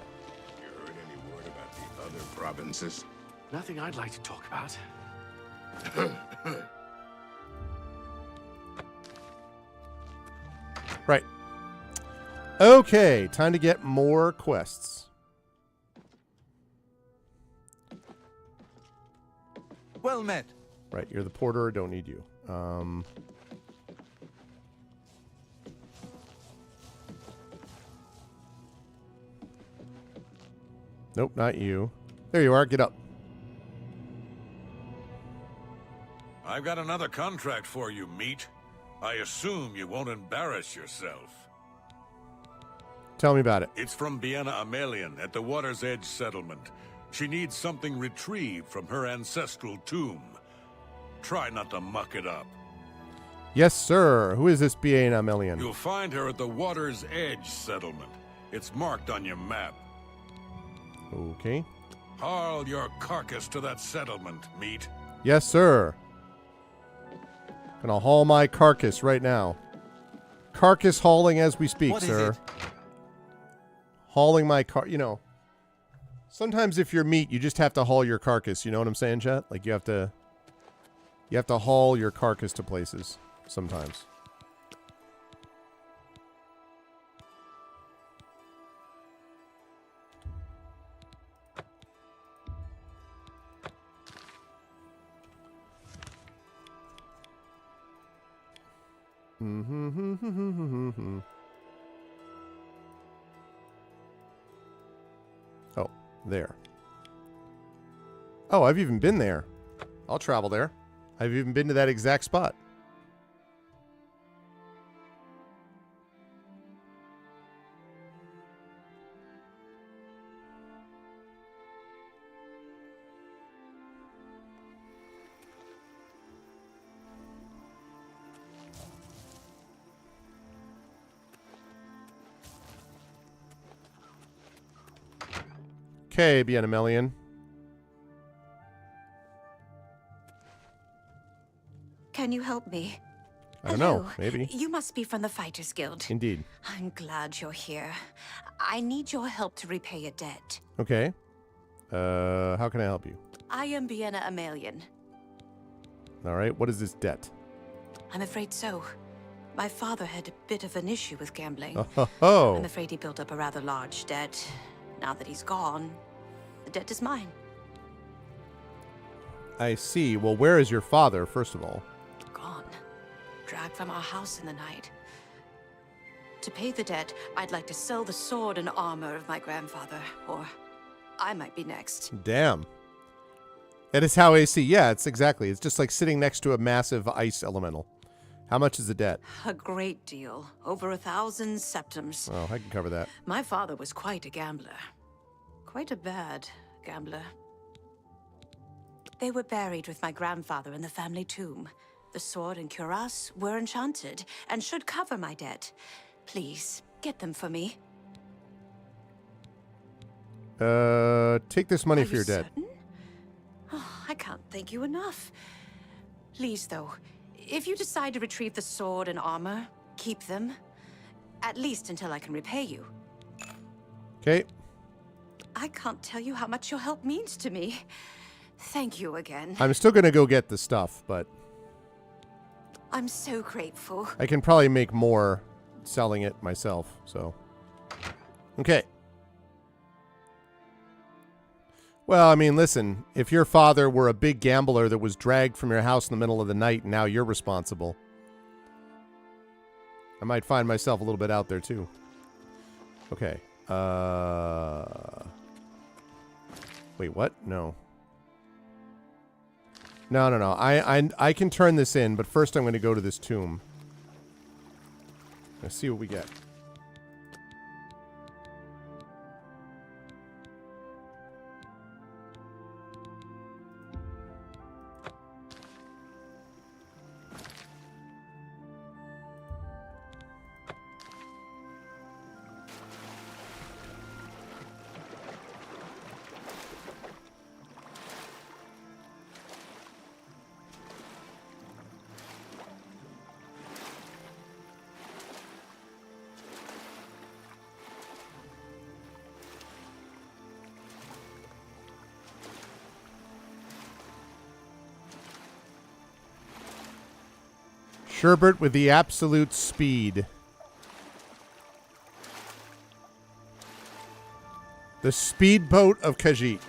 You heard any word about the other provinces? Nothing I'd like to talk about. Right. Okay, time to get more quests. Well met. Right, you're the porter, don't need you. Nope, not you. There you are, get up. I've got another contract for you, meat. I assume you won't embarrass yourself. Tell me about it. It's from Biena Amelian at the Water's Edge settlement. She needs something retrieved from her ancestral tomb. Try not to muck it up. Yes, sir. Who is this Biena Amelian? You'll find her at the Water's Edge settlement. It's marked on your map. Okay. Haul your carcass to that settlement, meat. Yes, sir. Gonna haul my carcass right now. Carcass hauling as we speak, sir. Hauling my car. You know, sometimes if you're meat, you just have to haul your carcass. You know what I'm saying, chat? Like you have to haul your carcass to places sometimes. Oh, there. Oh, I've even been there. I'll travel there. I've even been to that exact spot. Okay, Biena Amelian. Can you help me? I don't know. Maybe. You must be from the Fighters Guild. Indeed. I'm glad you're here. I need your help to repay a debt. Okay. How can I help you? I am Biena Amelian. All right. What is this debt? I'm afraid so. My father had a bit of an issue with gambling. Oh. I'm afraid he built up a rather large debt. Now that he's gone, the debt is mine. I see. Well, where is your father, first of all? Gone. Dragged from our house in the night. To pay the debt, I'd like to sell the sword and armor of my grandfather, or I might be next. Damn. That is how AC. Yeah, it's exactly. It's just like sitting next to a massive ice elemental. How much is the debt? A great deal. Over 1,000 septums. Oh, I can cover that. My father was quite a gambler. Quite a bad gambler. They were buried with my grandfather in the family tomb. The sword and cuirass were enchanted and should cover my debt. Please, get them for me. Take this money Are for your you debt. certain? Oh, I can't thank you enough. Please, though, if you decide to retrieve the sword and armor, keep them. At least until I can repay you. Okay. I can't tell you how much your help means to me. Thank you again. I'm still going to go get the stuff, but I'm so grateful. I can probably make more selling it myself, so. Okay. Well, I mean, listen, if your father were a big gambler that was dragged from your house in the middle of the night and now you're responsible, I might find myself a little bit out there too. Okay. Wait, what? No. No. I can turn this in, but first I'm going to go to this tomb. Let's see what we get. Sherbert with the absolute speed. The speedboat of Khajiit.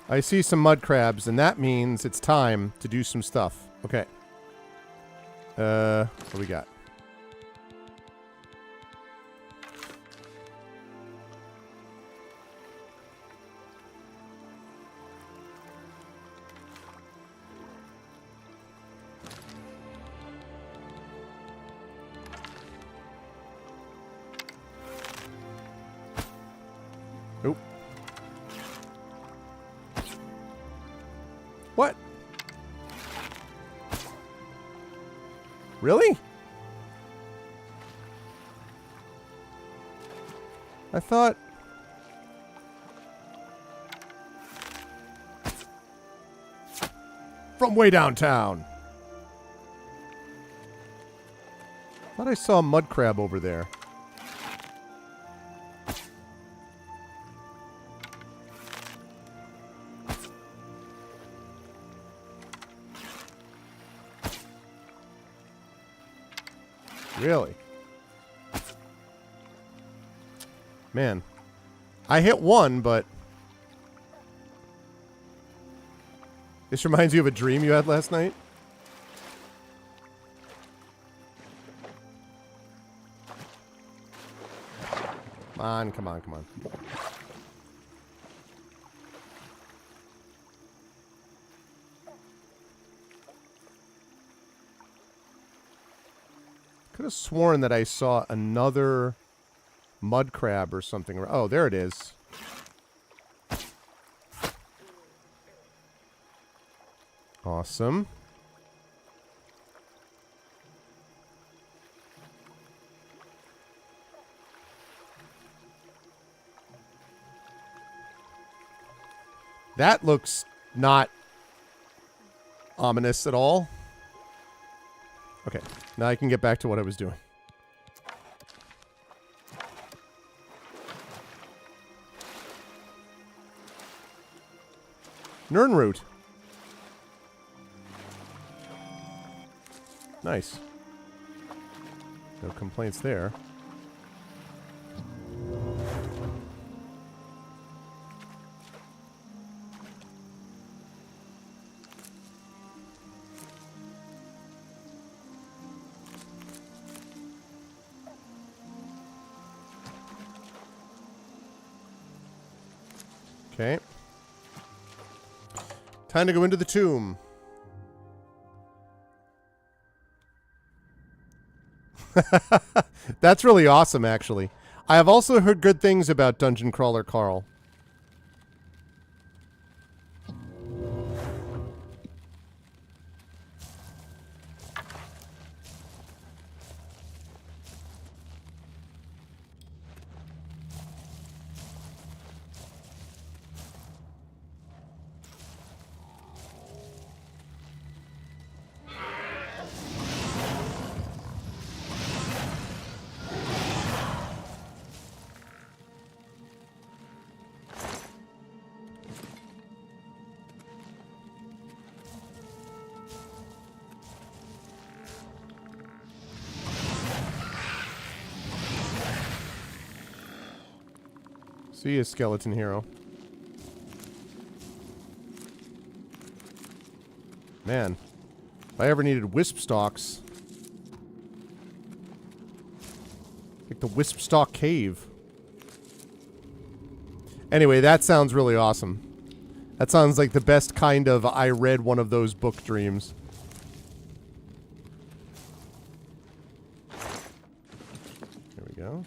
I see some mud crabs, and that means it's time to do some stuff. Okay. What do we got? Nope. What? Really? I thought... From way downtown. Thought I saw a mud crab over there. Really? Man. I hit one, but... This reminds you of a dream you had last night? Come on, come on, come on. Could have sworn that I saw another mud crab or something. Oh, there it is. Awesome. That looks not ominous at all. Okay, now I can get back to what I was doing. Nirnroot. Nice. No complaints there. Okay. Time to go into the tomb. That's really awesome, actually. I have also heard good things about Dungeon Crawler Carl. See you, skeleton hero. Man, if I ever needed wisp stalks, like the wisp stalk cave. Anyway, that sounds really awesome. That sounds like the best kind of I read one of those book dreams. Here we go.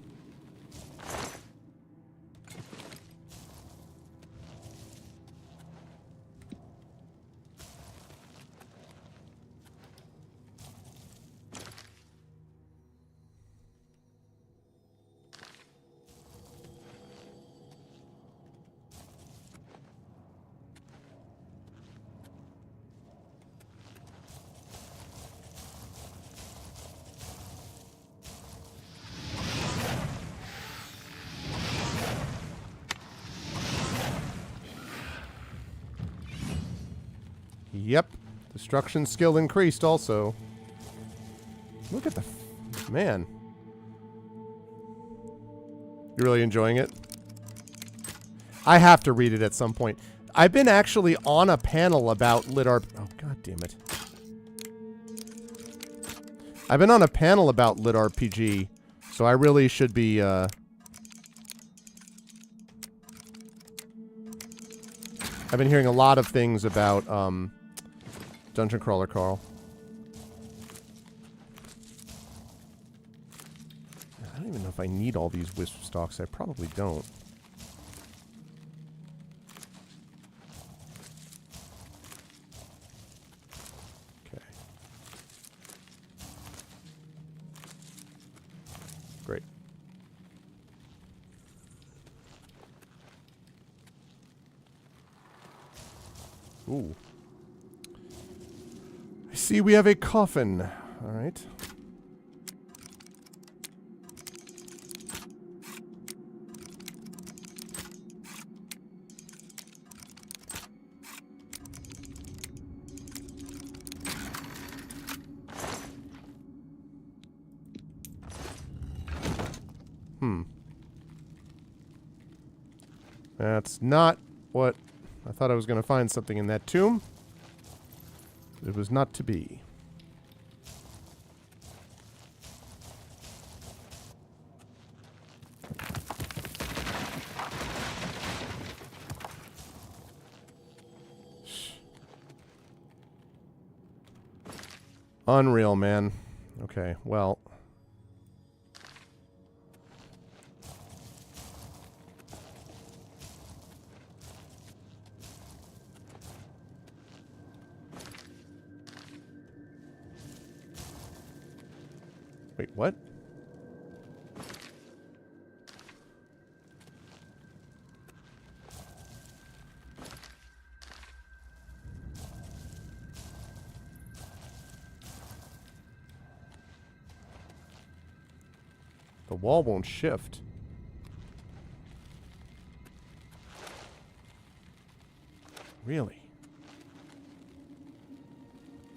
Yep. Destruction skill increased also. Look at the... man. You really enjoying it? I have to read it at some point. I've been actually on a panel about lit RP... oh, god damn it. I've been on a panel about lit RPG, so I really should be, I've been hearing a lot of things about, Dungeon Crawler Carl. I don't even know if I need all these wisp stalks. I probably don't. Okay. Great. Ooh. I see we have a coffin. All right. That's not what... I thought I was going to find something in that tomb. It was not to be. Unreal, man. Okay, well... Wait, what? The wall won't shift. Really?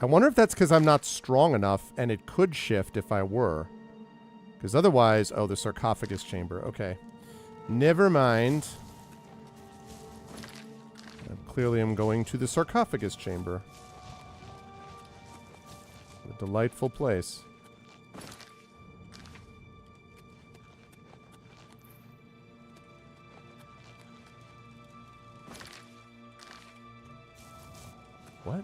I wonder if that's because I'm not strong enough and it could shift if I were. Because otherwise... oh, the sarcophagus chamber. Okay. Never mind. Clearly I'm going to the sarcophagus chamber. A delightful place. What?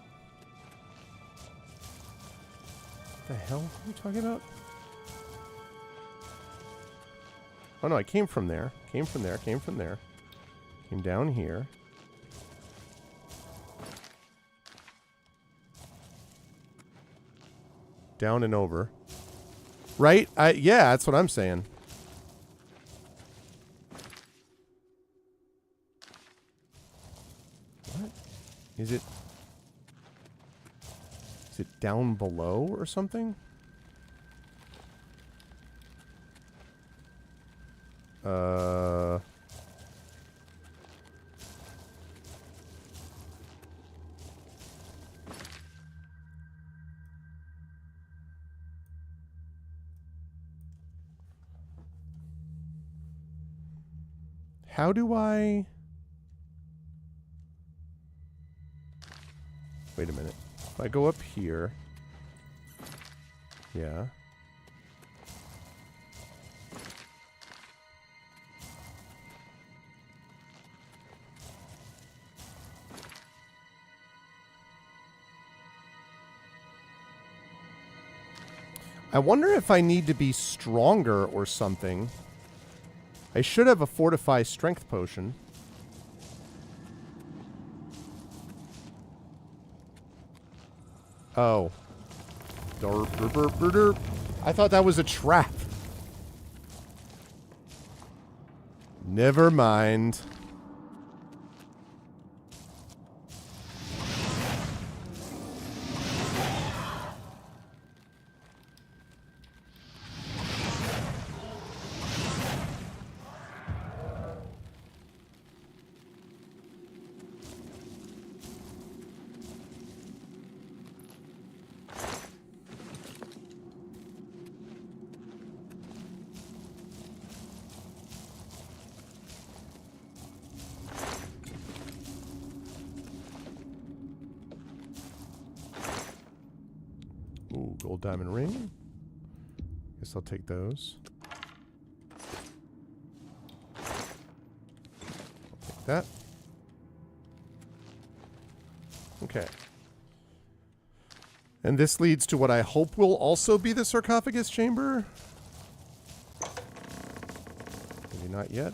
The hell are you talking about? Oh no, I came from there. Came from there, came from there. Came down here. Down and over. Right? Yeah, that's what I'm saying. What? Is it... is it down below or something? How do I... Wait a minute. If I go up here... Yeah. I wonder if I need to be stronger or something. I should have a Fortify Strength Potion. Oh. Derp, derp, derp, derp, derp. I thought that was a trap. Never mind. Ooh, gold diamond ring. Guess I'll take those. I'll take that. Okay. And this leads to what I hope will also be the sarcophagus chamber. Maybe not yet.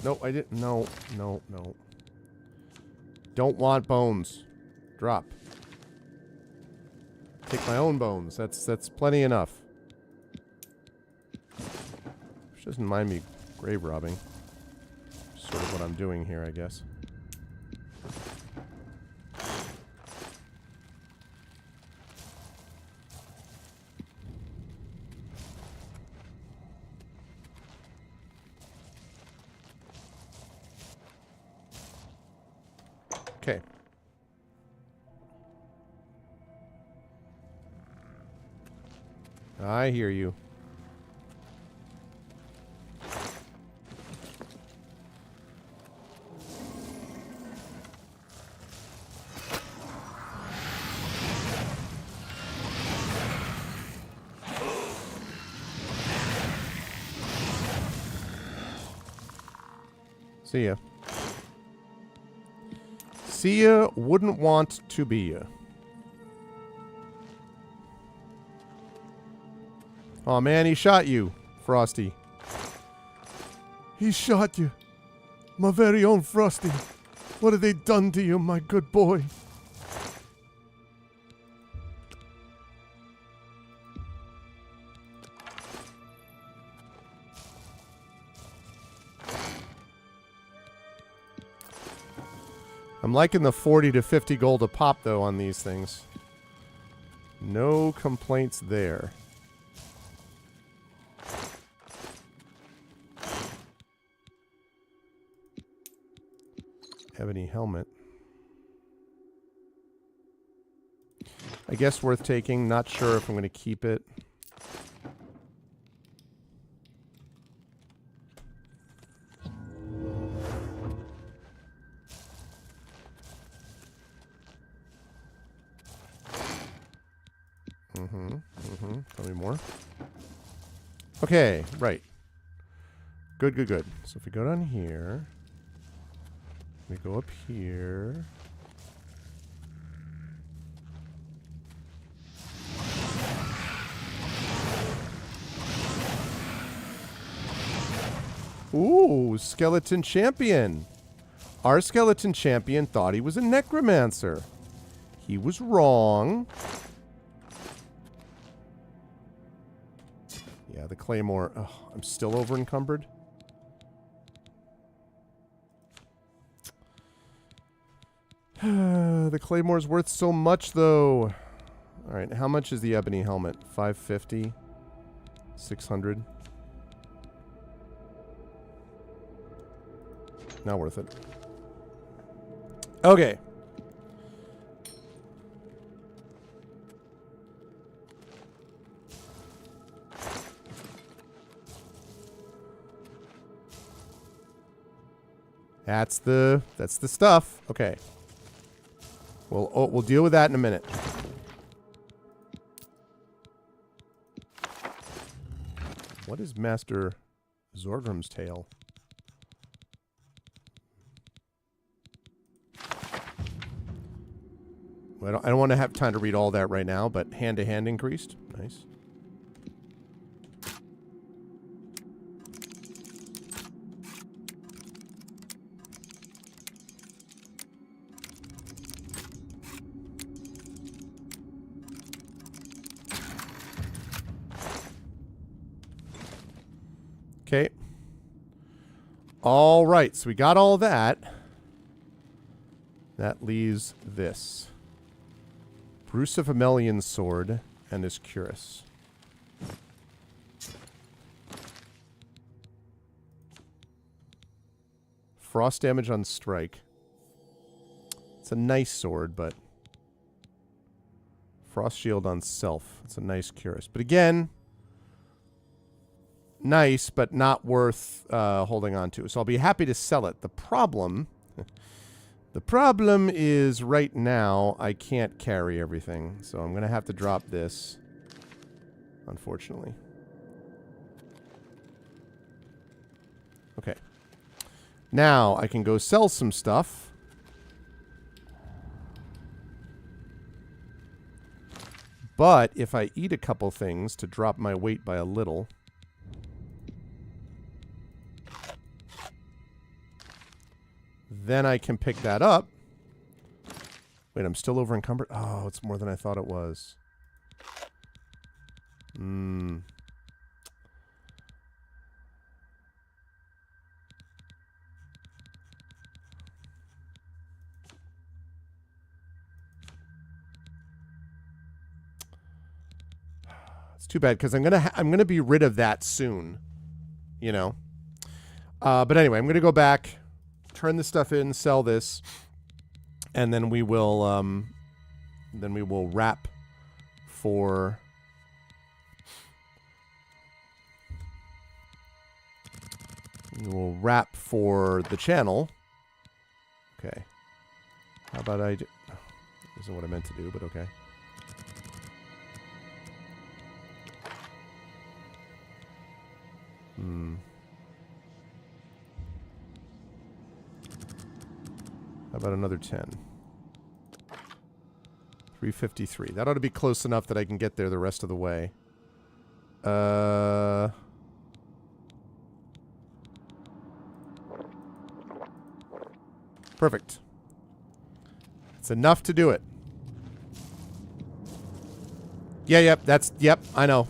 No, I didn't. No, no, no. Don't want bones. Drop. Take my own bones. That's plenty enough. Which doesn't mind me grave robbing. Sort of what I'm doing here, I guess. Okay. I hear you. See ya. See ya, wouldn't want to be ya. Oh man, he shot you, Frosty. He shot you. My very own Frosty. What have they done to you, my good boy? I'm liking the 40 to 50 gold a pop, though, on these things. No complaints there. Ebony helmet. I guess worth taking. Not sure if I'm going to keep it. Tell me more. Okay, right. Good, good, good. So if we go down here, we go up here. Ooh, skeleton champion. Our skeleton champion thought he was a necromancer. He was wrong. Yeah, the claymore. Oh, I'm still over encumbered. The claymore's worth so much, though. All right, how much is the ebony helmet? 550? 600? Not worth it. Okay. That's the stuff. Okay. We'll deal with that in a minute. What is Master Zorgrim's tail? Well, I don't want to have time to read all that right now, but hand-to-hand increased. Nice. Okay. All right, so we got all that. That leaves this. Bruce of Amelion's sword and his cuirass. Frost damage on strike. It's a nice sword, but frost shield on self. It's a nice cuirass. But again, nice, but not worth holding on to. So I'll be happy to sell it. The problem is right now I can't carry everything. So I'm going to have to drop this, unfortunately. Okay. Now I can go sell some stuff. But if I eat a couple things to drop my weight by a little, then I can pick that up. Wait, I'm still over encumbered? Oh, it's more than I thought it was. It's too bad because I'm gonna be rid of that soon, you know. But anyway, I'm gonna go back, turn this stuff in, sell this, and then we will wrap for the channel. Okay. How about I do? This isn't what I meant to do, but okay. How about another 10? 353. That ought to be close enough that I can get there the rest of the way. Perfect. It's enough to do it. Yeah, yep, I know.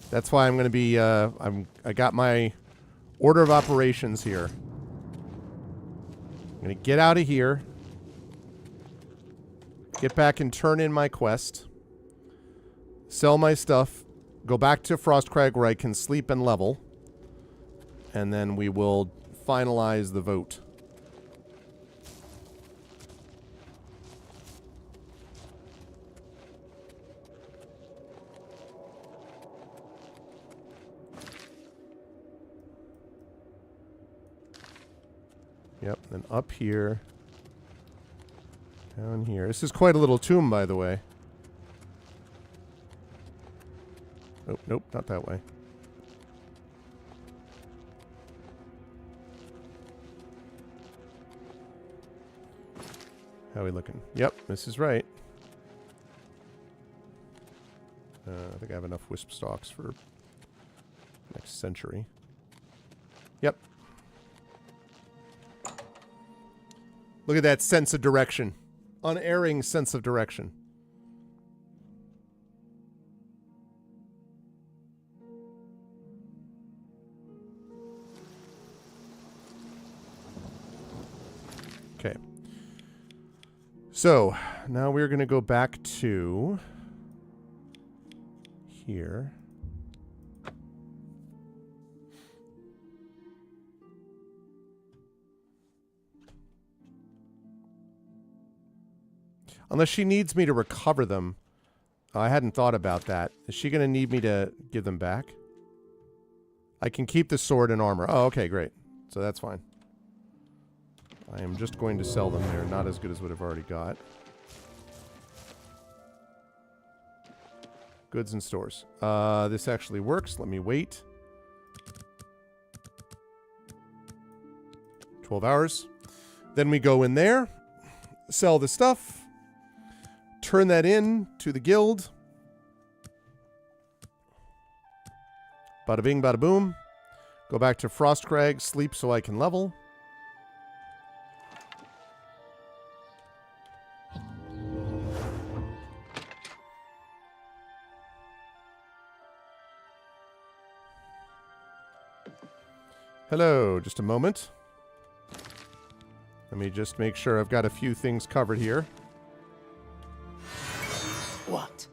That's why I'm going to be, I got my order of operations here. I'm going to get out of here. Get back and turn in my quest. Sell my stuff. Go back to Frostcrag where I can sleep and level. And then we will finalize the vote. Yep, and up here. Down here. This is quite a little tomb, by the way. Oh, nope, not that way. How are we looking? Yep, this is right. I think I have enough wisp stalks for next century. Yep. Look at that sense of direction. Unerring sense of direction. Okay. So, now we're going to go back to here. Unless she needs me to recover them. Oh, I hadn't thought about that. Is she going to need me to give them back? I can keep the sword and armor. Oh, okay, great. So that's fine. I am just going to sell them. They're not as good as what I've already got. Goods and stores. This actually works. Let me wait. 12 hours. Then we go in there, sell the stuff, turn that in to the guild. Bada bing, bada boom. Go back to Frostcrag, sleep so I can level. Hello, just a moment. Let me just make sure I've got a few things covered here. What?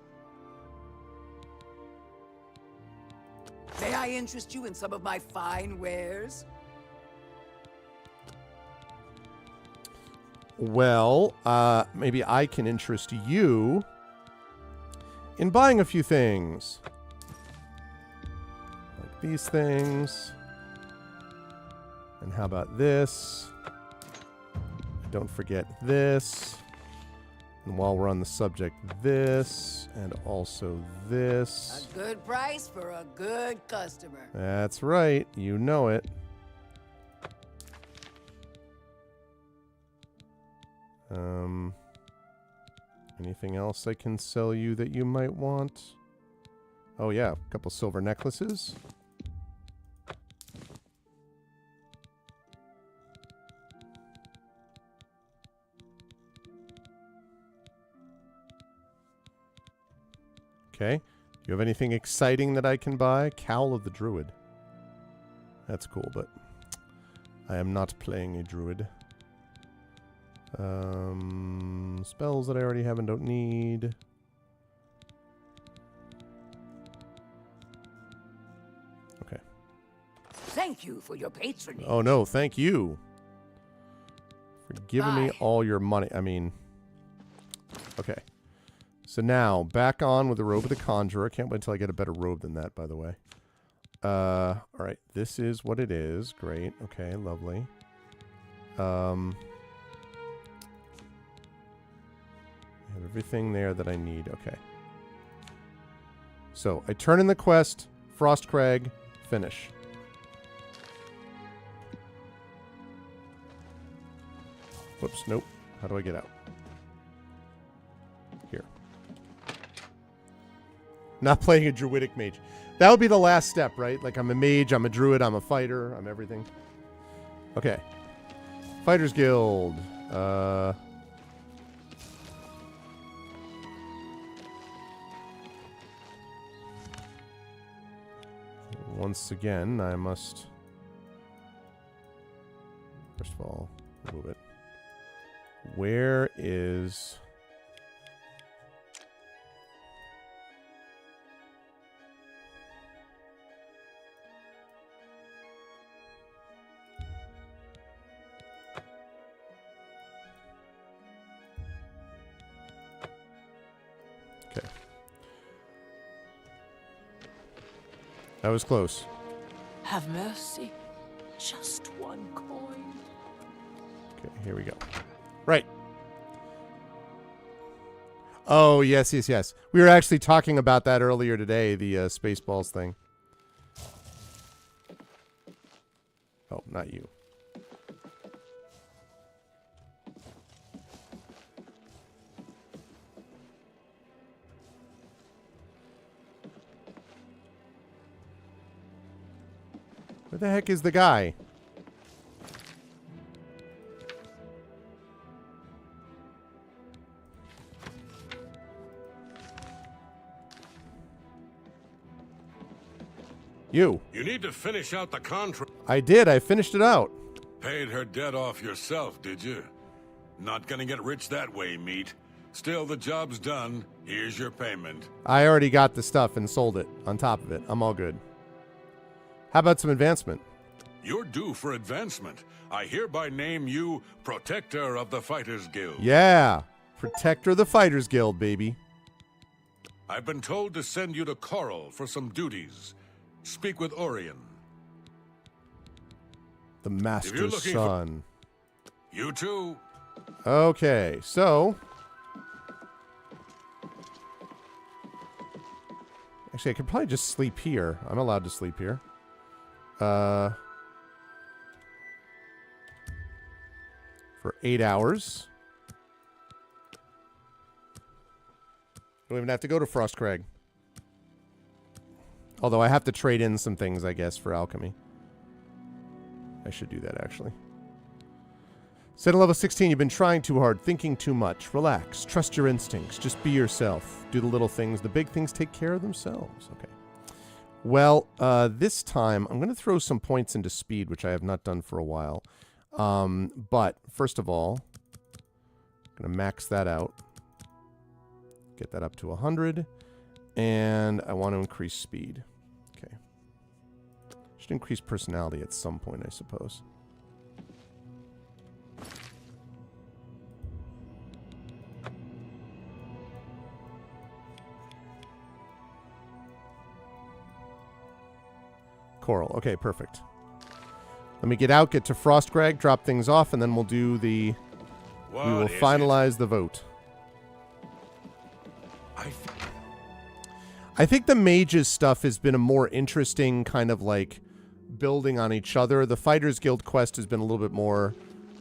May I interest you in some of my fine wares? Well, maybe I can interest you in buying a few things. Like these things. And how about this? Don't forget this. And while we're on the subject, this. And also this. A good price for a good customer. That's right. You know it. Anything else I can sell you that you might want? Oh yeah, a couple silver necklaces. Okay. Do you have anything exciting that I can buy? Cowl of the Druid. That's cool, but I am not playing a druid. Spells that I already have and don't need. Okay. Thank you for your patronage. Oh no, thank you for giving me all your money. I mean, okay. So now, back on with the Robe of the Conjurer. Can't wait until I get a better robe than that, by the way. Alright, this is what it is. Great. Okay, lovely. I have everything there that I need. Okay. So, I turn in the quest, Frostcrag, finish. Whoops, nope. How do I get out? Here. Not playing a druidic mage. That would be the last step, right? Like, I'm a mage, I'm a druid, I'm a fighter, I'm everything. Okay. Fighters Guild. Once again, I must... First of all, move it. Where is... Okay. That was close. Have mercy. Just one coin. Okay, here we go. Right. Oh, yes, yes, yes. We were actually talking about that earlier today, the Spaceballs thing. Oh, not you. Where the heck is the guy? You. You need to finish out the contract. I did. I finished it out. Paid her debt off yourself, did you? Not gonna get rich that way, meat. Still, the job's done. Here's your payment. I already got the stuff and sold it on top of it. I'm all good. How about some advancement? You're due for advancement. I hereby name you Protector of the Fighters Guild. Yeah. Protector of the Fighters Guild, baby. I've been told to send you to Coral for some duties. Speak with Orion. The Master's Son. You too. Okay, so... Actually, I could probably just sleep here. I'm allowed to sleep here. For 8 hours. Don't even have to go to Frostcrag. Although I have to trade in some things, I guess, for alchemy. I should do that, actually. Set at level 16, you've been trying too hard, thinking too much. Relax. Trust your instincts. Just be yourself. Do the little things. The big things take care of themselves. Okay. Well, this time, I'm going to throw some points into speed, which I have not done for a while. But, first of all, I'm going to max that out. Get that up to 100. And I want to increase speed. Okay. Should increase personality at some point, I suppose. Coral. Okay, perfect. Let me get out, get to Frostcrag, drop things off, and then we'll do the... we will finalize the vote. I think the mages stuff has been a more interesting kind of like building on each other. The Fighters Guild quest has been a little bit more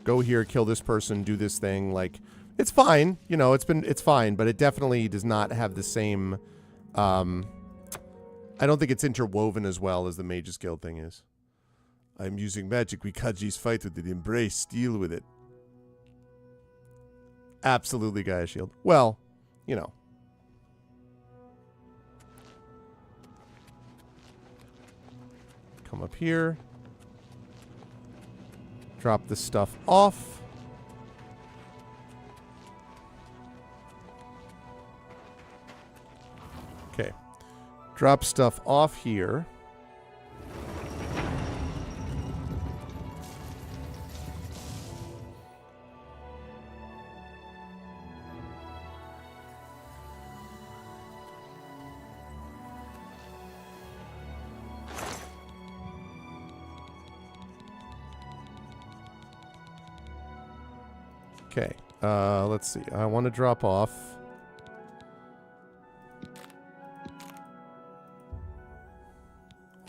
go here, kill this person, do this thing. Like, it's fine. You know, it's fine, but it definitely does not have the same... I don't think it's interwoven as well as the Mages Guild thing is. I'm using magic. Wikaji's fight with it. Embrace. Deal with it. Absolutely, Gaia Shield. Well, you know. Come up here. Drop this stuff off. Okay. Drop stuff off here. Okay, let's see. I want to drop off.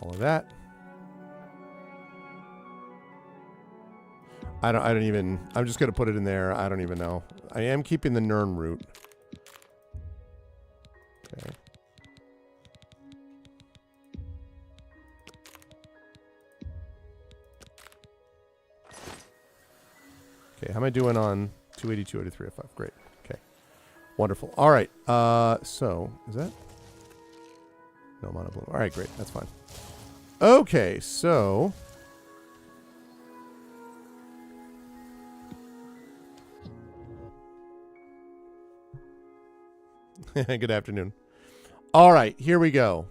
All of that. I don't even, I'm just going to put it in there. I don't even know. I am keeping the Nern route. Okay. Okay, how am I doing on 282 out of 305? Great. Okay. Wonderful. All right. So, is that? No mono blue. All right, great. That's fine. Okay, so... Good afternoon. All right, here we go.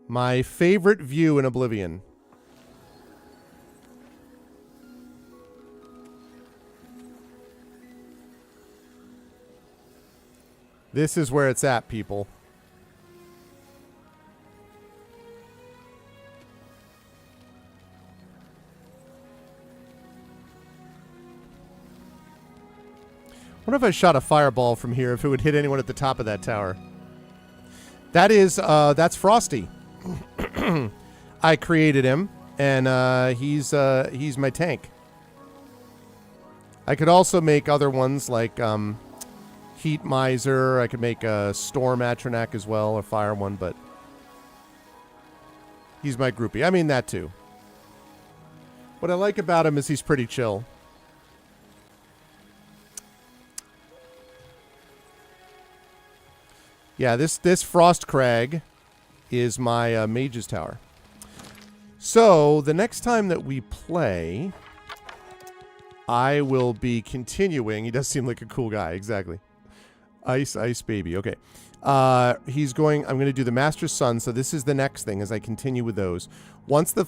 My favorite view in Oblivion. This is where it's at, people. I wonder if I shot a fireball from here, if it would hit anyone at the top of that tower. That is, that's Frosty. I created him, and he's my tank. I could also make other ones like Heat Miser. I could make a Storm Atronak as well, a fire one, but he's my groupie. I mean, that too. What I like about him is he's pretty chill. Yeah, this Frostcrag is my Mage's Tower. So, the next time that we play, I will be continuing. He does seem like a cool guy, exactly. Ice Baby, okay. I'm going to do the Master's Son, so this is the next thing as I continue with those. Once the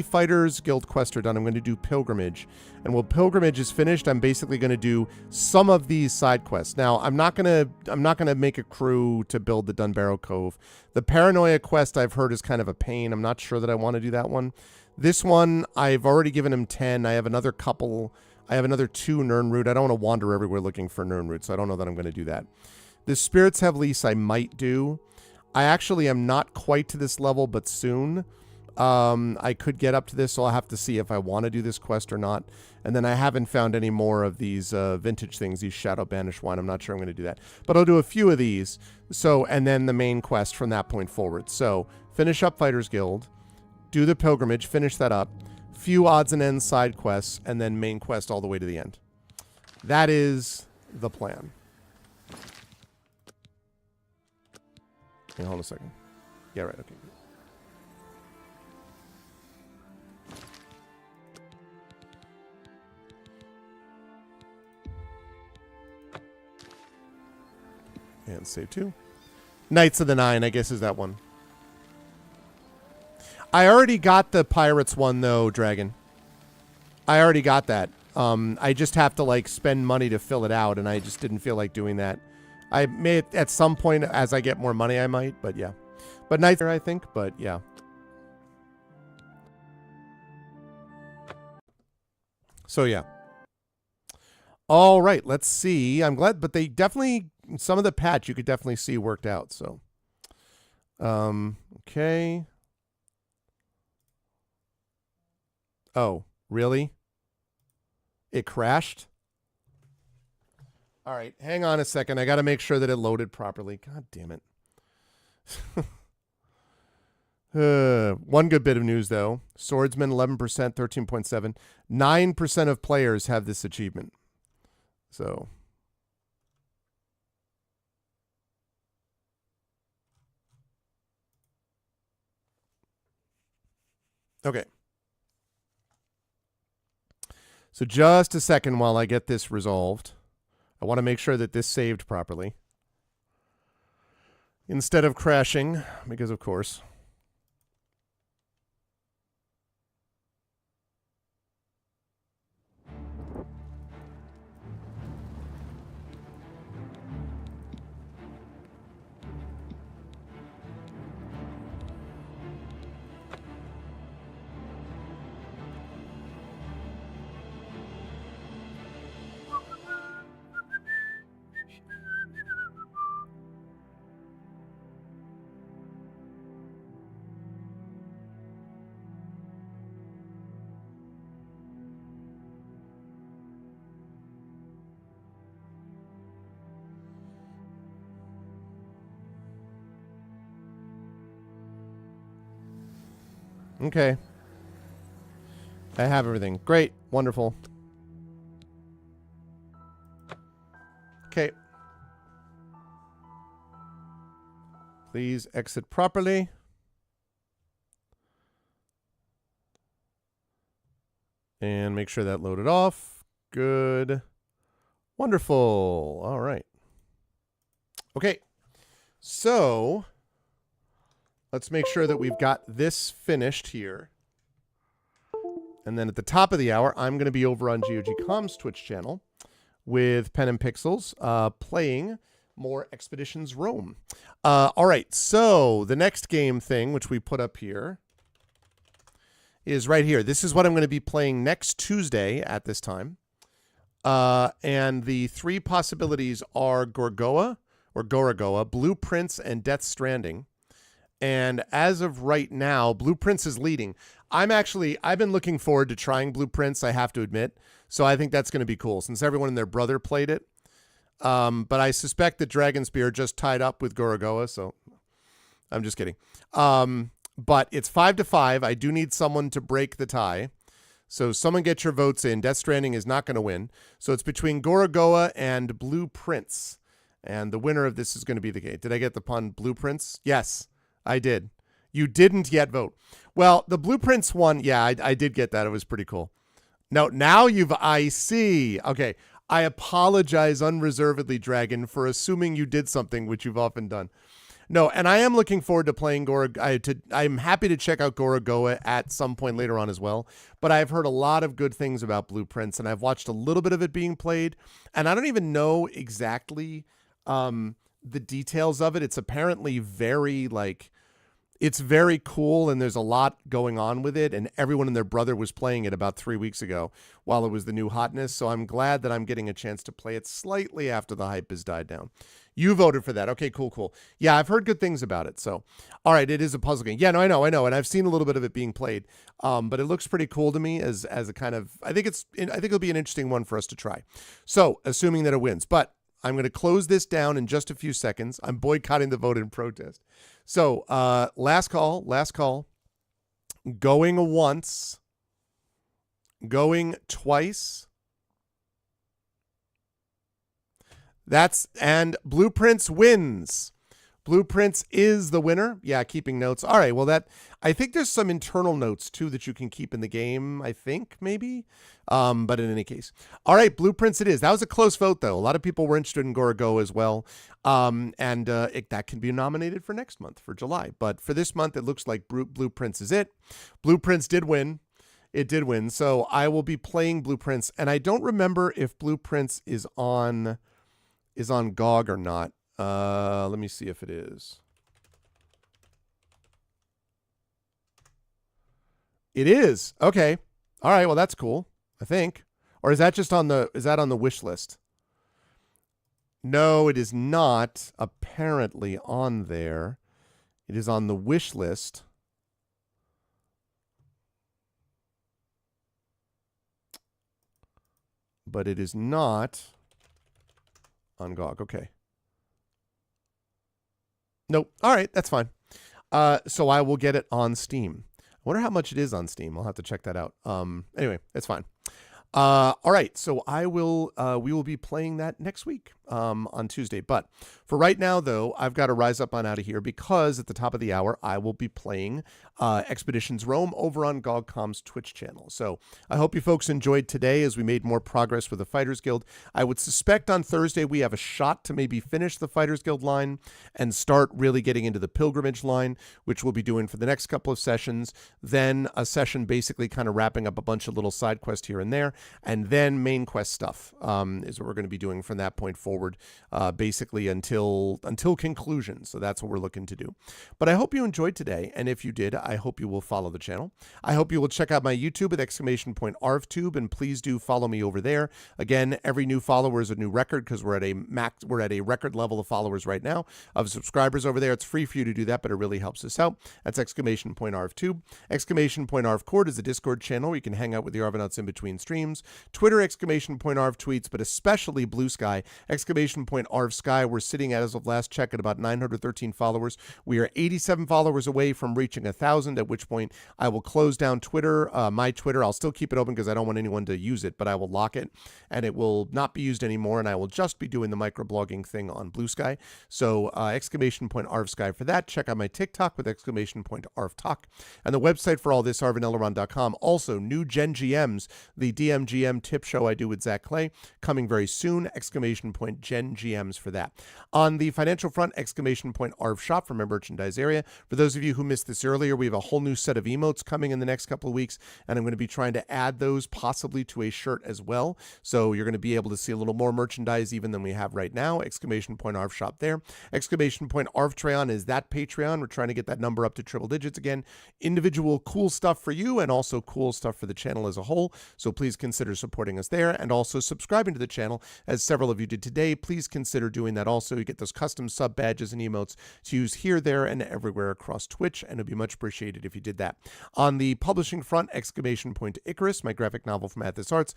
Fighters Guild quests are done, I'm going to do Pilgrimage. And while Pilgrimage is finished, I'm basically going to do some of these side quests. Now, I'm not going to make a crew to build the Dunbarrow Cove. The Paranoia quest I've heard is kind of a pain. I'm not sure that I want to do that one. This one, I've already given him 10. I have another 2 Nirnroot. I don't want to wander everywhere looking for Nirnroot, so I don't know that I'm going to do that. The Spirits Have Lease I might do. I actually am not quite to this level, but soon. I could get up to this, so I'll have to see if I want to do this quest or not. And then I haven't found any more of these vintage things, these Shadow Banished Wine. I'm not sure I'm going to do that. But I'll do a few of these. So, and then the main quest from that point forward. So, finish up Fighters Guild, do the Pilgrimage, finish that up, few odds and ends side quests, and then main quest all the way to the end. That is the plan. Yeah, hold on a second. Yeah, right, okay. And save 2. Knights of the Nine, I guess, is that one. I already got the Pirates one, though, Dragon. I already got that. I just have to, like, spend money to fill it out, and I just didn't feel like doing that. I may, at some point, as I get more money, I might, but yeah. But Knights, I think, but yeah. So, yeah. All right, let's see. I'm glad, but they definitely, some of the patch you could definitely see worked out, so. Okay. Oh, really? It crashed? All right, hang on a second. I got to make sure that it loaded properly. God damn it. One good bit of news, though. Swordsman, 11%, 13.7. 9% of players have this achievement. So. Okay. So just a second while I get this resolved. I want to make sure that this saved properly. Instead of crashing, because of course. Okay. I have everything. Great. Wonderful. Okay. Please exit properly. And make sure that loaded off. Good. Wonderful. All right. Okay. So let's make sure that we've got this finished here. And then at the top of the hour, I'm going to be over on GOG.com's Twitch channel with Pen and Pixels playing more Expeditions Rome. All right, so the next game thing, which we put up here, is right here. This is what I'm going to be playing next Tuesday at this time. And the 3 possibilities are Gorogoa, Blueprints, and Death Stranding. And as of right now, Blueprints is leading. I've been looking forward to trying Blueprints, I have to admit. So I think that's going to be cool, since everyone and their brother played it. But I suspect that Dragonspear just tied up with Gorogoa, so I'm just kidding. But it's 5-5. I do need someone to break the tie. So someone get your votes in. Death Stranding is not going to win. So it's between Gorogoa and Blueprints. And the winner of this is going to be the game. Did I get the pun, Blueprints? Yes, I did. You didn't yet vote. Well, the Blueprints one, yeah, I did get that. It was pretty cool. No, now I see. Okay, I apologize unreservedly, Dragon, for assuming you did something which you've often done. No, and I am looking forward to playing I'm happy to check out Gorogoa at some point later on as well. But I've heard a lot of good things about Blueprints, and I've watched a little bit of it being played, and I don't even know exactly the details of it. It's apparently very it's very cool, and there's a lot going on with it, and everyone and their brother was playing it about 3 weeks ago while it was the new hotness, so I'm glad that I'm getting a chance to play it slightly after the hype has died down. You voted for that. Okay, cool. Yeah, I've heard good things about it, so. All right, it is a puzzle game. Yeah, no, I know, and I've seen a little bit of it being played, but it looks pretty cool to me as a kind of, I think it'll be an interesting one for us to try. So, assuming that it wins, but I'm going to close this down in just a few seconds. I'm boycotting the vote in protest. So, last call. Going once. Going twice. And Blueprints wins. Blueprints is the winner. Yeah, keeping notes. All right, well, I think there's some internal notes, too, that you can keep in the game, I think, maybe. But in any case. All right, Blueprints it is. That was a close vote, though. A lot of people were interested in Gorogoa as well. That can be nominated for next month, for July. But for this month, it looks like Blueprints is it. Blueprints did win. It did win. So I will be playing Blueprints. And I don't remember if Blueprints is on GOG or not. Let me see if it is. It is. Okay. All right. Well, that's cool, I think. Or is that just on the wish list? No, it is not apparently on there. It is on the wish list. But it is not on GOG. Okay. Nope. All right. That's fine. So I will get it on Steam. I wonder how much it is on Steam. I'll have to check that out. Anyway, it's fine. All right. So we will be playing that next week on Tuesday. But for right now, though, I've got to rise up on out of here because at the top of the hour, I will be playing Expeditions Rome over on GOG.com's Twitch channel. So I hope you folks enjoyed today as we made more progress with the Fighters Guild. I would suspect on Thursday we have a shot to maybe finish the Fighters Guild line and start really getting into the Pilgrimage line, which we'll be doing for the next couple of sessions. Then a session basically kind of wrapping up a bunch of little side quests here and there. And then main quest stuff is what we're going to be doing from that point forward, basically until conclusion. So that's what we're looking to do. But I hope you enjoyed today. And if you did, I hope you will follow the channel. I hope you will check out my YouTube with !ArvTube, and please do follow me over there. Again, every new follower is a new record because we're at a record level of followers right now of subscribers over there. It's free for you to do that, but it really helps us out. That's !ArvTube. !ArvCourt is a Discord channel where you can hang out with the Arvanauts in between streams. Twitter, !Arv tweets, but especially Blue Sky, !Arv Sky. We're sitting at, as of last check, at about 913 followers. We are 87 followers away from reaching 1,000, at which point I will close down Twitter, my Twitter. I'll still keep it open because I don't want anyone to use it, but I will lock it, and it will not be used anymore, and I will just be doing the microblogging thing on Blue Sky. So, !Arv Sky for that. Check out my TikTok with !Arv Talk. And the website for all this, arvanelleron.com. Also, new Gen GMs, the DMGM tip show I do with Zach Clay, coming very soon, Gen GMs for that. On the financial front, !Arv Shop for my merchandise area. For those of you who missed this earlier, we have a whole new set of emotes coming in the next couple of weeks, and I'm going to be trying to add those possibly to a shirt as well. So you're going to be able to see a little more merchandise even than we have right now. !Arv Shop there. !Arvtreon is that Patreon. We're trying to get that number up to triple digits again. Individual cool stuff for you and also cool stuff for the channel as a whole. So please consider supporting us there and also subscribing to the channel, as several of you did today. Please consider doing that also. You get those custom sub badges and emotes to use here, there, and everywhere across Twitch, and it would be much appreciated if you did that. On the publishing front, Icarus, my graphic novel from Athos Arts,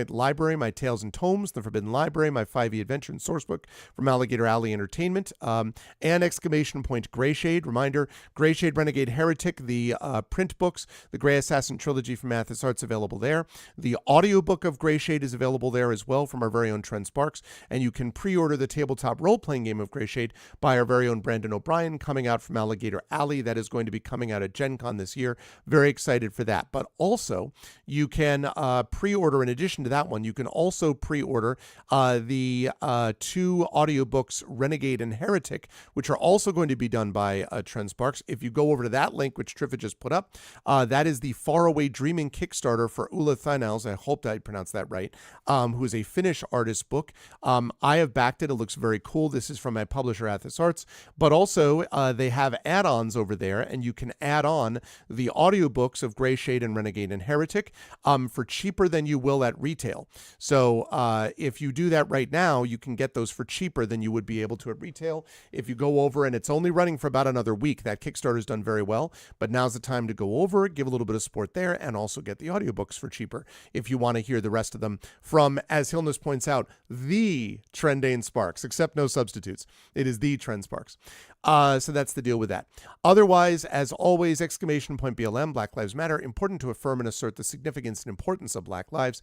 Library, my Tales and Tomes, The Forbidden Library, my 5e adventure and sourcebook from Alligator Alley Entertainment, and Greyshade. Reminder, Greyshade Renegade Heretic, the print books, the Grey Assassin trilogy from Athos Arts available there. The audiobook of Greyshade is available there as well from our very own Trent Sparks. and you can pre-order the tabletop role-playing game of Grey Shade by our very own Brandon O'Brien, coming out from Alligator Alley. That is going to be coming out at Gen Con this year. Very excited for that. But also, you can pre-order, in addition to that one, you can also pre-order the 2 audiobooks, Renegade and Heretic, which are also going to be done by Trend Sparks. If you go over to that link, which Triffa just put up, that is the Faraway Dreaming Kickstarter for Ulla Thynels. I hope I pronounced that right. Who is a Finnish artist book. I have backed it. It looks very cool. This is from my publisher, Athos Arts. But also, they have add-ons over there, and you can add on the audiobooks of Grey Shade and Renegade and Heretic for cheaper than you will at retail. So if you do that right now, you can get those for cheaper than you would be able to at retail. If you go over, and it's only running for about another week, that Kickstarter's done very well, but now's the time to go over, give a little bit of support there, and also get the audiobooks for cheaper if you want to hear the rest of them from, as Hilness points out, the Trendane Sparks, except no substitutes. It is the Trend Sparks. So that's the deal with that. Otherwise, as always, !BLM, Black Lives Matter, important to affirm and assert the significance and importance of Black lives.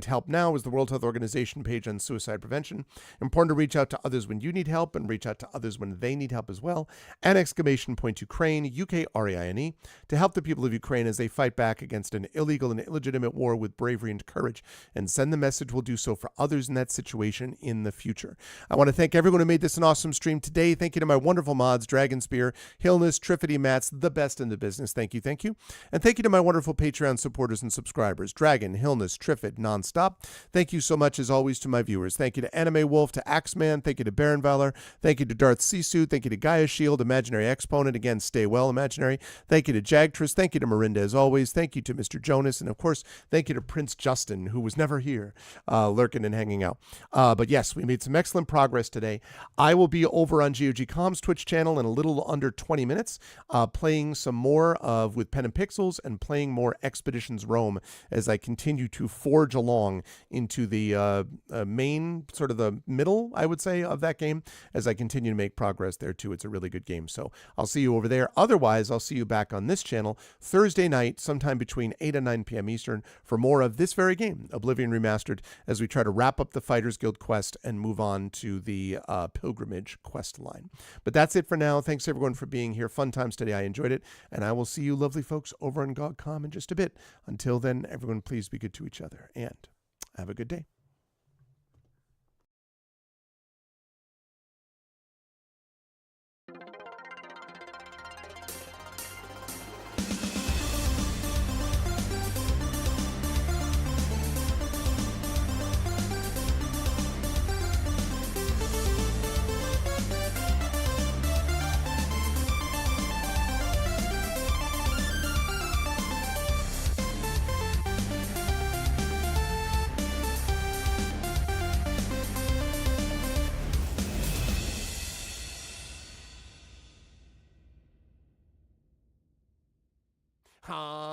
!Help Now is the World Health Organization page on suicide prevention. Important to reach out to others when you need help and reach out to others when they need help as well. And !Ukraine, UKRAINE, to help the people of Ukraine as they fight back against an illegal and illegitimate war with bravery and courage, and send the message we'll do so for others in that situation in the future. I want to thank everyone who made this an awesome stream today. Thank you to my wonderful mods, Dragonspear, Hilness, Triffity Mats, the best in the business. Thank you, thank you. And thank you to my wonderful Patreon supporters and subscribers, Dragon, Hilness, Triffid, Nonstop. Thank you so much, as always, to my viewers. Thank you to Anime Wolf, to Axeman. Thank you to Baron Valor. Thank you to Darth Sisu. Thank you to Gaia Shield, Imaginary Exponent. Again, stay well, Imaginary. Thank you to Jagtress. Thank you to Marinda, as always. Thank you to Mr. Jonas. And, of course, thank you to Prince Justin, who was never here, lurking and hanging out. But, yes, we made some excellent progress today. I will be over on GOG.com's Twitch channel in a little under 20 minutes, playing some more of With Pen and Pixels and playing more Expeditions Rome as I continue to forge along into the main, sort of the middle, I would say, of that game as I continue to make progress there too. It's a really good game. So I'll see you over there. Otherwise, I'll see you back on this channel Thursday night, sometime between 8 and 9 p.m. Eastern, for more of this very game, Oblivion Remastered, as we try to wrap up the Fighters Guild quest and move on to the Pilgrimage quest line. But that's it for now. Thanks everyone for being here. Fun times today. I enjoyed it. And I will see you lovely folks over on GOG.com in just a bit. Until then, everyone, please be good to each other and have a good day. Huh?